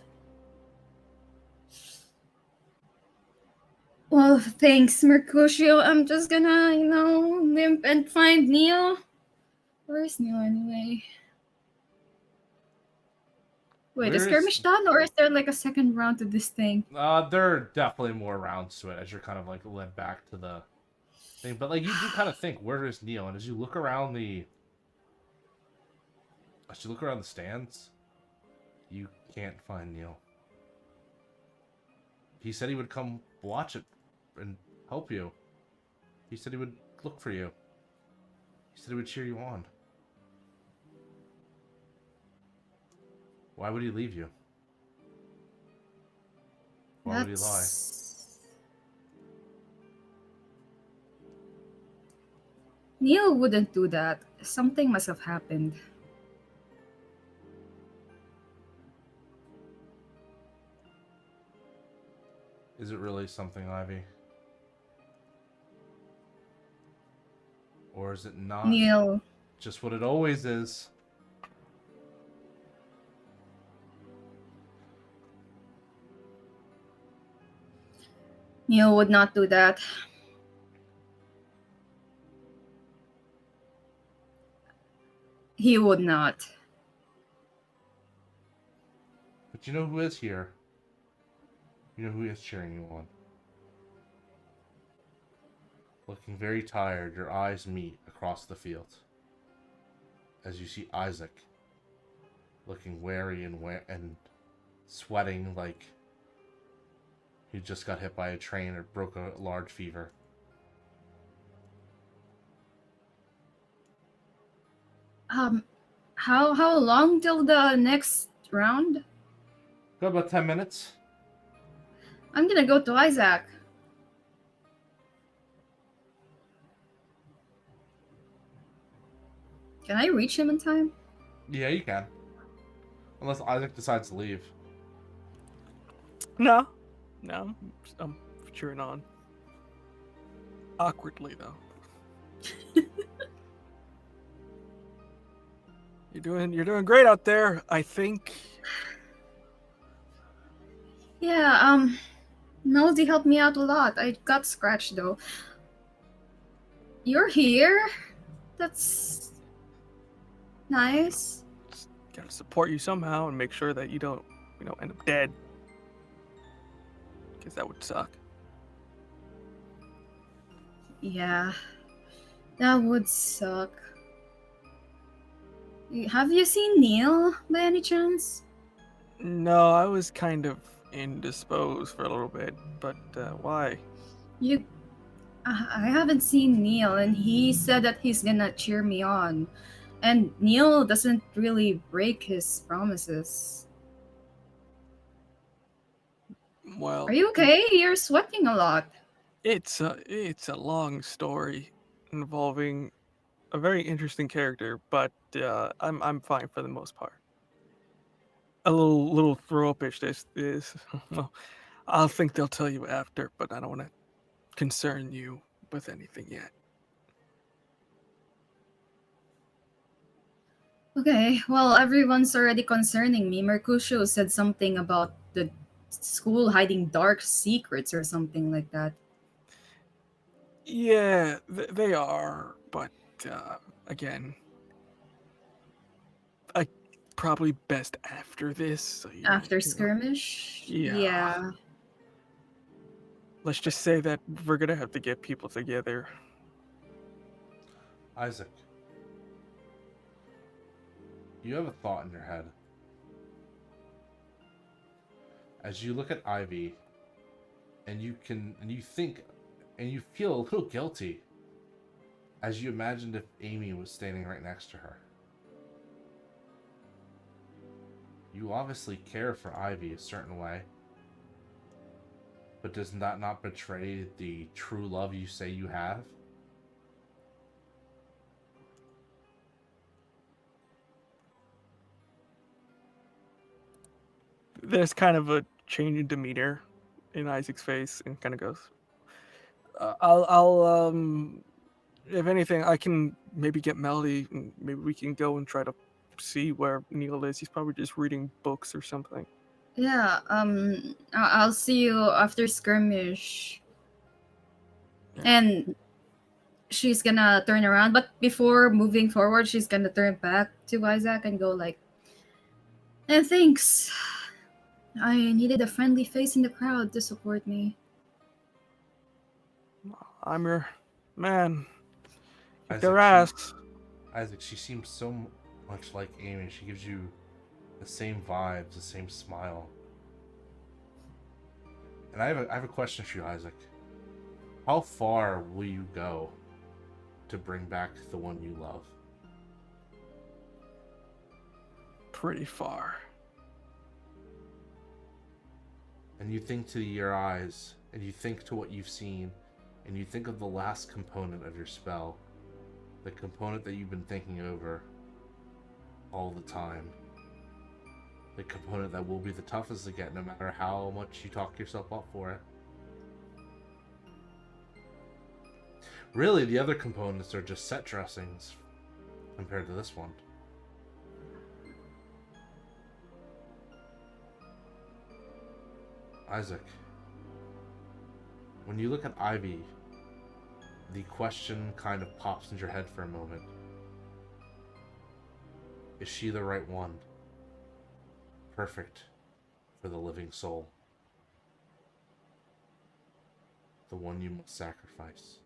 Well, thanks, Mercutio. I'm just gonna, limp and find Neal. Where's Neal anyway? Wait, is skirmish done, or is there like a second round to this thing? There are definitely more rounds to it as you're kind of like led back to the thing. But like you do kind of think, where is Neal? And as you look around the stands, you can't find Neal. He said he would come watch it and help you. He said he would look for you. He said he would cheer you on. Why would he leave you? Why would he lie? Neal wouldn't do that. Something must have happened. Is it really something, Ivy? Or is it not Neal. just what it always is? Neal would not do that. He would not. But you know who is here? You know who is cheering you on? Looking very tired, your eyes meet across the field. As you see Isaac, looking wary and sweating like he just got hit by a train or broke a large fever. How long till the next round? Got about 10 minutes. I'm gonna go to Isaac. Can I reach him in time? Yeah, you can. Unless Isaac decides to leave. No, I'm cheering on. Awkwardly though. You're doing great out there, I think. Yeah, Nosy helped me out a lot. I got scratched though. You're here? That's nice. Just gotta support you somehow and make sure that you don't, end up dead. Because that would suck. Yeah, that would suck. Have you seen Neal by any chance? No, I was kind of indisposed for a little bit, but why? I haven't seen Neal, and he said that he's gonna cheer me on. And Neal doesn't really break his promises. Well, Are you okay? You're sweating a lot. it's a long story involving a very interesting character, but I'm fine for the most part. A little throw up-ish is well, I'll think they'll tell you after, but I don't want to concern you up with anything yet. Okay, well, everyone's already concerning me. Mercutio said something about the school hiding dark secrets or something like that. Yeah, they are, but again, I probably best after this. So After skirmish? Yeah. Let's just say that we're gonna have to get people together. Isaac, you have a thought in your head. As you look at Ivy, and you think, and you feel a little guilty as you imagined if Amy was standing right next to her. You obviously care for Ivy a certain way, but does that not betray the true love you say you have? There's kind of a change in demeanor in Isaac's face, and kind of goes, I'll if anything, I can maybe get Melody, and maybe we can go and try to see where Neal is. He's probably just reading books or something. Yeah, I'll see you after skirmish. Yeah. And she's gonna turn around, but before moving forward, she's gonna turn back to Isaac and go like, "And thanks. I needed a friendly face in the crowd to support me." I'm your man. Kick Isaac, their ass. Isaac, she seems so much like Amy. She gives you the same vibes, the same smile. And I have a question for you, Isaac. How far will you go to bring back the one you love? Pretty far. And you think to your eyes, and you think to what you've seen, and you think of the last component of your spell, the component that you've been thinking over all the time, the component that will be the toughest to get no matter how much you talk yourself up for it. Really, the other components are just set dressings compared to this one. Isaac, when you look at Ivy, the question kind of pops into your head for a moment. Is she the right one? Perfect for the living soul. The one you must sacrifice.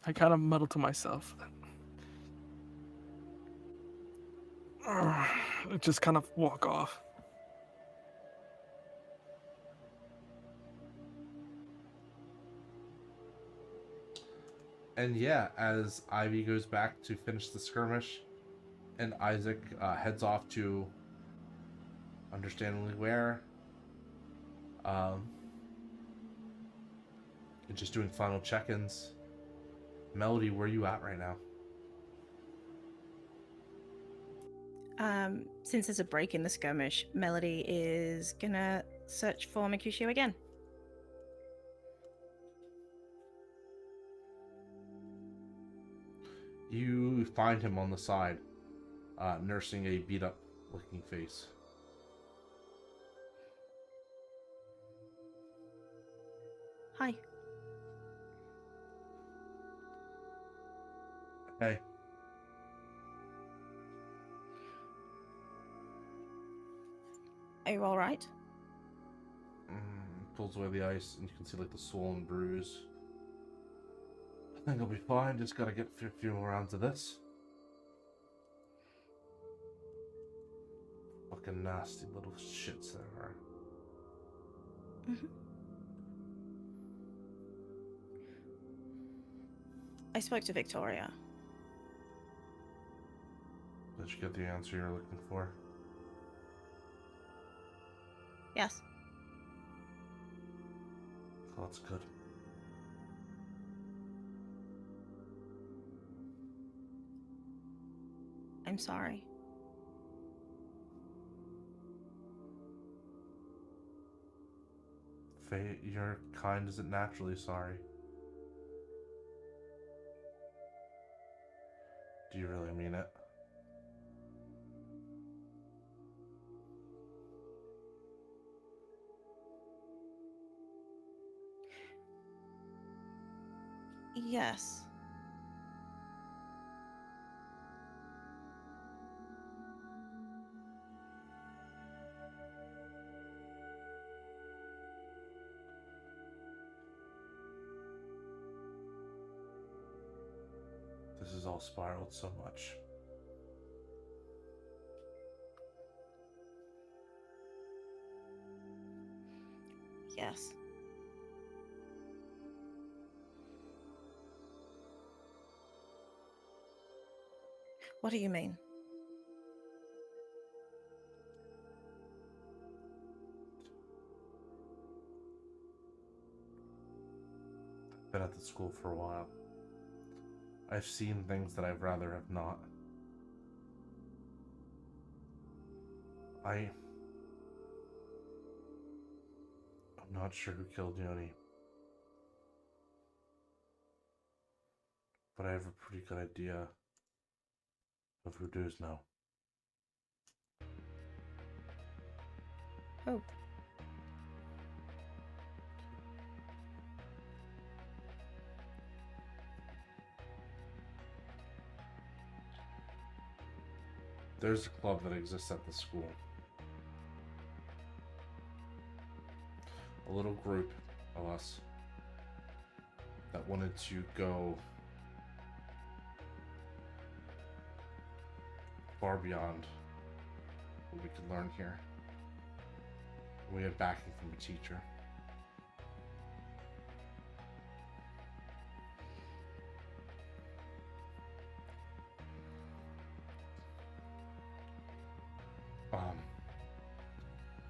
I kind of muddle to myself. Just kind of walk off. And yeah, as Ivy goes back to finish the skirmish, and Isaac heads off to understandably where, and just doing final check-ins. Melody, where are you at right now? Since there's a break in the skirmish, Melody is gonna search for Mercutio again. You find him on the side, nursing a beat-up looking face. Hi. Hey. Are you all right? Pulls away the ice, and you can see like the swollen bruise. I think I'll be fine. Just gotta get a few more rounds of this. Fucking nasty little shits there are. Mm-hmm. I spoke to Victoria. Did you get the answer you're looking for? Yes. Oh, that's good. I'm sorry. Fate, your kind isn't naturally sorry. Do you really mean it? Yes. This has all spiraled so much. Yes. What do you mean? I've been at the school for a while. I've seen things that I'd rather have not. I'm not sure who killed Yoni, but I have a pretty good idea of who does know. Oh. There's a club that exists at the school. A little group of us that wanted to go far beyond what we could learn here. We had backing from a teacher.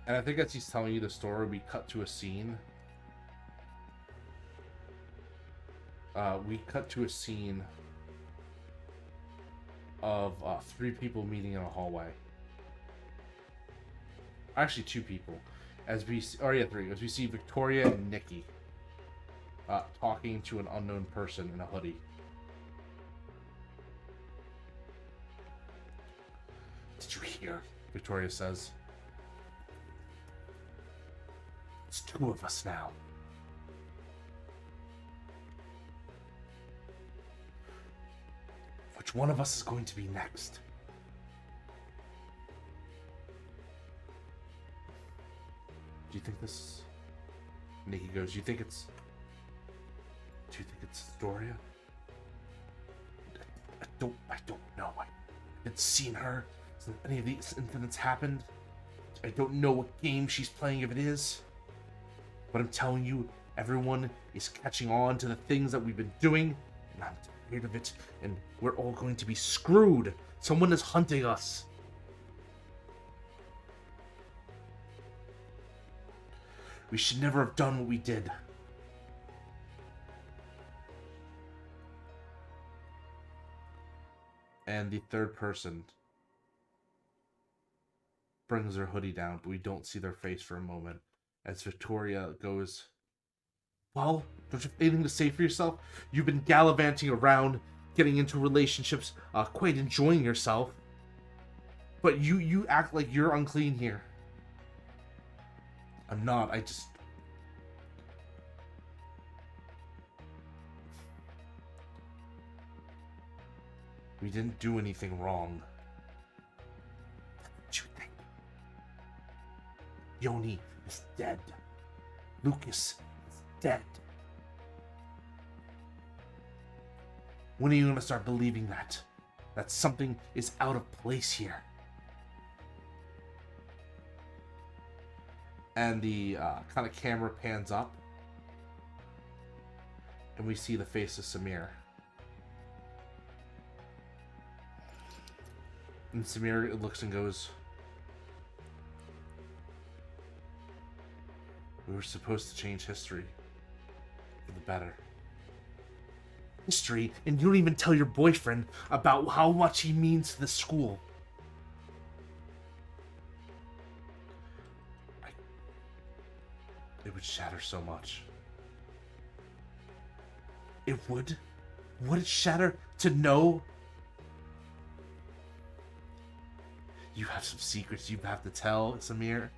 And I think as he's telling you the story, we cut to a scene. We cut to a scene of 3 people meeting in a hallway. Actually, 2 people. As we, 3. As we see Victoria and Nikki talking to an unknown person in a hoodie. Did you hear? Victoria says. It's 2 of us now. Which one of us is going to be next? Do you think this... Nikki goes, do you think it's Astoria? I don't know. I haven't seen her since any of these incidents happened. I don't know what game she's playing if it is. But I'm telling you, everyone is catching on to the things that we've been doing, and I'm tired of it, and we're all going to be screwed. Someone is hunting us. We should never have done what we did. And the third person brings their hoodie down, but we don't see their face for a moment. As Victoria goes, well, don't you have anything to say for yourself? You've been gallivanting around, getting into relationships, quite enjoying yourself. But you act like you're unclean here. I'm not, I just... We didn't do anything wrong. What you think? Yoni is dead. Lucas is dead. When are you going to start believing that? That something is out of place here? And the kind of camera pans up. And we see the face of Samir. And Samir looks and goes, we were supposed to change history for the better. history, and you don't even tell your boyfriend about how much he means to the school. It would shatter so much. It would? Would it shatter to know? You have some secrets you have to tell, Samir.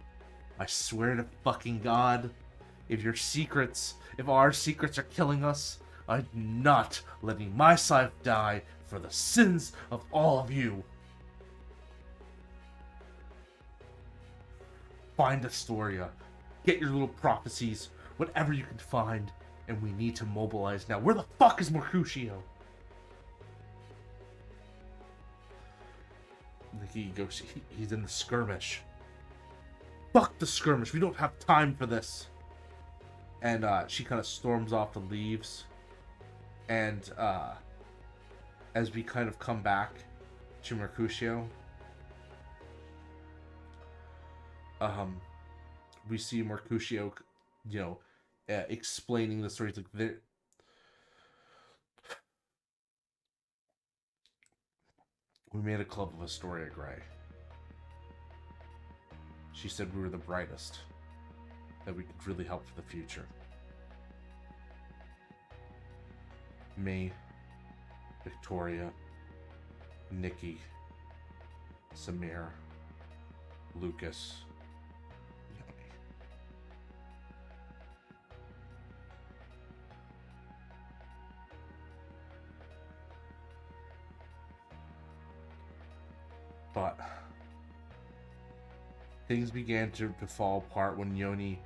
I swear to fucking God, if our secrets are killing us, I'm not letting myself die for the sins of all of you. Find Astoria. Get your little prophecies, whatever you can find, and we need to mobilize now. Where the fuck is Mercutio? He goes, he's in the skirmish. Fuck the skirmish, we don't have time for this. And she kind of storms off and leaves. And as we kind of come back to Mercutio, we see Mercutio, explaining the story. He's like, we made a club of Astoria Grey. She said we were the brightest, that we could really help for the future. Me, Victoria, Nikki, Samir, Lucas, Yoni. But things began to fall apart when Yoni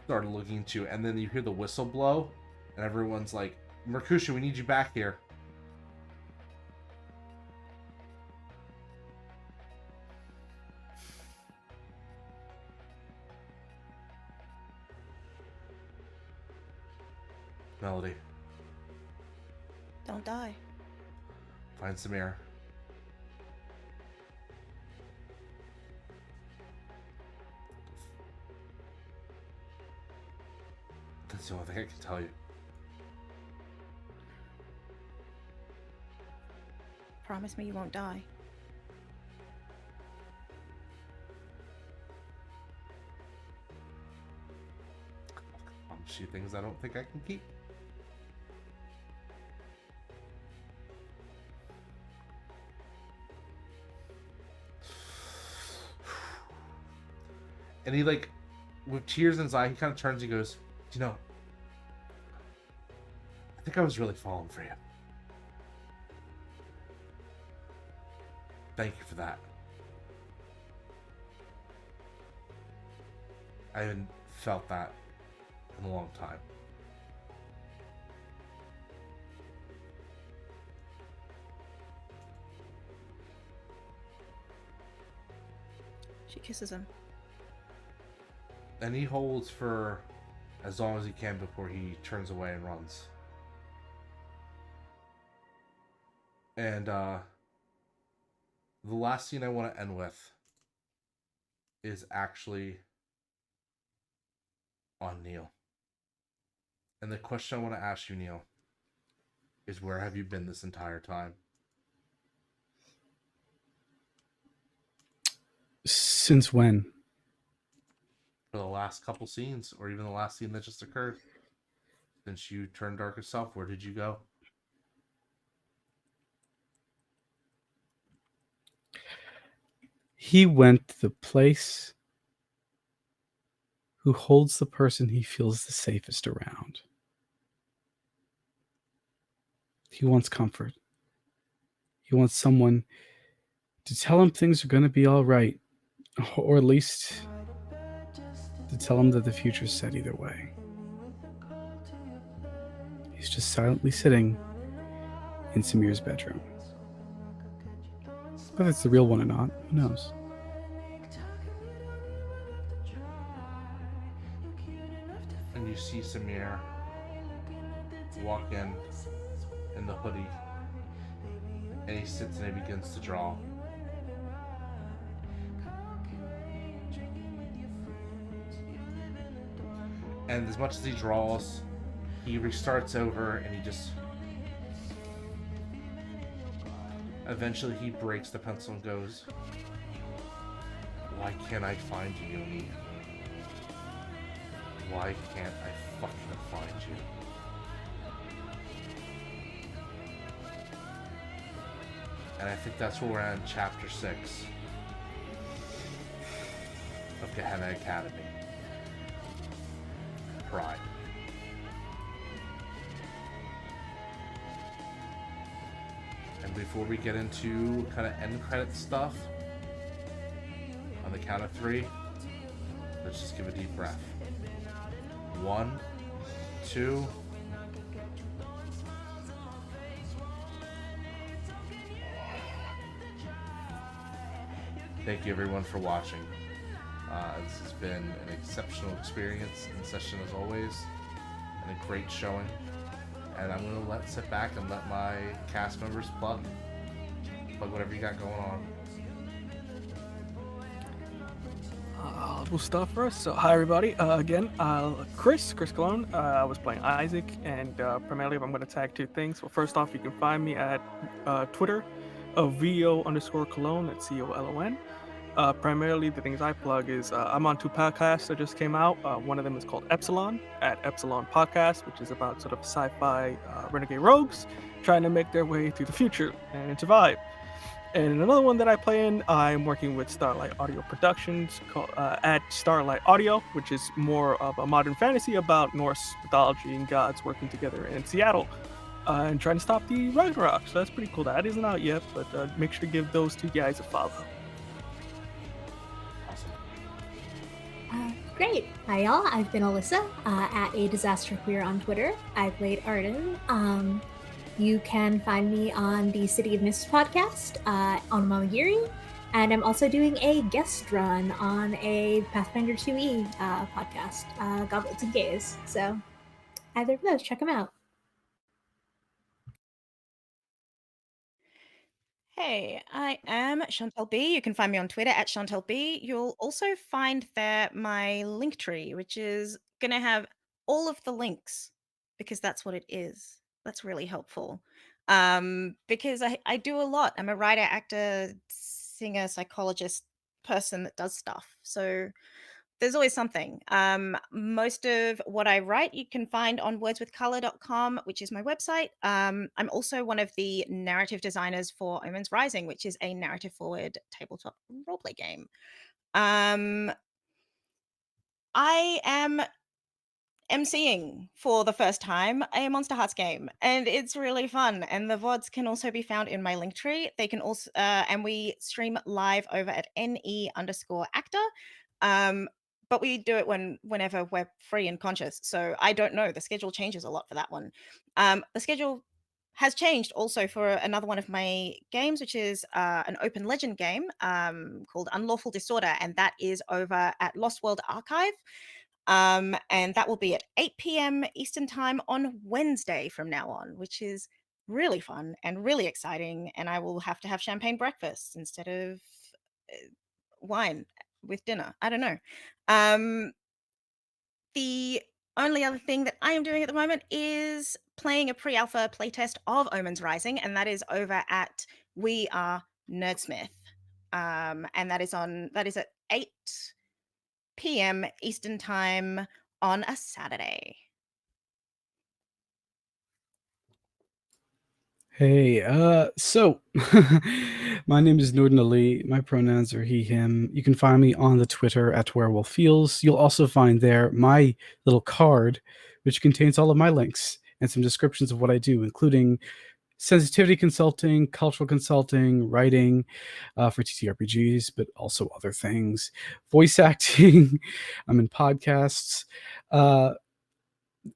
started looking to, and then you hear the whistle blow, and everyone's like, Mercutio, we need you back here. Melody. Don't die. Find Samir. That's the only thing I can tell you. Promise me you won't die. Promise you things I don't think I can keep. And he, like, with tears in his eye, he kind of turns and goes, I think I was really falling for you. Thank you for that. I haven't felt that in a long time. She kisses him. And he holds for as long as he can before he turns away and runs. And the last scene I want to end with is actually on Neal. And the question I want to ask you, Neal, is where have you been this entire time? Since when? For the last couple scenes, or even the last scene that just occurred. Since you turned darker self, where did you go? He went to the place who holds the person he feels the safest around. He wants comfort. He wants someone to tell him things are going to be all right, or at least to tell him that the future's set either way. He's just silently sitting in Samir's bedroom. Whether it's the real one or not, who knows? And you see Samir walk in the hoodie, and he sits and he begins to draw. And as much as he draws, he restarts over and he just Eventually he breaks the pencil and goes, "Why can't I find you, Yoni? Why can't I fucking find you?" And I think that's where we're at in chapter 6 of Gehenna Academy. Pride. And before we get into kind of end credit stuff, on the count of 3, let's just give a deep breath. 1, 2. Thank you everyone for watching. This has been an exceptional experience in session as always, and a great showing. And I'm gonna sit back and let my cast members plug whatever you got going on. We'll start first. So, hi everybody. Again, Chris Colón. I was playing Isaac, and primarily I'm going to tag 2 things. Well, first off, you can find me at Twitter of VO_Colón. That's COLON. Primarily, the things I plug is I'm on 2 podcasts that just came out. One of them is called Epsilon, at Epsilon Podcast, which is about sort of sci-fi renegade rogues trying to make their way through the future and survive. And another one that I play in, I'm working with Starlight Audio Productions called, at Starlight Audio, which is more of a modern fantasy about Norse mythology and gods working together in Seattle and trying to stop the Ragnarok. So that's pretty cool. That isn't out yet, but make sure to give those 2 guys a follow. Great. Hi, y'all. I've been Alyssa at A Disaster Queer on Twitter. I played Arden. You can find me on the City of Mist podcast on Mamagiri, and I'm also doing a guest run on a Pathfinder 2e podcast, Goblets and Gaze. So either of those, check them out. Hey, I am Shauntelle B. You can find me on Twitter at Shauntelle B. You'll also find there my link tree, which is going to have all of the links because that's what it is. That's really helpful. Because I do a lot. I'm a writer, actor, singer, psychologist person that does stuff. So there's always something. Most of what I write you can find on wordswithcolor.com, which is my website. I'm also one of the narrative designers for Omens Rising, which is a narrative forward tabletop roleplay game. I am emceeing for the first time a Monsterhearts game, and it's really fun. And the VODs can also be found in my link tree. They can also, and we stream live over at NE_actor. But we do it whenever we're free and conscious. So I don't know. The schedule changes a lot for that one. The schedule has changed also for another one of my games, which is an open legend game called Unlawful Disorder. And that is over at Lost World Archive. And that will be at 8 p.m. Eastern time on Wednesday from now on, which is really fun and really exciting. And I will have to have champagne breakfast instead of wine with dinner. I don't know. The only other thing that I am doing at the moment is playing a pre-alpha playtest of Omens Rising, and that is over at We Are Nerdsmith. And that is at 8 p.m. Eastern time on a Saturday. Hey, so my name is Noordin Ali. My pronouns are he, him. You can find me on the Twitter at Werewolf Feels. You'll also find there my little card, which contains all of my links and some descriptions of what I do, including sensitivity consulting, cultural consulting, writing for TTRPGs, but also other things, voice acting. I'm in podcasts.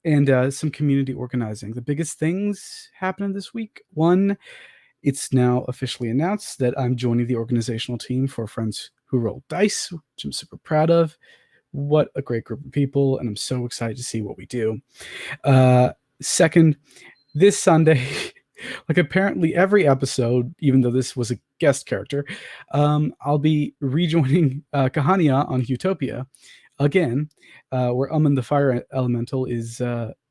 And some community organizing. The biggest things happening this week. One, it's now officially announced that I'm joining the organizational team for Friends Who Roll Dice, which I'm super proud of. What a great group of people, and I'm so excited to see what we do. Second, this Sunday, like apparently every episode, even though this was a guest character, I'll be rejoining Kahania on Utopia. Again, where the fire elemental is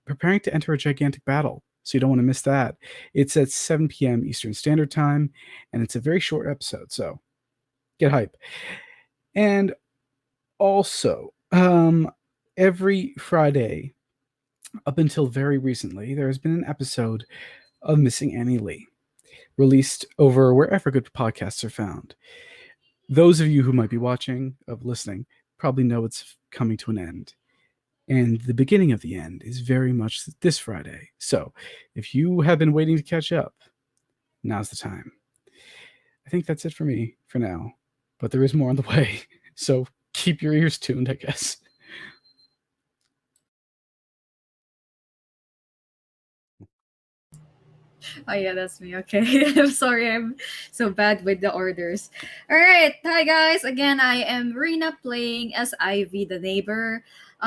preparing to enter a gigantic battle. so you don't want to miss that. It's at 7 p.m. Eastern Standard Time, and it's a very short episode, so get hype. And also, every Friday, up until very recently, there has been an episode of Missing Annie Lee, released over wherever good podcasts are found. Those of you who might be watching, of listening, probably know it's coming to an end. And the beginning of the end is very much this Friday. So if you have been waiting to catch up, now's the time. I think that's it for me for now, but there is more on the way. So keep your ears tuned, I guess. Oh yeah, that's me. Okay. I'm sorry, I'm so bad with the orders. Alright, hi guys. Again, I am Rina playing as Ivy the neighbor.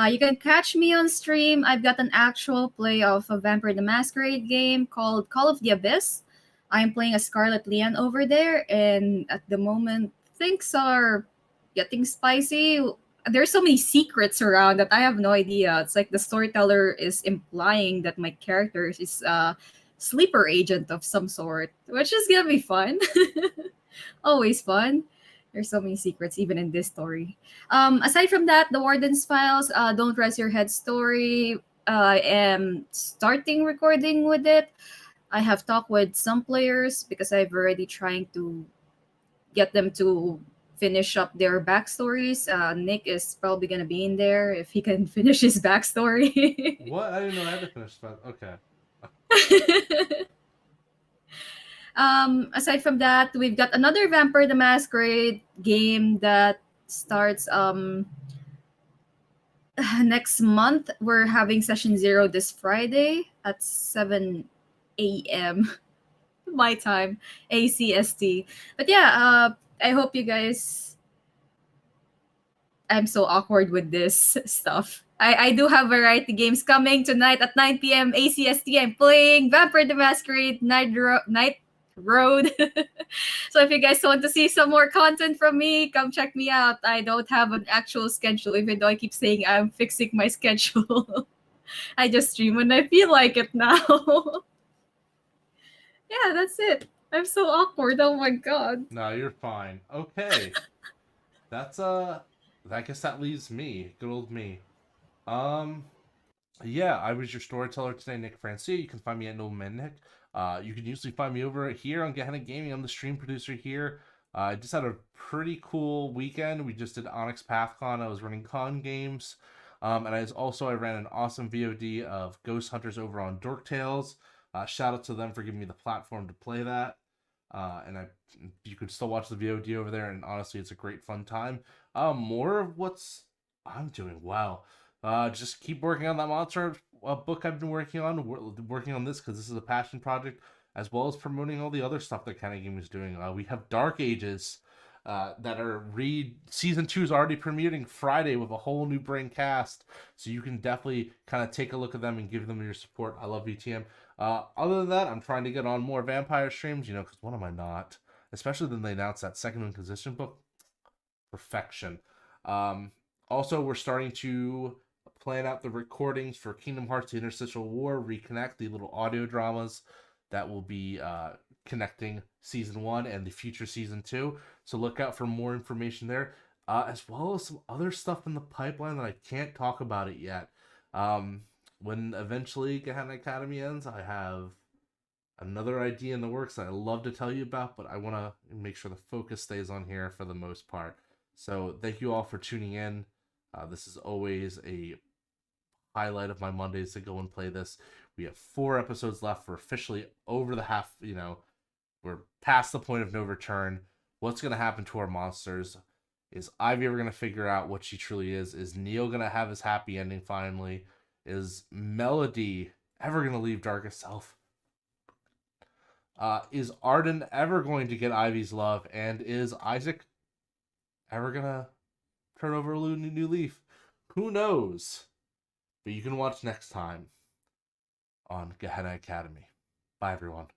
You can catch me on stream. I've got an actual play of a Vampire the Masquerade game called Call of the Abyss. I'm playing a Scarlet Leon over there, and at the moment things are getting spicy. There's so many secrets around that I have no idea. It's like the storyteller is implying that my character is sleeper agent of some sort, which is gonna be fun. Always fun. There's so many secrets even in this story. Aside from that, the Warden's Files, Don't Rest Your Head story. I am starting recording with it. I have talked with some players because I've already trying to get them to finish up their backstories. Nick is probably gonna be in there if he can finish his backstory. What? I didn't know I had to finish that. Okay. Aside from that, we've got another Vampire the Masquerade game that starts next month. We're having session 0 this Friday at 7 a.m. my time, ACST. But yeah, I hope you guys. I'm so awkward with this stuff. I do have variety games coming tonight at 9 p.m. ACST. I'm playing Vampire the Masquerade Night Road. So if you guys want to see some more content from me, come check me out. I don't have an actual schedule, even though I keep saying I'm fixing my schedule. I just stream when I feel like it now. Yeah, that's it. I'm so awkward. Oh my god. No, you're fine. Okay. That's I guess that leaves me. Good old me. Yeah, I was your storyteller today, Nick Francia. You can find me at Nick. You can usually find me over here on Gehenna Gaming. I'm the stream producer here. I just had a pretty cool weekend. We just did Onyx PathCon. I was running con games. And I ran an awesome VOD of Ghost Hunters over on Dork Tales. Shout out to them for giving me the platform to play that. You can still watch the VOD over there, and honestly, it's a great fun time. More of what's I'm doing well. Just keep working on that monster book I've been working on. Working on this because this is a passion project, as well as promoting all the other stuff that Gehenna Gaming is doing. We have Dark Ages that are season 2 is already premiering Friday with a whole new brain cast, so you can definitely kind of take a look at them and give them your support. I love VTM. Other than that, I'm trying to get on more vampire streams, because when am I not? Especially when they announced that Second Inquisition book. Perfection. Also, we're starting to plan out the recordings for Kingdom Hearts: The Interstitial War, Reconnect, the little audio dramas that will be connecting Season 1 and the future Season 2. So look out for more information there, as well as some other stuff in the pipeline that I can't talk about it yet. When eventually Gehenna Academy ends, I have another idea in the works that I love to tell you about, but I want to make sure the focus stays on here for the most part. So thank you all for tuning in. This is always a highlight of my Mondays to go and play this. We have 4 episodes left. We're officially over the half, we're past the point of no return. What's going to happen to our monsters? Is Ivy ever going to figure out what she truly is? Is Neal going to have his happy ending finally? Is Melody ever going to leave Darkest Self? Is Arden ever going to get Ivy's love? And is Isaac ever going to turn over a new leaf? Who knows? But you can watch next time on Gehenna Academy. Bye, everyone.